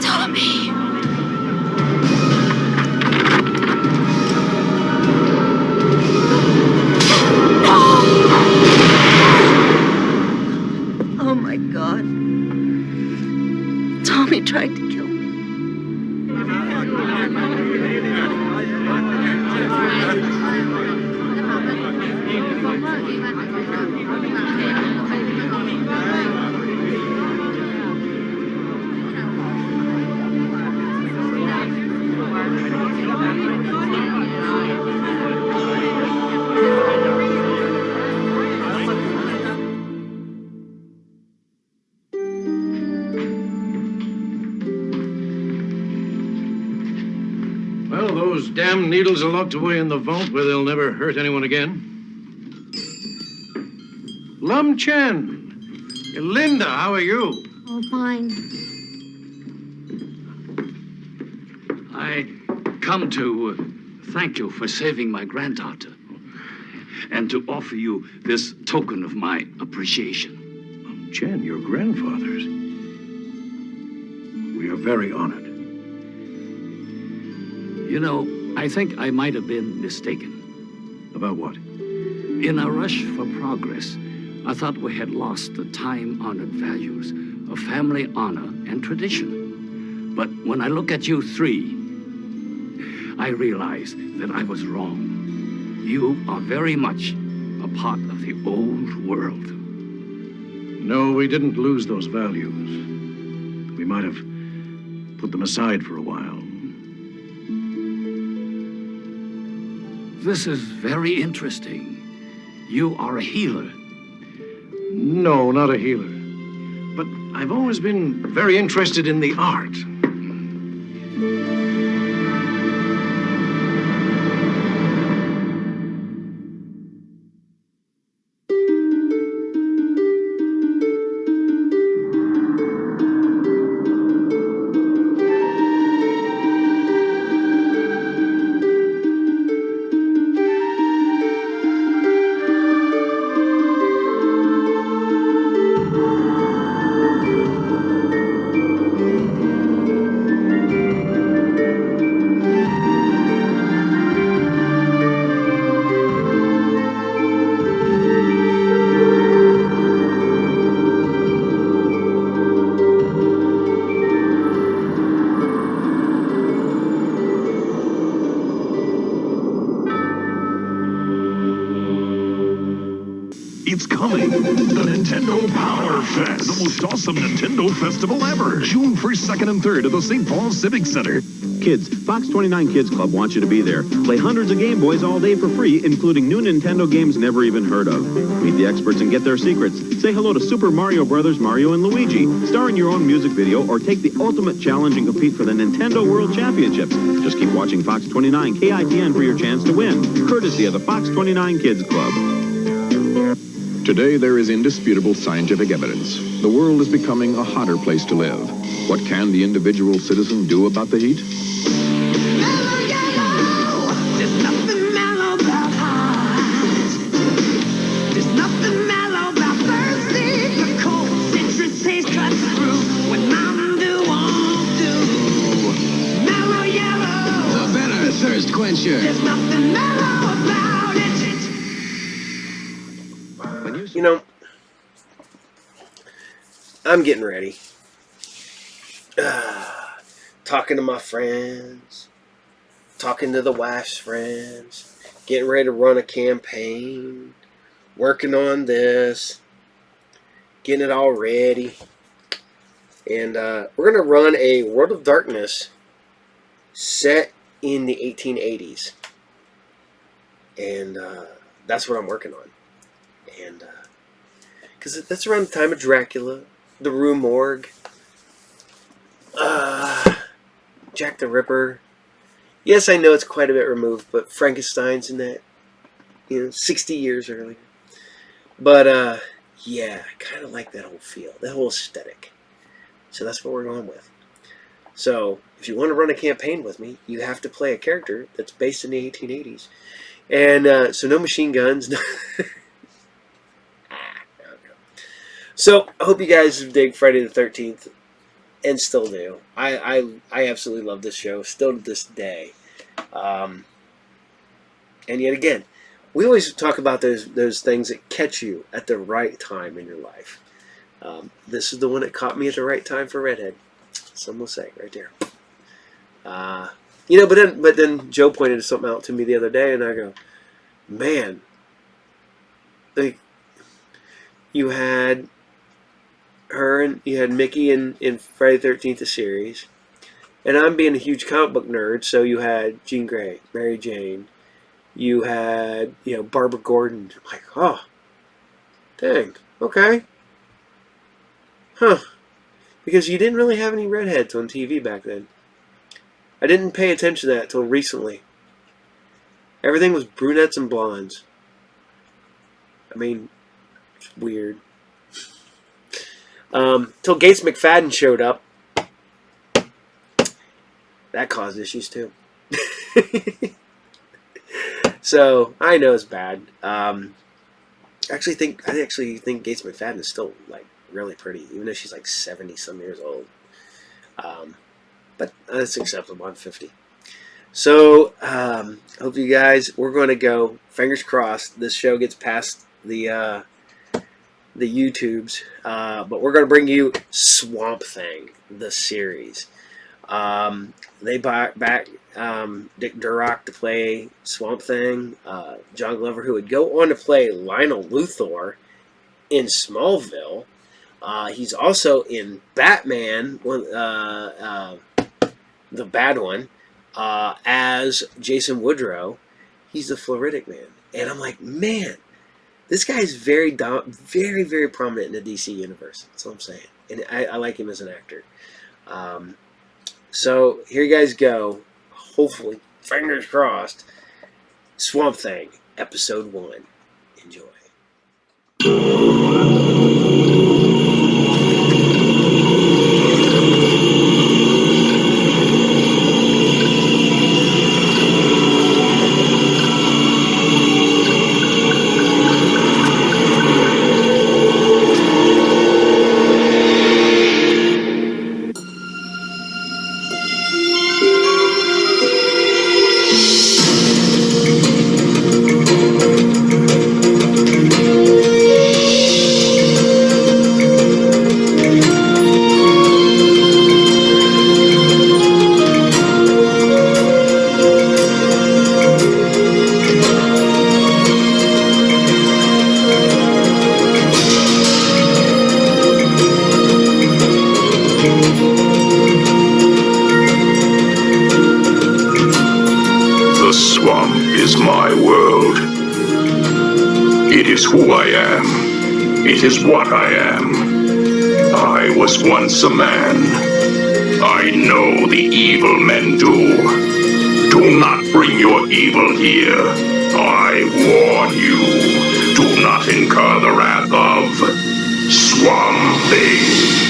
Tommy!
Oh my God. Tommy tried to kill me.
Well, those damn needles are locked away in the vault where they'll never hurt anyone again. Lum Chen. Linda, how are you?
Oh, fine.
I come to thank you for saving my granddaughter and to offer you this token of my appreciation.
Chen, your grandfather's. We are very honored.
You know, I think I might have been mistaken.
About what?
In a rush for progress, I thought we had lost the time-honored values of family honor and tradition. But when I look at you three, I realize that I was wrong. You are very much a part of the old world.
No, we didn't lose those values. We might have put them aside for a while.
This is very interesting. You are a healer.
No, not a healer. But I've always been very interested in the art.
It's coming. The Nintendo Power Fest. The most awesome Nintendo festival ever. June 1st, 2nd, and 3rd at the St. Paul Civic Center.
Kids, Fox 29 Kids Club wants you to be there. Play hundreds of Game Boys all day for free, including new Nintendo games never even heard of. Meet the experts and get their secrets. Say hello to Super Mario Brothers, Mario and Luigi. Star in your own music video or take the ultimate challenge and compete for the Nintendo World Championships. Just keep watching Fox 29 KITN for your chance to win. Courtesy of the Fox 29 Kids Club.
Today, there is indisputable scientific evidence. The world is becoming a hotter place to live. What can the individual citizen do about the heat?
The better thirst quencher. There's nothing mellow about it.
You know, I'm getting ready. Talking to my friends, talking to the wife's friends, getting ready to run a campaign, working on this, getting it all ready. And we're going to run a World of Darkness set in the 1880s. And that's what I'm working on. And because that's around the time of Dracula, the Rue Morgue, Jack the Ripper. Yes, I know it's quite a bit removed, but Frankenstein's in that, 60 years earlier. But yeah, I kind of like that whole feel, that whole aesthetic. So that's what we're going with. So if you want to run a campaign with me, you have to play a character that's based in the 1880s. And so no machine guns. So I hope you guys dig Friday the 13th, and still do. I absolutely love this show, still to this day. And yet again, we always talk about those things that catch you at the right time in your life. This is the one that caught me at the right time for Redhead. Some will say right there. But then Joe pointed something out to me the other day, and I go, man, like you had her and you had Mickey in Friday the 13th, the series, and I'm being a huge comic book nerd, so you had Jean Grey, Mary Jane, you had Barbara Gordon. I'm like, oh, dang, okay, huh? Because you didn't really have any redheads on TV back then. I didn't pay attention to that until recently. Everything was brunettes and blondes. I mean, it's weird. Till Gates McFadden showed up. That caused issues too. So I know it's bad. I actually think Gates McFadden is still like really pretty, even though she's like 70 some years old. But that's acceptable. I'm 50. So hope you guys. We're going to go. Fingers crossed. This show gets past the the YouTubes, but we're going to bring you Swamp Thing, the series. They brought back Dick Durock to play Swamp Thing. John Glover, who would go on to play Lionel Luthor in Smallville. He's also in Batman, the bad one, as Jason Woodrow. He's the Floridic Man. And I'm like, man, this guy is very, very prominent in the DC universe. That's all I'm saying. And I like him as an actor. So here you guys go. Hopefully, fingers crossed, Swamp Thing, Episode 1. Enjoy.
It is what I am. I was once a man. I know the evil men do. Do not bring your evil here. I warn you. Do not incur the wrath of Swamp Thing.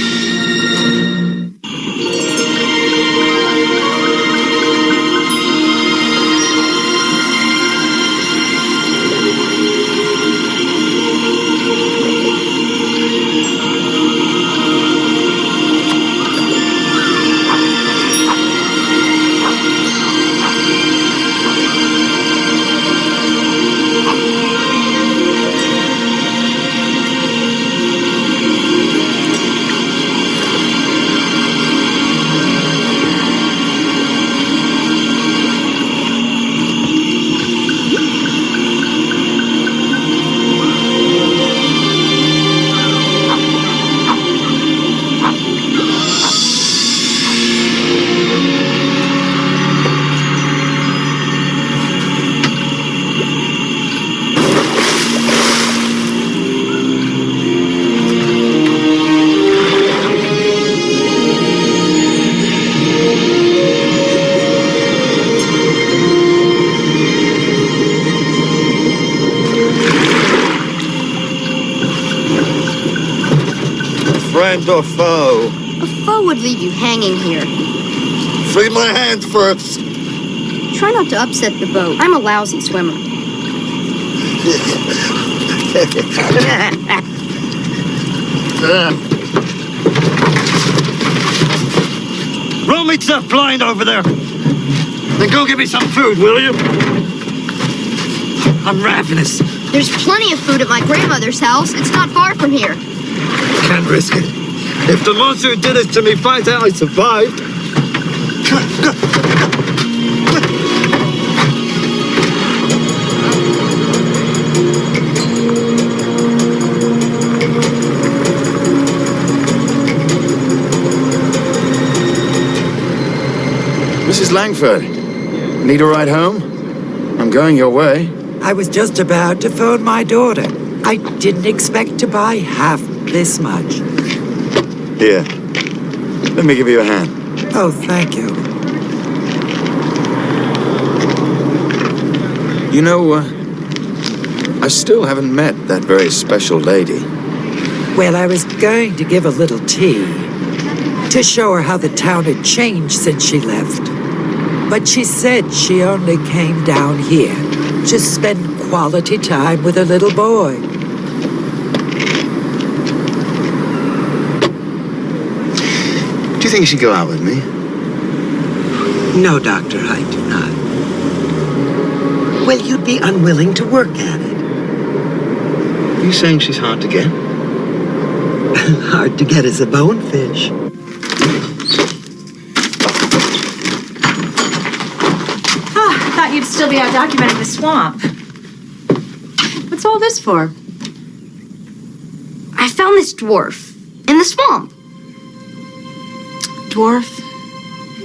Friend or foe?
A foe would leave you hanging here.
Free my hand first.
Try not to upset the boat. I'm a lousy swimmer.
Roll me to blind over there. Then go get me some food, will you? I'm ravenous.
There's plenty of food at my grandmother's house. It's not far from here.
Can't risk it. If the monster who did this to me finds out I survived.
Mrs. Langford, need a ride home? I'm going your way.
I was just about to phone my daughter. I didn't expect to buy half this much.
Here, let me give you a hand.
Oh, thank you.
You know, I still haven't met that very special lady.
Well, I was going to give a little tea to show her how the town had changed since she left. But she said she only came down here to spend quality time with her little boy.
Do you think you should go out with me?
No, Doctor, I do not. Well, you'd be unwilling to work at it.
Are you saying she's hard to get?
Hard to get as a bonefish.
Thought you'd still be out documenting the swamp. What's all this for?
I found this dwarf in the swamp.
Dwarf?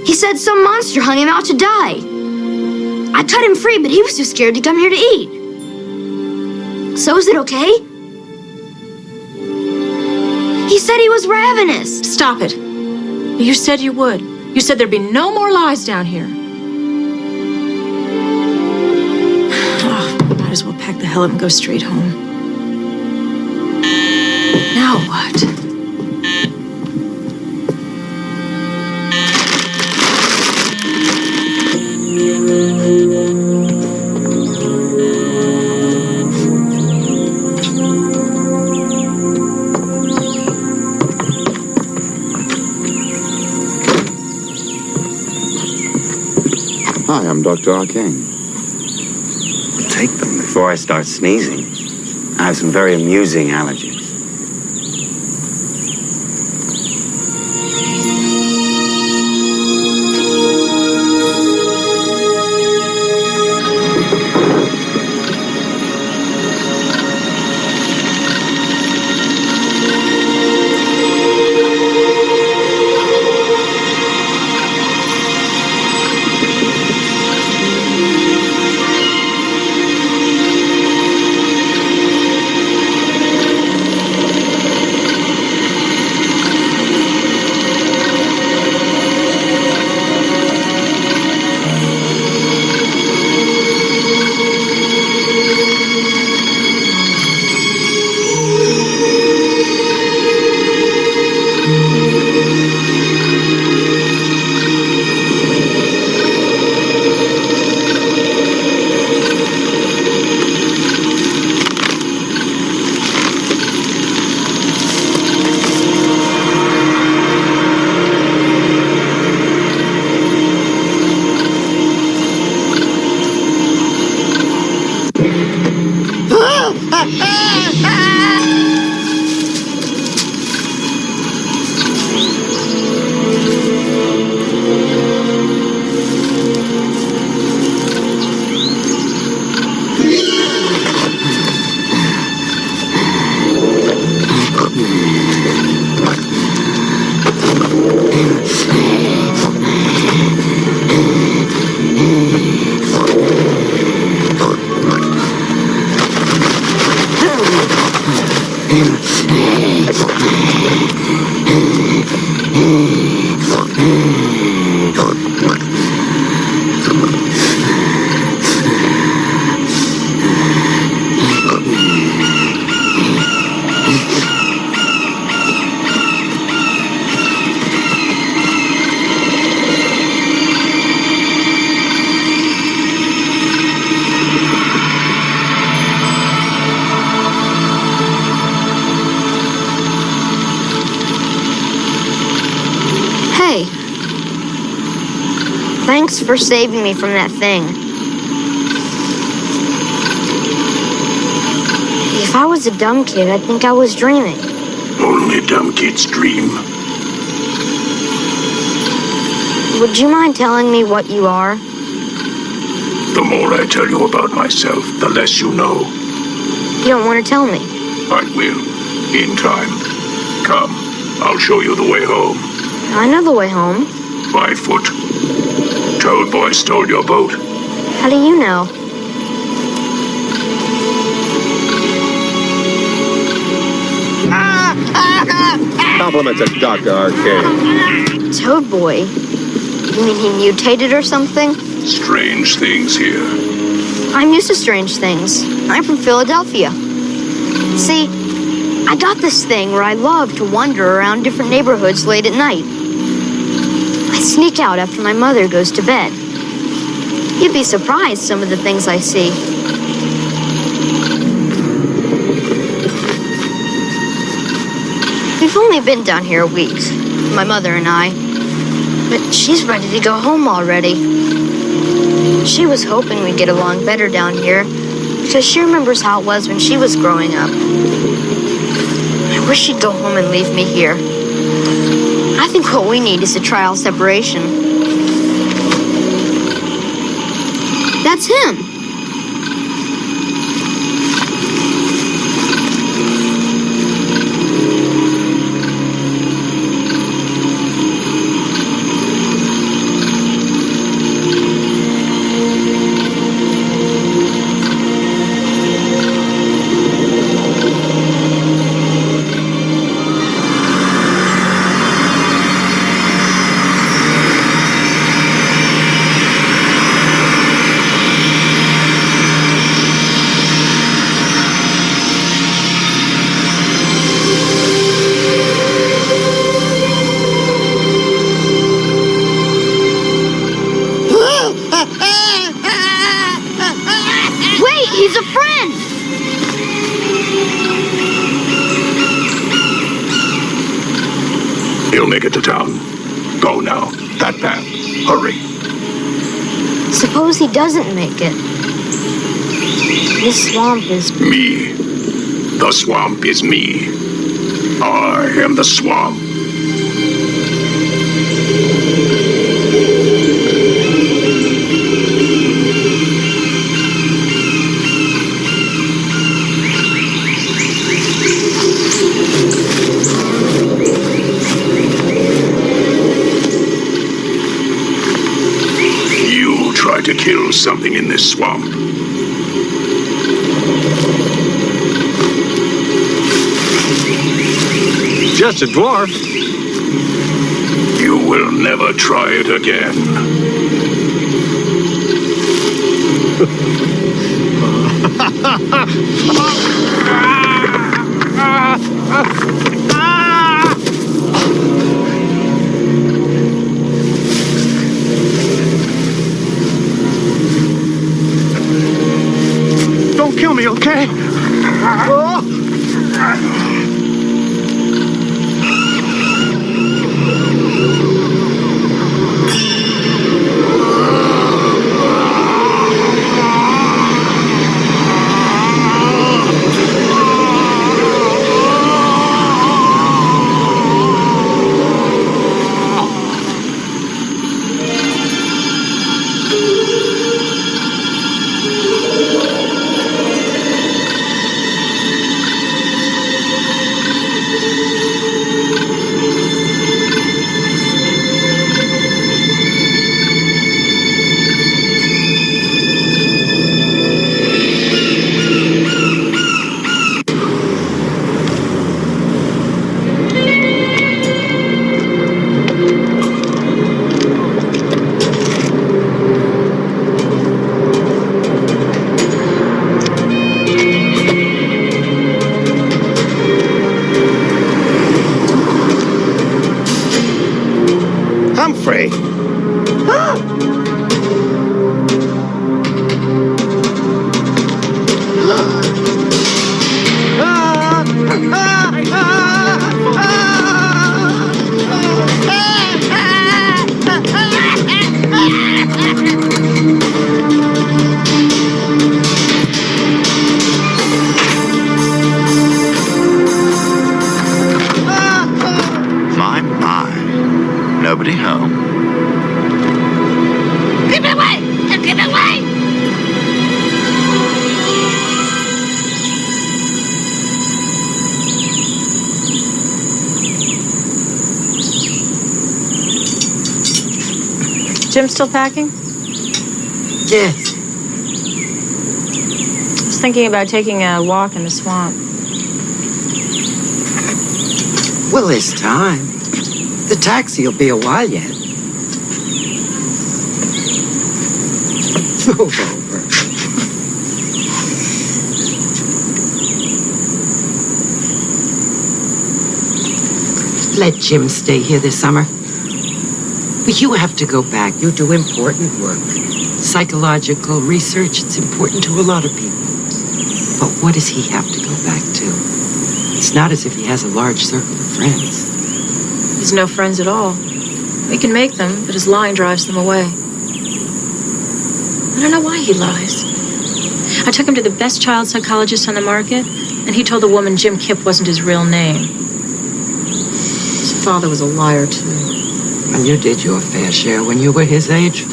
He said some monster hung him out to die. I cut him free, but he was too scared to come here to eat. So is it okay? He said he was ravenous.
Stop it. You said you would. You said there'd be no more lies down here. Might as well pack the hell up and go straight home. Now what?
Hi, I'm Dr. Arcane.
Take them before I start sneezing. I have some very amusing allergies.
Thanks for saving me from that thing. If I was a dumb kid, I'd think I was dreaming.
Only dumb kids dream.
Would you mind telling me what you are?
The more I tell you about myself, the less you know.
You don't want to tell me.
I will, in time. Come, I'll show you the way home.
I know the way home.
By foot. Toad Boy stole your boat.
How do you know?
Compliments of Dr. Arcane.
Toad Boy? You mean he mutated or something?
Strange things here.
I'm used to strange things. I'm from Philadelphia. See, I got this thing where I love to wander around different neighborhoods late at night. I sneak out after my mother goes to bed. You'd be surprised some of the things I see. We've only been down here a week, my mother and I. But she's ready to go home already. She was hoping we'd get along better down here because she remembers how it was when she was growing up. I wish she'd go home and leave me here. I think what we need is a trial separation. That's him. Wait, he's a friend!
He'll make it to town. Go now. That path. Hurry.
Suppose he doesn't make it. This swamp is...
Me. The swamp is me. I am the swamp. You try to kill something in this swamp.
Just a dwarf.
You will never try it again.
Don't kill me, okay?
Humphrey! My. Nobody home.
Keep it away! Keep it away!
Jim still packing?
Yes.
I was thinking about taking a walk in the swamp.
Well, it's time. The taxi will be a while yet. Move over. Let Jim stay here this summer. But you have to go back. You do important work. Psychological research, it's important to a lot of people. But what does he have to go back to? It's not as if he has a large circle of friends.
He's no friends at all. We can make them, but his lying drives them away. I don't know why he lies. I took him to the best child psychologist on the market, And he told the woman Jim Kipp wasn't his real name. His father was a liar, too.
And you did your fair share when you were his age.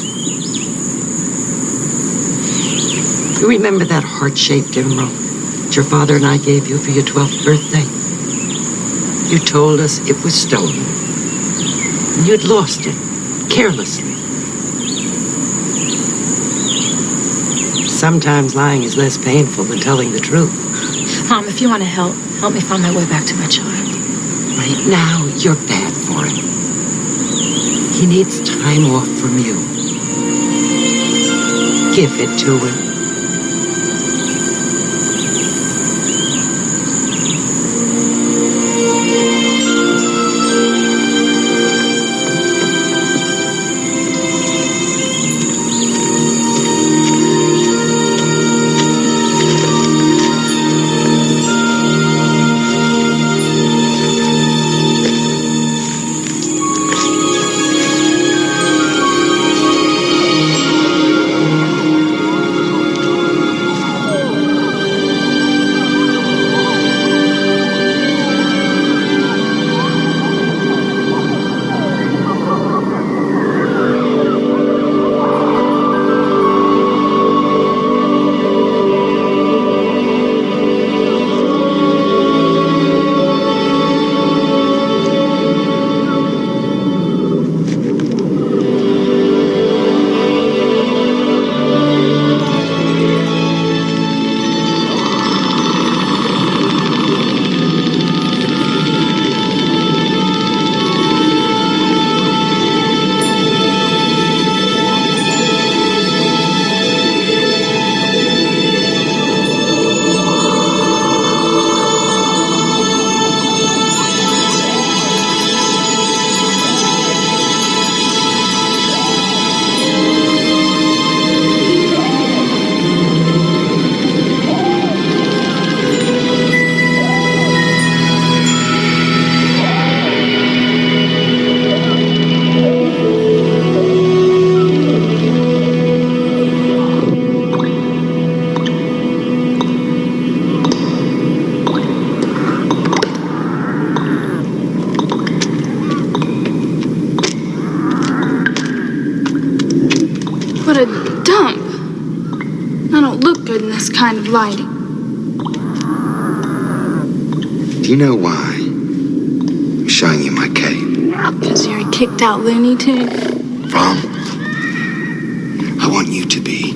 You remember that heart-shaped emerald that your father and I gave you for your 12th birthday? You told us it was stolen. And you'd lost it, carelessly. Sometimes lying is less painful than telling the truth.
Mom, if you want to help me find my way back to my child.
Right now, you're bad for him. He needs time off from you. Give it to him.
What a dump. I don't look good in this kind of lighting.
Do you know why I'm showing you my cape?
Because you're a kicked out Looney Tune.
Rom, I want you to be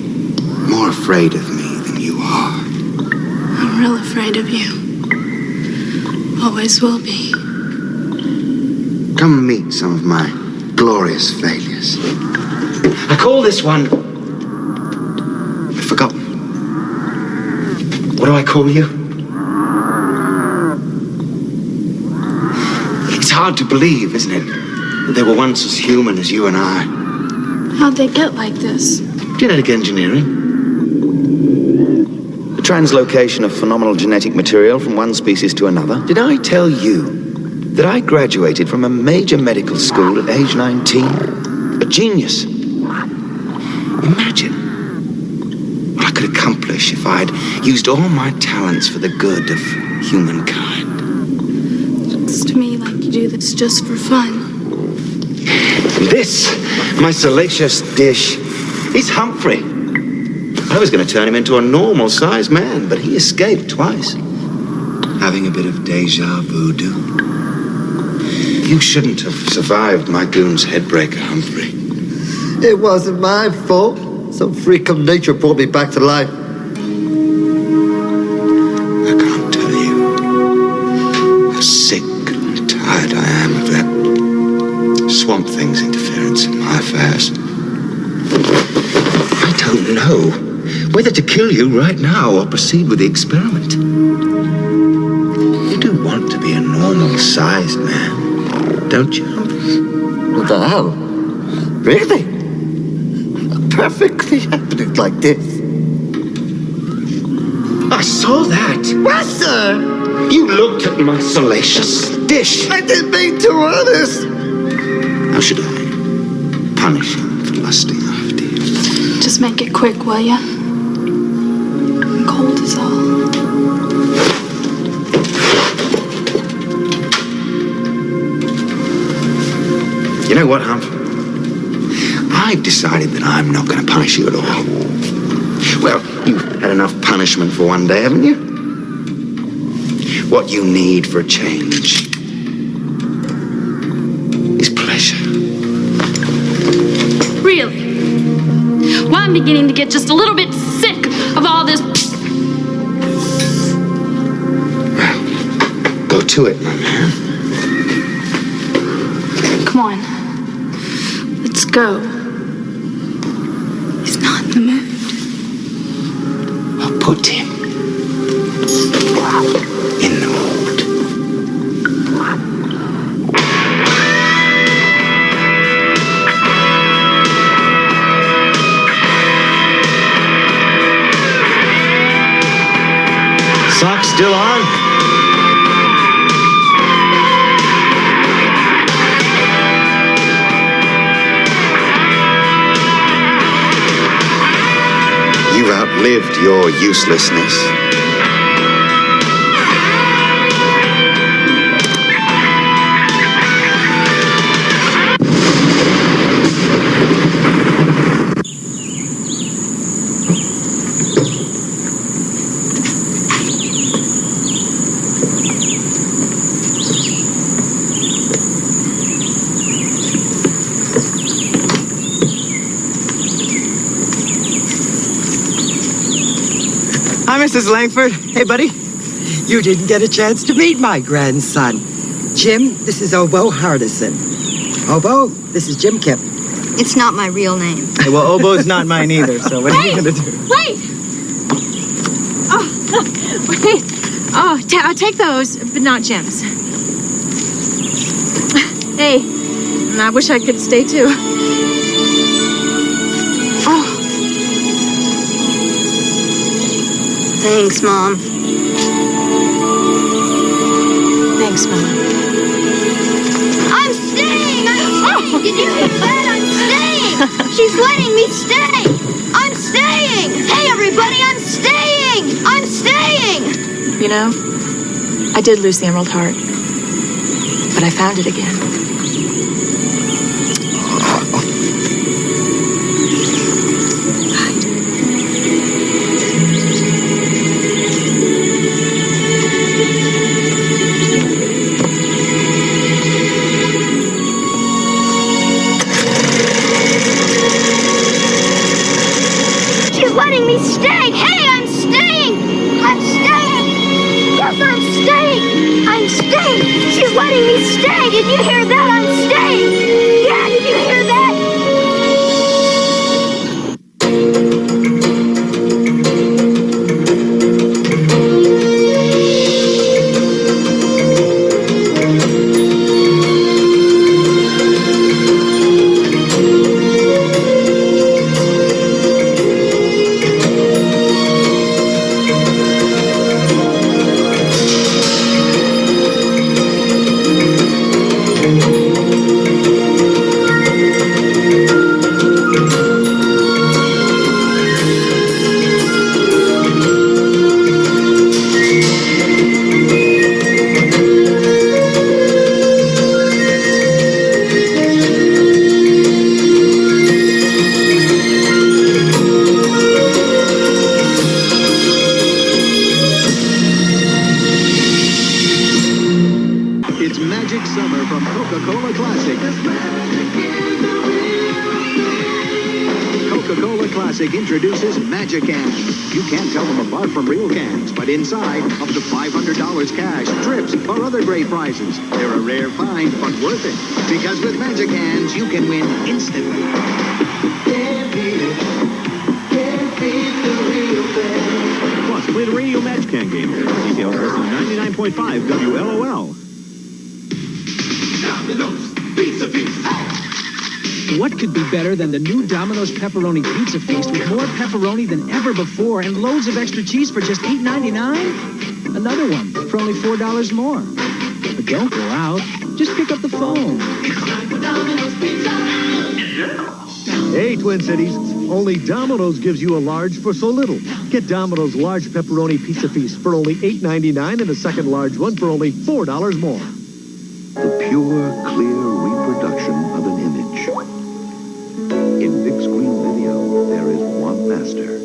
more afraid of me than you are.
I'm real afraid of you. Always will be.
Come meet some of my glorious failures. I call this one... I've forgotten. What do I call you? It's hard to believe, isn't it? That they were once as human as you and I.
How'd they get like this?
Genetic engineering. The translocation of phenomenal genetic material from one species to another. Did I tell you that I graduated from a major medical school at age 19? A genius. Imagine what I could accomplish if I'd used all my talents for the good of humankind.
Looks to me like you do this just for fun.
This, my salacious dish, is Humphrey. I was going to turn him into a normal-sized man, but he escaped twice. Having a bit of deja voodoo. You shouldn't have survived my goon's headbreaker, Humphrey.
It wasn't my fault. Some freak of nature brought me back to life.
I can't tell you how sick and tired I am of that Swamp Thing's interference in my affairs. I don't know whether to kill you right now or proceed with the experiment. You do want to be a normal-sized man, don't you?
What the hell? Really? Perfectly happening like this.
I saw that.
What, sir?
You looked at my salacious dish.
I didn't mean to, honest.
How should I punish him for lusting after you?
Just make it quick, will ya? I'm cold is all.
know what, Humph? I've decided that I'm not going to punish you at all. Well, you've had enough punishment for one day, haven't you? What you need for a change is pleasure.
Really? Well, I'm beginning to get just a little bit sick of all this.
Go to it, my man.
Come on. Let's go. He's not in the mood.
I'll put him in the mood.
Socks still on?
You've outlived your uselessness.
Hi, Mrs. Langford. Hey, buddy. You didn't get a chance to meet my grandson. Jim, this is Obo Hardison. Obo, this is Jim Kip.
It's not my real name.
Hey, well, Obo's not mine either, so what are you gonna do?
Wait! Oh, wait. Oh, take those, but not Jim's. Hey, I wish I could stay too. Oh.
Thanks, Mom.
Thanks, Mom.
I'm staying! Did you hear that? I'm staying! She's letting me stay! I'm staying! Hey, everybody, I'm staying! I'm staying!
You know, I did lose the Emerald Heart, but I found it again.
She's letting me stay! Hey, I'm staying! I'm staying! Yes, I'm staying! I'm staying! She's letting me stay! Did you hear that? I'm staying! Yeah, did you hear that?
It's Magic Summer from Coca-Cola Classic. Coca-Cola Classic introduces Magic Cans. You can't tell them apart from real cans, but inside, up to $500 cash, trips, or other great prizes. They're a rare find, but worth it. Because with Magic Cans, you can win instantly. Plus, play the Radio Magic Can game. Details listed 99.5 WLOL.
What could be better than the new Domino's Pepperoni Pizza Feast with more pepperoni than ever before and loads of extra cheese for just $8.99? Another one for only $4 more. But don't go out. Just pick up the phone.
Hey, Twin Cities. Only Domino's gives you a large for so little. Get Domino's large pepperoni pizza feast for only $8.99 and a second large one for only $4 more.
The pure, clear reproduction of an image.
master.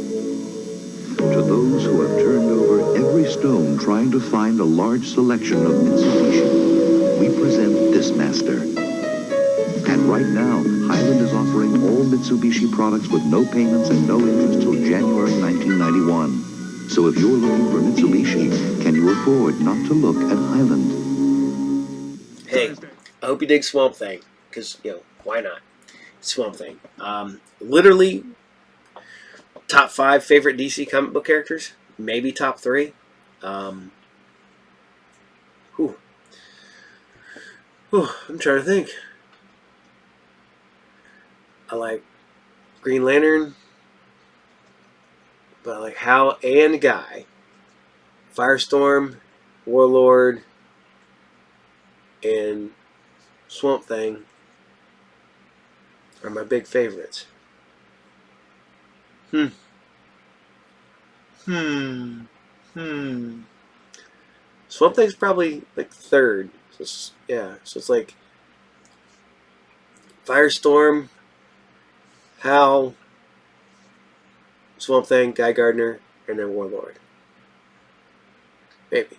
To those who have turned over every stone trying to find a large selection of Mitsubishi, we present this master. And right now, Highland is offering all Mitsubishi products with no payments and no interest till January 1991. So if you're looking for Mitsubishi, can you afford not to look at Highland?
Hey, I hope you dig Swamp Thing, because, why not? Swamp Thing. Literally, top 5 favorite DC comic book characters, maybe top 3. I'm trying to think. I like Green Lantern, but I like Hal and Guy. Firestorm, Warlord, and Swamp Thing are my big favorites. Swamp Thing's probably like 3rd. So it's like Firestorm, Hal, Swamp Thing, Guy Gardner, and then Warlord. Maybe.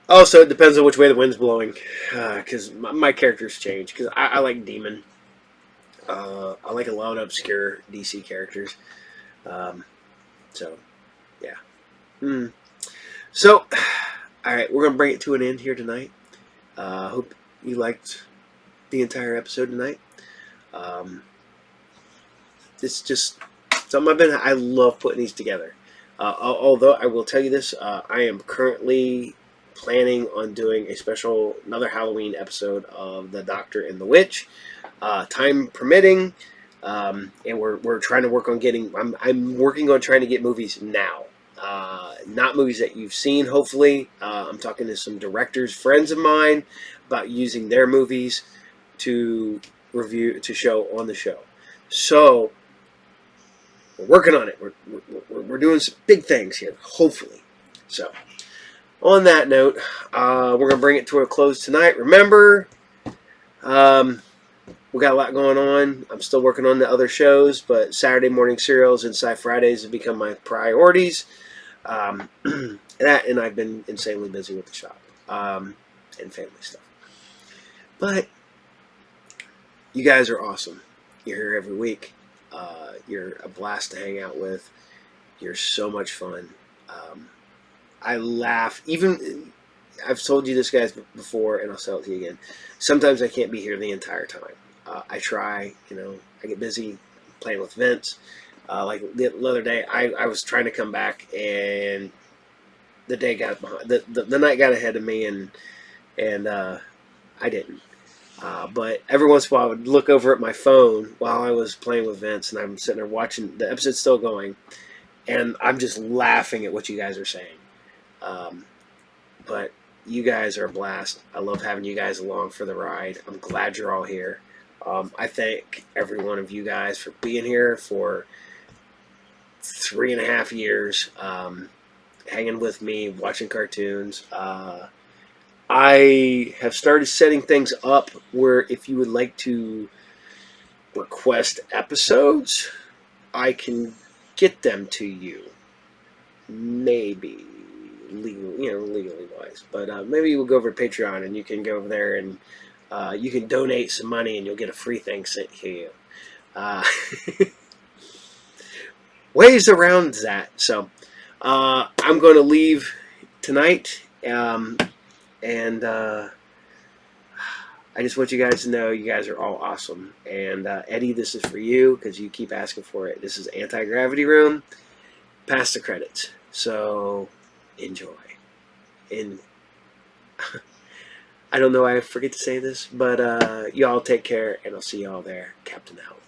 Also, it depends on which way the wind's blowing, because my characters change. Because I like Demon. I like a lot of obscure DC characters. So, yeah. So, all right, we're gonna bring it to an end here tonight. Hope you liked the entire episode tonight. It's just something I love putting these together. Although I will tell you this, I am currently planning on doing another Halloween episode of The Doctor and the Witch, time permitting, and we're trying to work on getting. I'm working on trying to get movies now, not movies that you've seen. Hopefully, I'm talking to some directors, friends of mine, about using their movies to show on the show. So. We're working on it. We're doing some big things here, hopefully. So, on that note, we're going to bring it to a close tonight. Remember, we got a lot going on. I'm still working on the other shows, but Saturday morning serials and SciFridays have become my priorities. And I've been insanely busy with the shop and family stuff. But you guys are awesome. You're here every week. You're a blast to hang out with. You're so much fun. I laugh. Even I've told you this, guys, before, and I'll tell it to you again. Sometimes I can't be here the entire time. I try. I get busy playing with Vince. Like the other day, I was trying to come back, and the day got behind. The night got ahead of me, and I didn't. But every once in a while, I would look over at my phone while I was playing with Vince, and I'm sitting there watching. The episode's still going, and I'm just laughing at what you guys are saying. But you guys are a blast. I love having you guys along for the ride. I'm glad you're all here. I thank every one of you guys for being here for 3.5 years, hanging with me, watching cartoons. I have started setting things up where if you would like to request episodes, I can get them to you. Maybe legally wise, but maybe we'll go over to Patreon and you can go over there and you can donate some money and you'll get a free thing sent to you. Ways around that. So I'm going to leave tonight. And I just want you guys to know you guys are all awesome. And Eddie, this is for you because you keep asking for it. This is Anti-Gravity Room. Past the credits. So enjoy. And I don't know why I forget to say this, but y'all take care, and I'll see y'all there. Captain out.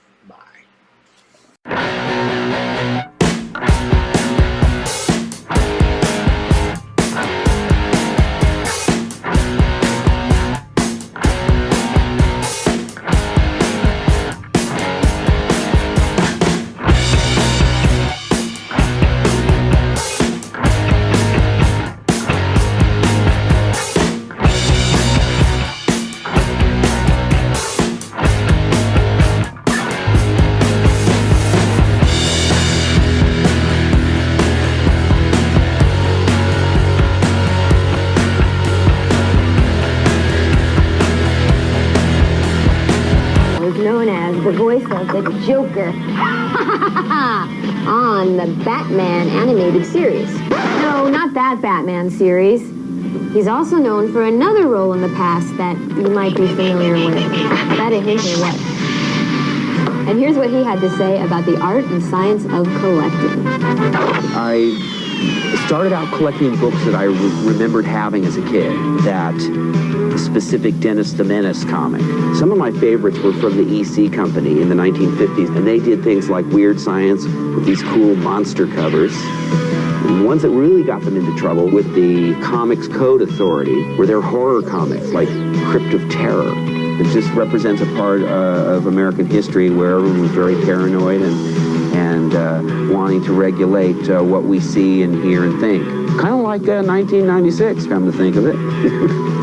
voice of the Joker on the Batman animated series. No, not that Batman series. He's also known for another role in the past that you might be familiar with. Is that a hint or what? And here's what he had to say about the art and science of collecting.
I started out collecting books that I remembered having as a kid, that specific Dennis the Menace comic. Some of my favorites were from the EC Company in the 1950s, and they did things like Weird Science with these cool monster covers. And the ones that really got them into trouble with the Comics Code Authority were their horror comics, like Crypt of Terror. It just represents a part of American history where everyone was very paranoid and wanting to regulate what we see and hear and think. Kind of like 1996, come to think of it.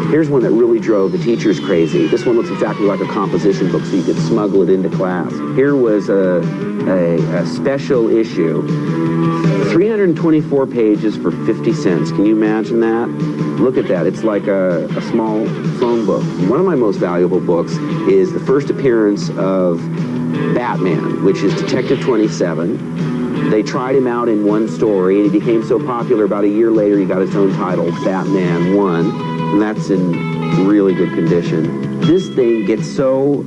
Here's one that really drove the teachers crazy. This one looks exactly like a composition book, so you could smuggle it into class. Here was a special issue. 324 pages for 50 cents. Can you imagine that? Look at that. It's like a small phone book. One of my most valuable books is the first appearance of Batman, which is Detective 27. They tried him out in one story, and he became so popular about a year later he got his own title, Batman 1, and that's in really good condition. This thing gets so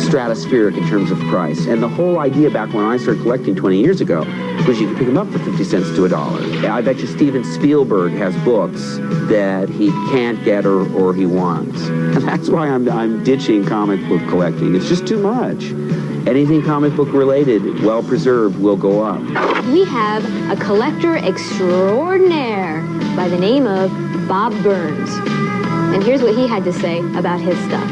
stratospheric in terms of price, and the whole idea back when I started collecting 20 years ago was you could pick them up for 50 cents to $1. I bet you Steven Spielberg has books that he can't get or he wants. And that's why I'm ditching comic book collecting. It's just too much. Anything comic book related, well preserved, will go up.
We have a collector extraordinaire by the name of Bob Burns. And here's what he had to say about his stuff.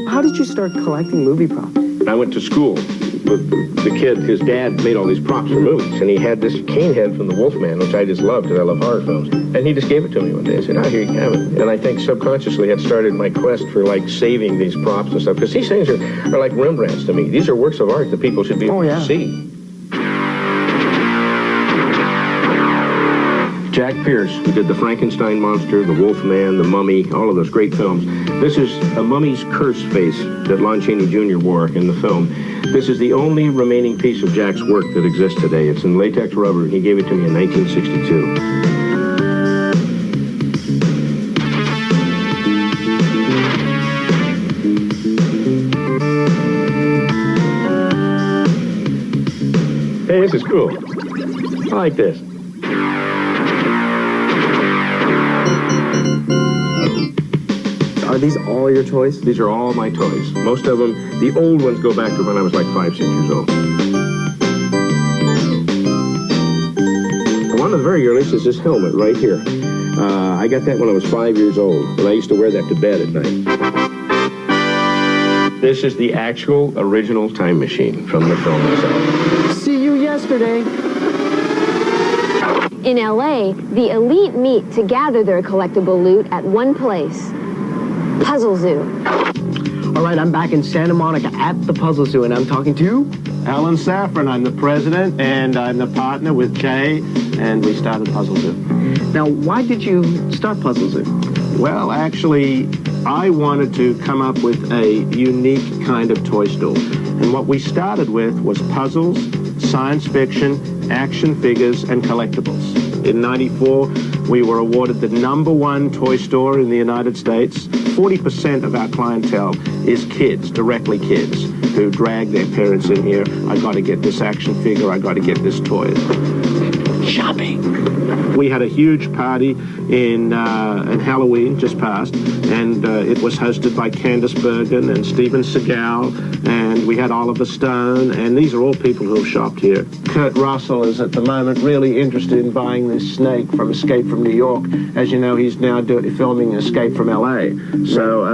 How did you start collecting movie props?
I went to school with the kid. His dad made all these props for movies, and he had this cane head from the Wolfman, which I just loved because I love horror films. And he just gave it to me one day. I said, here you can have it. And I think subconsciously had started my quest for like saving these props and stuff, because these things are like Rembrandts to me. These are works of art that people should be able to see. Jack Pierce, who did the Frankenstein Monster, the Wolfman, the Mummy, all of those great films. This is a mummy's curse face that Lon Chaney Jr. wore in the film. This is the only remaining piece of Jack's work that exists today. It's in latex rubber, and he gave it to me in 1962. Hey, this is cool. I like this.
Are these all your toys?
These are all my toys. Most of them, the old ones go back to when I was like 5, 6 years old. One of the very earliest is this helmet right here. I got that when I was 5 years old, and I used to wear that to bed at night. This is the actual original time machine from the film itself.
See you yesterday.
In LA, the elite meet to gather their collectible loot at one place. Puzzle Zoo.
All right, I'm back in Santa Monica at the Puzzle Zoo, and I'm talking to
Alan Saffron. I'm the president, and I'm the partner with Jay, and we started Puzzle Zoo.
Now, why did you start Puzzle Zoo?
Well, actually, I wanted to come up with a unique kind of toy store. And what we started with was puzzles, science fiction, action figures, and collectibles. In '94, we were awarded the #1 toy store in the United States. 40% of our clientele is kids, directly kids, who drag their parents in here. I got to get this action figure, I got to get this toy. Shopping. We had a huge party in Halloween, just passed, and it was hosted by Candice Bergen and Steven Seagal, and we had Oliver Stone, and these are all people who have shopped here. Kurt Russell is at the moment really interested in buying this snake from Escape from New York. As you know, he's now filming Escape from LA. So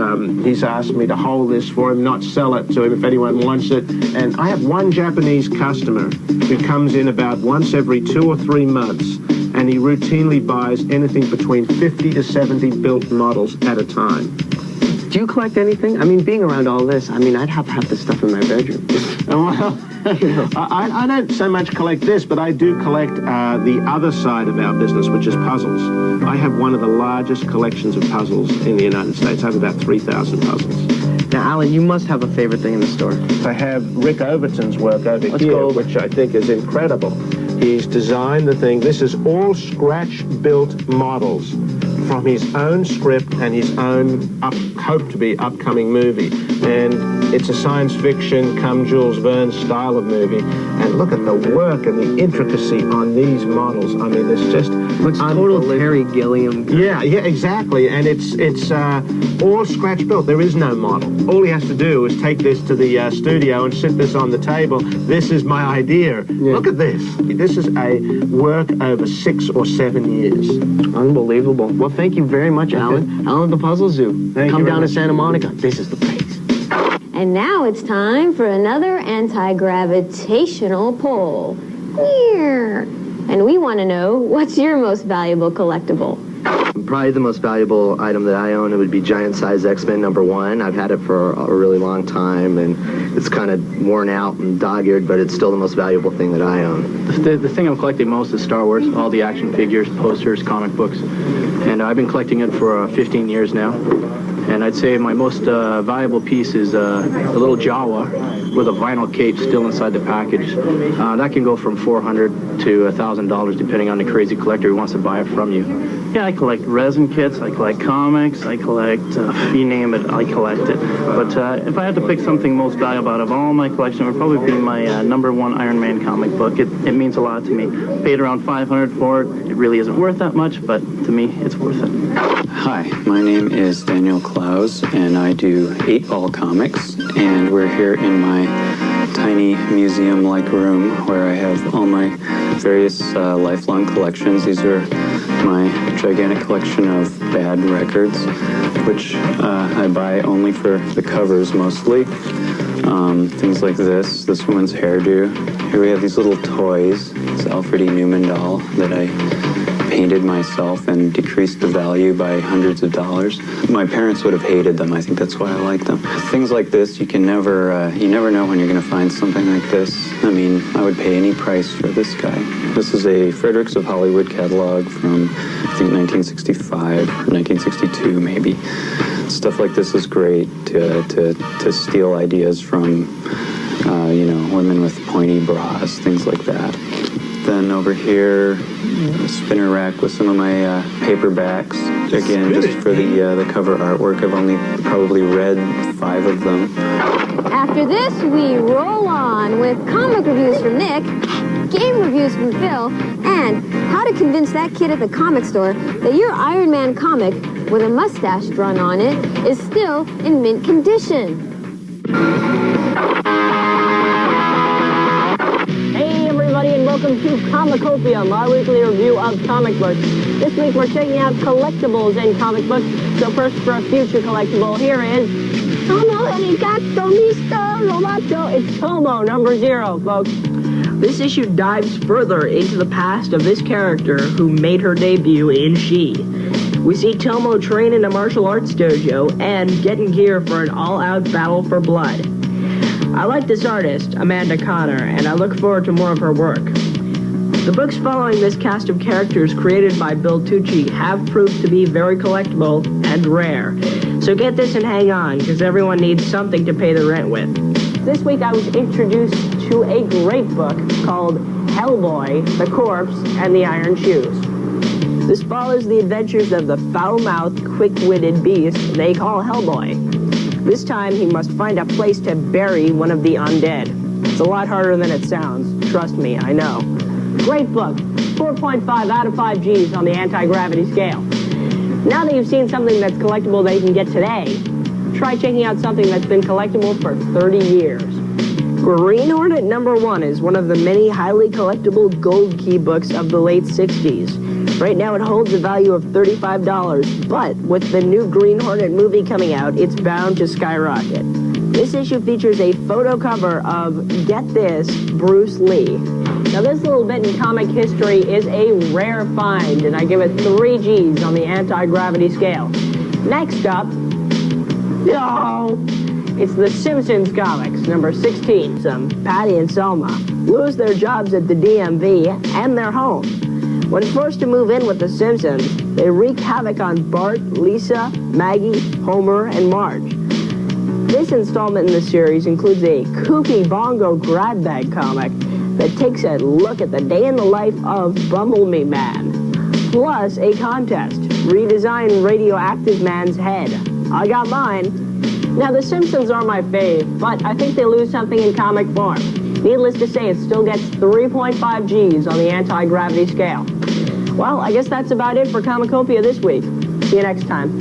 he's asked me to hold this for him, not sell it to him if anyone wants it. And I have one Japanese customer who comes in about once every 2 or 3 months, and he routinely buys anything between 50 to 70 built models at a time.
Do you collect anything? I mean, being around all this, I mean, I'd have half this stuff in my bedroom.
Well, I don't so much collect this, but I do collect the other side of our business, which is puzzles. I have one of the largest collections of puzzles in the United States. I have about 3,000 puzzles.
Now, Alan, you must have a favorite thing in the store.
I have Rick Overton's work over
Let's
here,
go over.
which I think is incredible. He's designed the thing. This is all scratch-built models from his own script and his own hope-to-be upcoming movie. And it's a science fiction, come Jules Verne style of movie. And look at the work and the intricacy on these models. I mean, it's just
looks total Terry Gilliam.
Yeah, exactly. And it's all scratch-built. There is no model. All he has to do is take this to the studio and sit this on the table. This is my idea. Yeah. Look at this. This is a work over 6 or 7 years.
Unbelievable. Well, thank you very much, Alan. Alan at the Puzzle Zoo. Come down to Santa Monica. This is the place.
And now it's time for another anti-gravitational poll. Here. And we want to know, what's your most valuable collectible?
Probably the most valuable item that I own, it would be Giant Size X-Men #1. I've had it for a really long time, and it's kind of worn out and dog-eared, but it's still the most valuable thing that I own.
The thing I'm collecting most is Star Wars, all the action figures, posters, comic books. And I've been collecting it for 15 years now. And I'd say my most valuable piece is a little Jawa with a vinyl cape still inside the package. That can go from $400 to $1,000 depending on the crazy collector who wants to buy it from you. Yeah, I collect resin kits, I collect comics, I collect, you name it, I collect it. But if I had to pick something most valuable out of all my collection, it would probably be my #1 Iron Man comic book. It means a lot to me. Paid around $500 for it. It really isn't worth that much, but to me, it's worth it.
Hi, my name is Daniel Klaus, and I do 8-Ball Comics, and we're here in my tiny museum-like room where I have all my various lifelong collections. These are my gigantic collection of bad records, which I buy only for the covers mostly. Things like this woman's hairdo. Here we have these little toys. It's Alfred E. Newman doll that I painted myself and decreased the value by hundreds of dollars. My parents would have hated them. I think that's why I like them. Things like this, you never know when you're going to find something like this. I mean, I would pay any price for this guy. This is a Fredericks of Hollywood catalog from, I think, 1965, 1962 maybe. Stuff like this is great to steal ideas from, women with pointy bras, things like that. Then over here, a spinner rack with some of my paperbacks. Again, just for the cover artwork. I've only probably read 5 of them.
After this, we roll on with comic reviews from Nick, game reviews from Phil, and how to convince that kid at the comic store that your Iron Man comic with a mustache drawn on it is still in mint condition.
Hey everybody, and welcome to Comicopia, my weekly review of comic books. This week we're checking out collectibles in comic books. So first, for a future collectible, here is Tomo Arigato Mr. Roboto. It's Tomo #0, folks. This issue dives further into the past of this character who made her debut in She. We see Tomo train in a martial arts dojo and get in gear for an all-out battle for blood. I like this artist, Amanda Connor, and I look forward to more of her work. The books following this cast of characters created by Bill Tucci have proved to be very collectible and rare. So get this and hang on, because everyone needs something to pay the rent with. This week I was introduced to a great book called Hellboy, the Corpse, and the Iron Shoes. This follows the adventures of the foul-mouthed, quick-witted beast they call Hellboy. This time he must find a place to bury one of the undead. It's a lot harder than it sounds. Trust me, I know. Great book. 4.5 out of 5 Gs on the anti-gravity scale. Now that you've seen something that's collectible that you can get today, try checking out something that's been collectible for 30 years. Green Hornet #1 is one of the many highly collectible gold key books of the late 60s. Right now it holds a value of $35, but with the new Green Hornet movie coming out, it's bound to skyrocket. This issue features a photo cover of, get this, Bruce Lee. Now this little bit in comic history is a rare find, and I give it 3 Gs on the anti-gravity scale. Next up, it's the Simpsons comics, #16. Patty and Selma lose their jobs at the DMV and their home. When forced to move in with the Simpsons, they wreak havoc on Bart, Lisa, Maggie, Homer, and Marge. This installment in the series includes a kooky bongo grab bag comic that takes a look at the day in the life of Bumblebee Man, plus a contest, redesign Radioactive Man's head. I got mine. Now, The Simpsons are my fave, but I think they lose something in comic form. Needless to say, it still gets 3.5 Gs on the anti-gravity scale. Well, I guess that's about it for Comicopia this week. See you next time.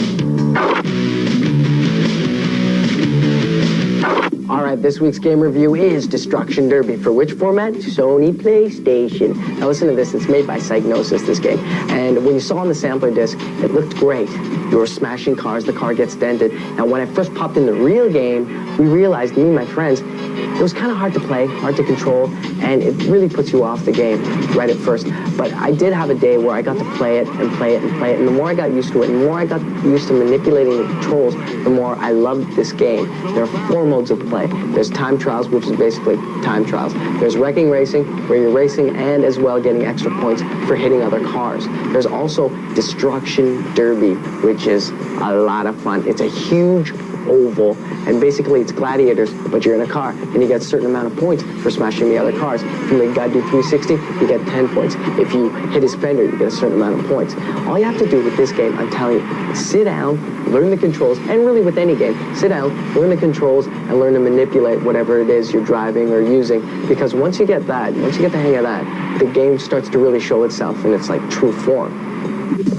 All right, this week's game review is Destruction Derby. For which format? Sony PlayStation. Now listen to this. It's made by Psygnosis, this game. And when you saw on the sampler disc, it looked great. You were smashing cars, the car gets dented. Now when I first popped in the real game, we realized, me and my friends, it was kind of hard to play, hard to control, and it really puts you off the game right at first. But I did have a day where I got to play it and play it and play it, and the more I got used to it, and the more I got used to manipulating the controls, the more I loved this game. There are 4 modes of play. There's time trials, which is basically time trials. There's wrecking racing, where you're racing and as well getting extra points for hitting other cars. There's also Destruction Derby, which is a lot of fun. It's a huge oval, and basically it's gladiators, but you're in a car, and you get a certain amount of points for smashing the other cars. If you make God do 360, you get 10 points. If you hit his fender, you get a certain amount of points. All you have to do with this game, I'm telling you, sit down, learn the controls, and really with any game, sit down, learn the controls, and learn to manipulate whatever it is you're driving or using, because once you get that, once you get the hang of that, the game starts to really show itself in its like true form.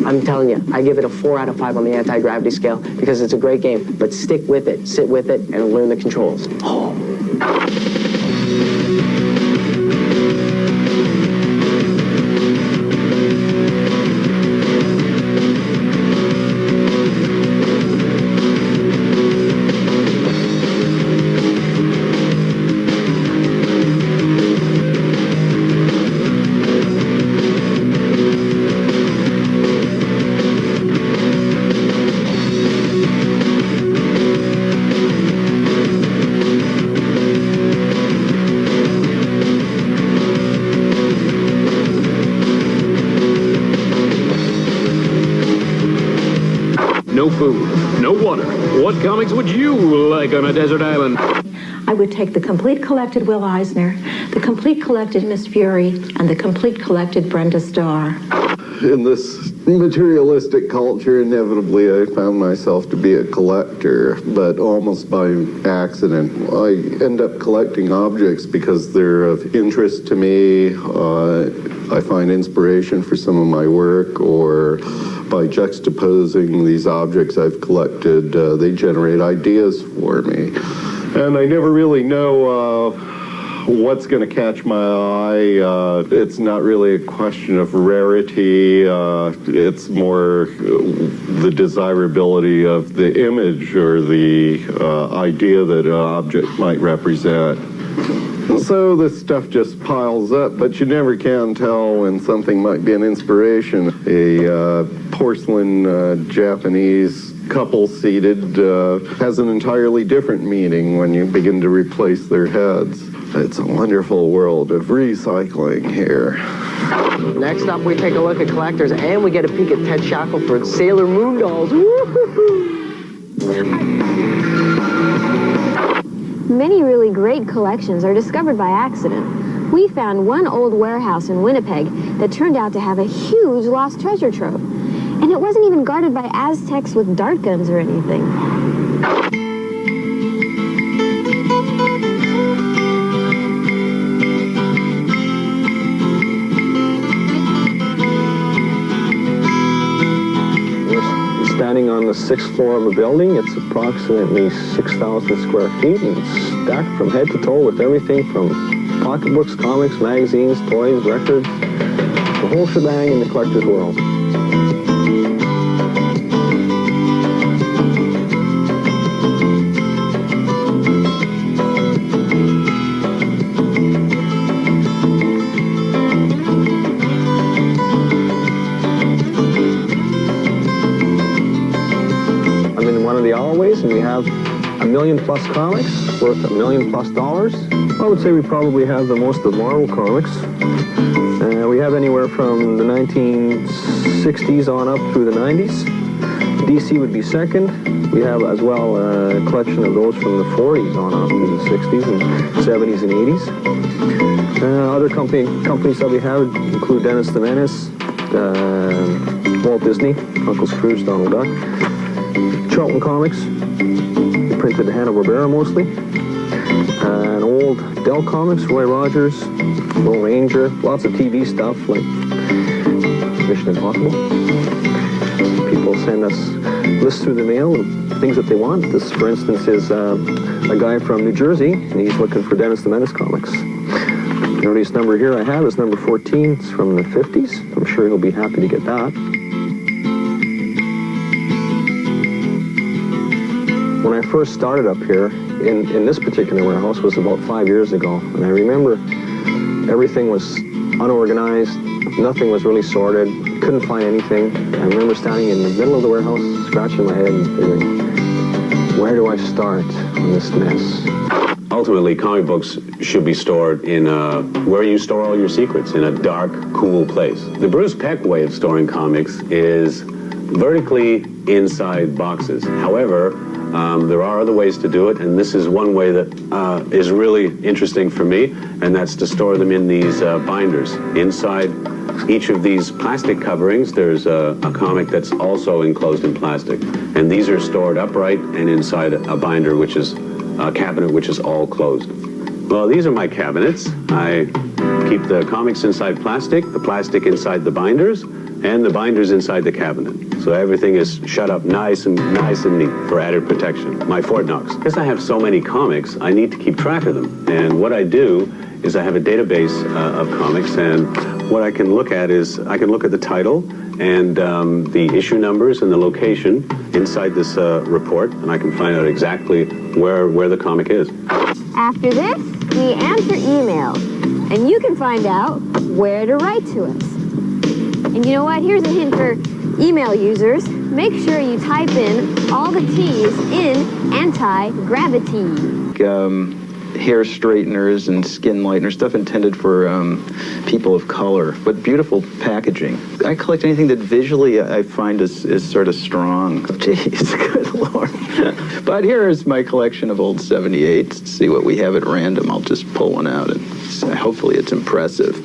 I'm telling you, I give it a 4 out of 5 on the anti-gravity scale because it's a great game, but stick with it, sit with it, and learn the controls. Oh.
No food, no water. What comics would you like on a desert island?
I would take the complete collected Will Eisner, the complete collected Miss Fury, and the complete collected Brenda Starr.
In this materialistic culture, inevitably I found myself to be a collector, but almost by accident. I end up collecting objects because they're of interest to me. I find inspiration for some of my work, or by juxtaposing these objects I've collected, they generate ideas for me. And I never really know what's going to catch my eye. It's not really a question of rarity. It's more the desirability of the image or the idea that an object might represent. So this stuff just piles up, but you never can tell when something might be an inspiration. A porcelain Japanese couple seated has an entirely different meaning when you begin to replace their heads. It's a wonderful world of recycling here.
Next up, we take a look at collectors, and we get a peek at Ted Shackelford's Sailor Moon dolls.
Many really great collections are discovered by accident. We found one old warehouse in Winnipeg that turned out to have a huge lost treasure trove. And it wasn't even guarded by Aztecs with dart guns or anything.
Standing on the 6th floor of a building. It's approximately 6,000 square feet, and it's stacked from head to toe with everything from pocketbooks, comics, magazines, toys, records, the whole shebang in the collector's world. And we have $1 million+ comics worth $1 million+ dollars. I would say we probably have the most of Marvel comics. We have anywhere from the 1960s on up through the 90s. DC would be second. We have as well a collection of those from the 40s on up to the 60s and 70s and 80s. Other companies that we have include Dennis the Menace, Walt Disney, Uncle Scrooge, Donald Duck, Charlton Comics, printed Hanna-Barbera mostly, and old Dell Comics, Roy Rogers, Lone Ranger, lots of TV stuff like Mission Impossible. People send us lists through the mail of things that they want. This, for instance, is a guy from New Jersey, and he's looking for Dennis the Menace comics. The earliest number here I have is number 14. It's from the 50s. I'm sure he'll be happy to get that. When I first started up here, in this particular warehouse was about 5 years ago, and I remember everything was unorganized, nothing was really sorted, couldn't find anything. I remember standing in the middle of the warehouse, scratching my head and thinking, where do I start on this mess?
Ultimately, comic books should be stored in where you store all your secrets, in a dark, cool place. The Bruce Peck way of storing comics is vertically inside boxes. However, there are other ways to do it, and this is one way that is really interesting for me, and that's to store them in these binders. Inside each of these plastic coverings, there's a comic that's also enclosed in plastic, and these are stored upright and inside a binder, which is a cabinet which is all closed. Well, these are my cabinets. I keep the comics inside plastic, the plastic inside the binders, and the binders inside the cabinet. So everything is shut up nice and neat for added protection. My Fort Knox. Because I have so many comics, I need to keep track of them. And what I do is I have a database of comics, and what I can look at is I can look at the title and the issue numbers and the location inside this report, and I can find out exactly where the comic is.
After this, we answer emails, and you can find out where to write to us. And you know what? Here's a hint for email users. Make sure you type in all the T's in anti-gravity.
Hair straighteners and skin lighteners, stuff intended for people of color, but beautiful packaging. I collect anything that visually I find is sort of strong. Jeez, good Lord. But here is my collection of old 78s. See what we have at random. I'll just pull one out, and hopefully it's impressive.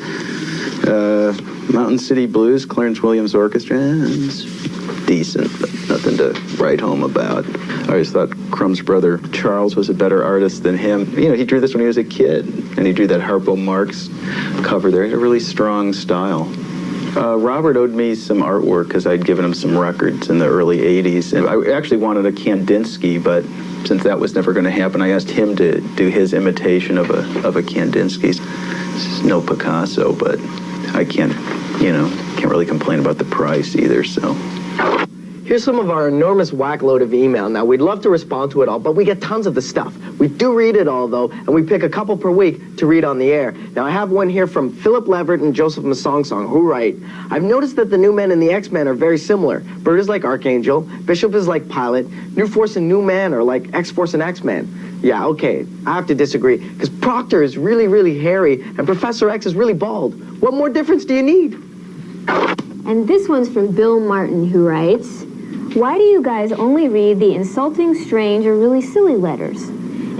Mountain City Blues, Clarence Williams Orchestra. It's decent, but nothing to write home about. I always thought Crumb's brother Charles was a better artist than him. You know, he drew this when he was a kid, and he drew that Harpo Marx cover there. He had a really strong style. Robert owed me some artwork because I'd given him some records in the early 80s. And I actually wanted a Kandinsky, but since that was never going to happen, I asked him to do his imitation of a Kandinsky. It's no Picasso, but I can't really complain about the price either, so.
Here's some of our enormous whack load of email. Now, we'd love to respond to it all, but we get tons of the stuff. We do read it all, though, and we pick a couple per week to read on the air. Now, I have one here from Philip Leverett and Joseph Masong, who write, I've noticed that the New Men and the X-Men are very similar. Bird is like Archangel, Bishop is like Pilot, New Force and New Man are like X-Force and X-Men. Yeah, okay, I have to disagree, because Proctor is really, really hairy, and Professor X is really bald. What more difference do you need?
And this one's from Bill Martin, who writes, why do you guys only read the insulting, strange, or really silly letters?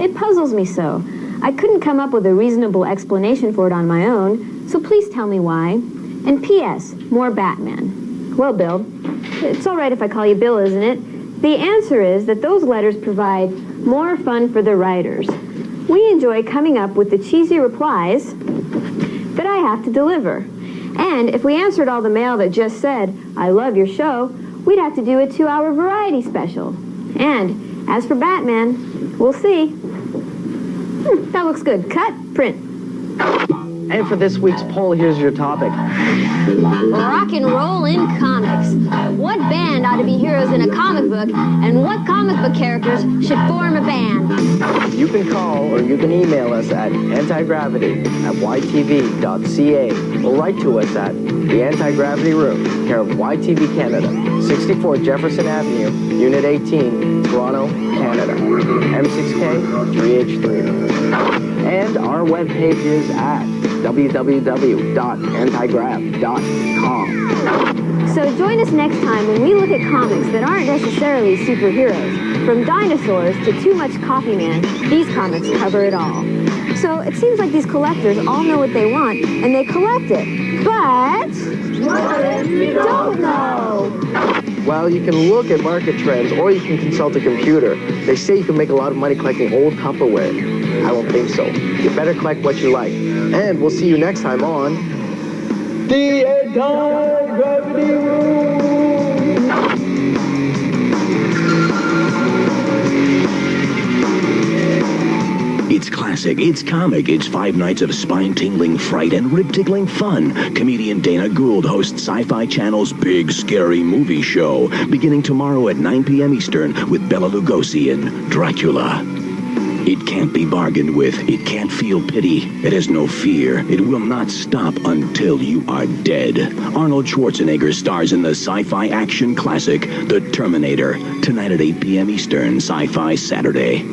It puzzles me so. I couldn't come up with a reasonable explanation for it on my own, so please tell me why. And P.S., more Batman. Well, Bill, it's all right if I call you Bill, isn't it? The answer is that those letters provide more fun for the writers. We enjoy coming up with the cheesy replies that I have to deliver. And if we answered all the mail that just said, I love your show, we'd have to do a 2-hour variety special. And as for Batman, we'll see. That looks good. Cut, print.
And for this week's poll, here's your topic.
Rock and roll in comics. What band ought to be heroes in a comic book, and what comic book characters should form a band?
You can call or you can email us at antigravity@ytv.ca or write to us at the Anti-Gravity Room, care of YTV Canada, 64 Jefferson Avenue, Unit 18, Toronto, Canada. M6K 3H3. And our webpage is at www.antigrav.com.
So join us next time when we look at comics that aren't necessarily superheroes. From dinosaurs to Too Much Coffee Man, these comics cover it all. So it seems like these collectors all know what they want, and they collect it. But what if you don't know?
Well, you can look at market trends, or you can consult a computer. They say you can make a lot of money collecting old Tupperware. I don't think so. You better collect what you like. And we'll see you next time on The Anti-Gravity Room.
It's classic, it's comic, it's 5 nights of spine-tingling fright and rib-tickling fun. Comedian Dana Gould hosts Sci-Fi Channel's Big Scary Movie Show, beginning tomorrow at 9 p.m. Eastern with Bela Lugosi in Dracula. It can't be bargained with, it can't feel pity, it has no fear, it will not stop until you are dead. Arnold Schwarzenegger stars in the sci-fi action classic, The Terminator, tonight at 8 p.m. Eastern, Sci-Fi Saturday.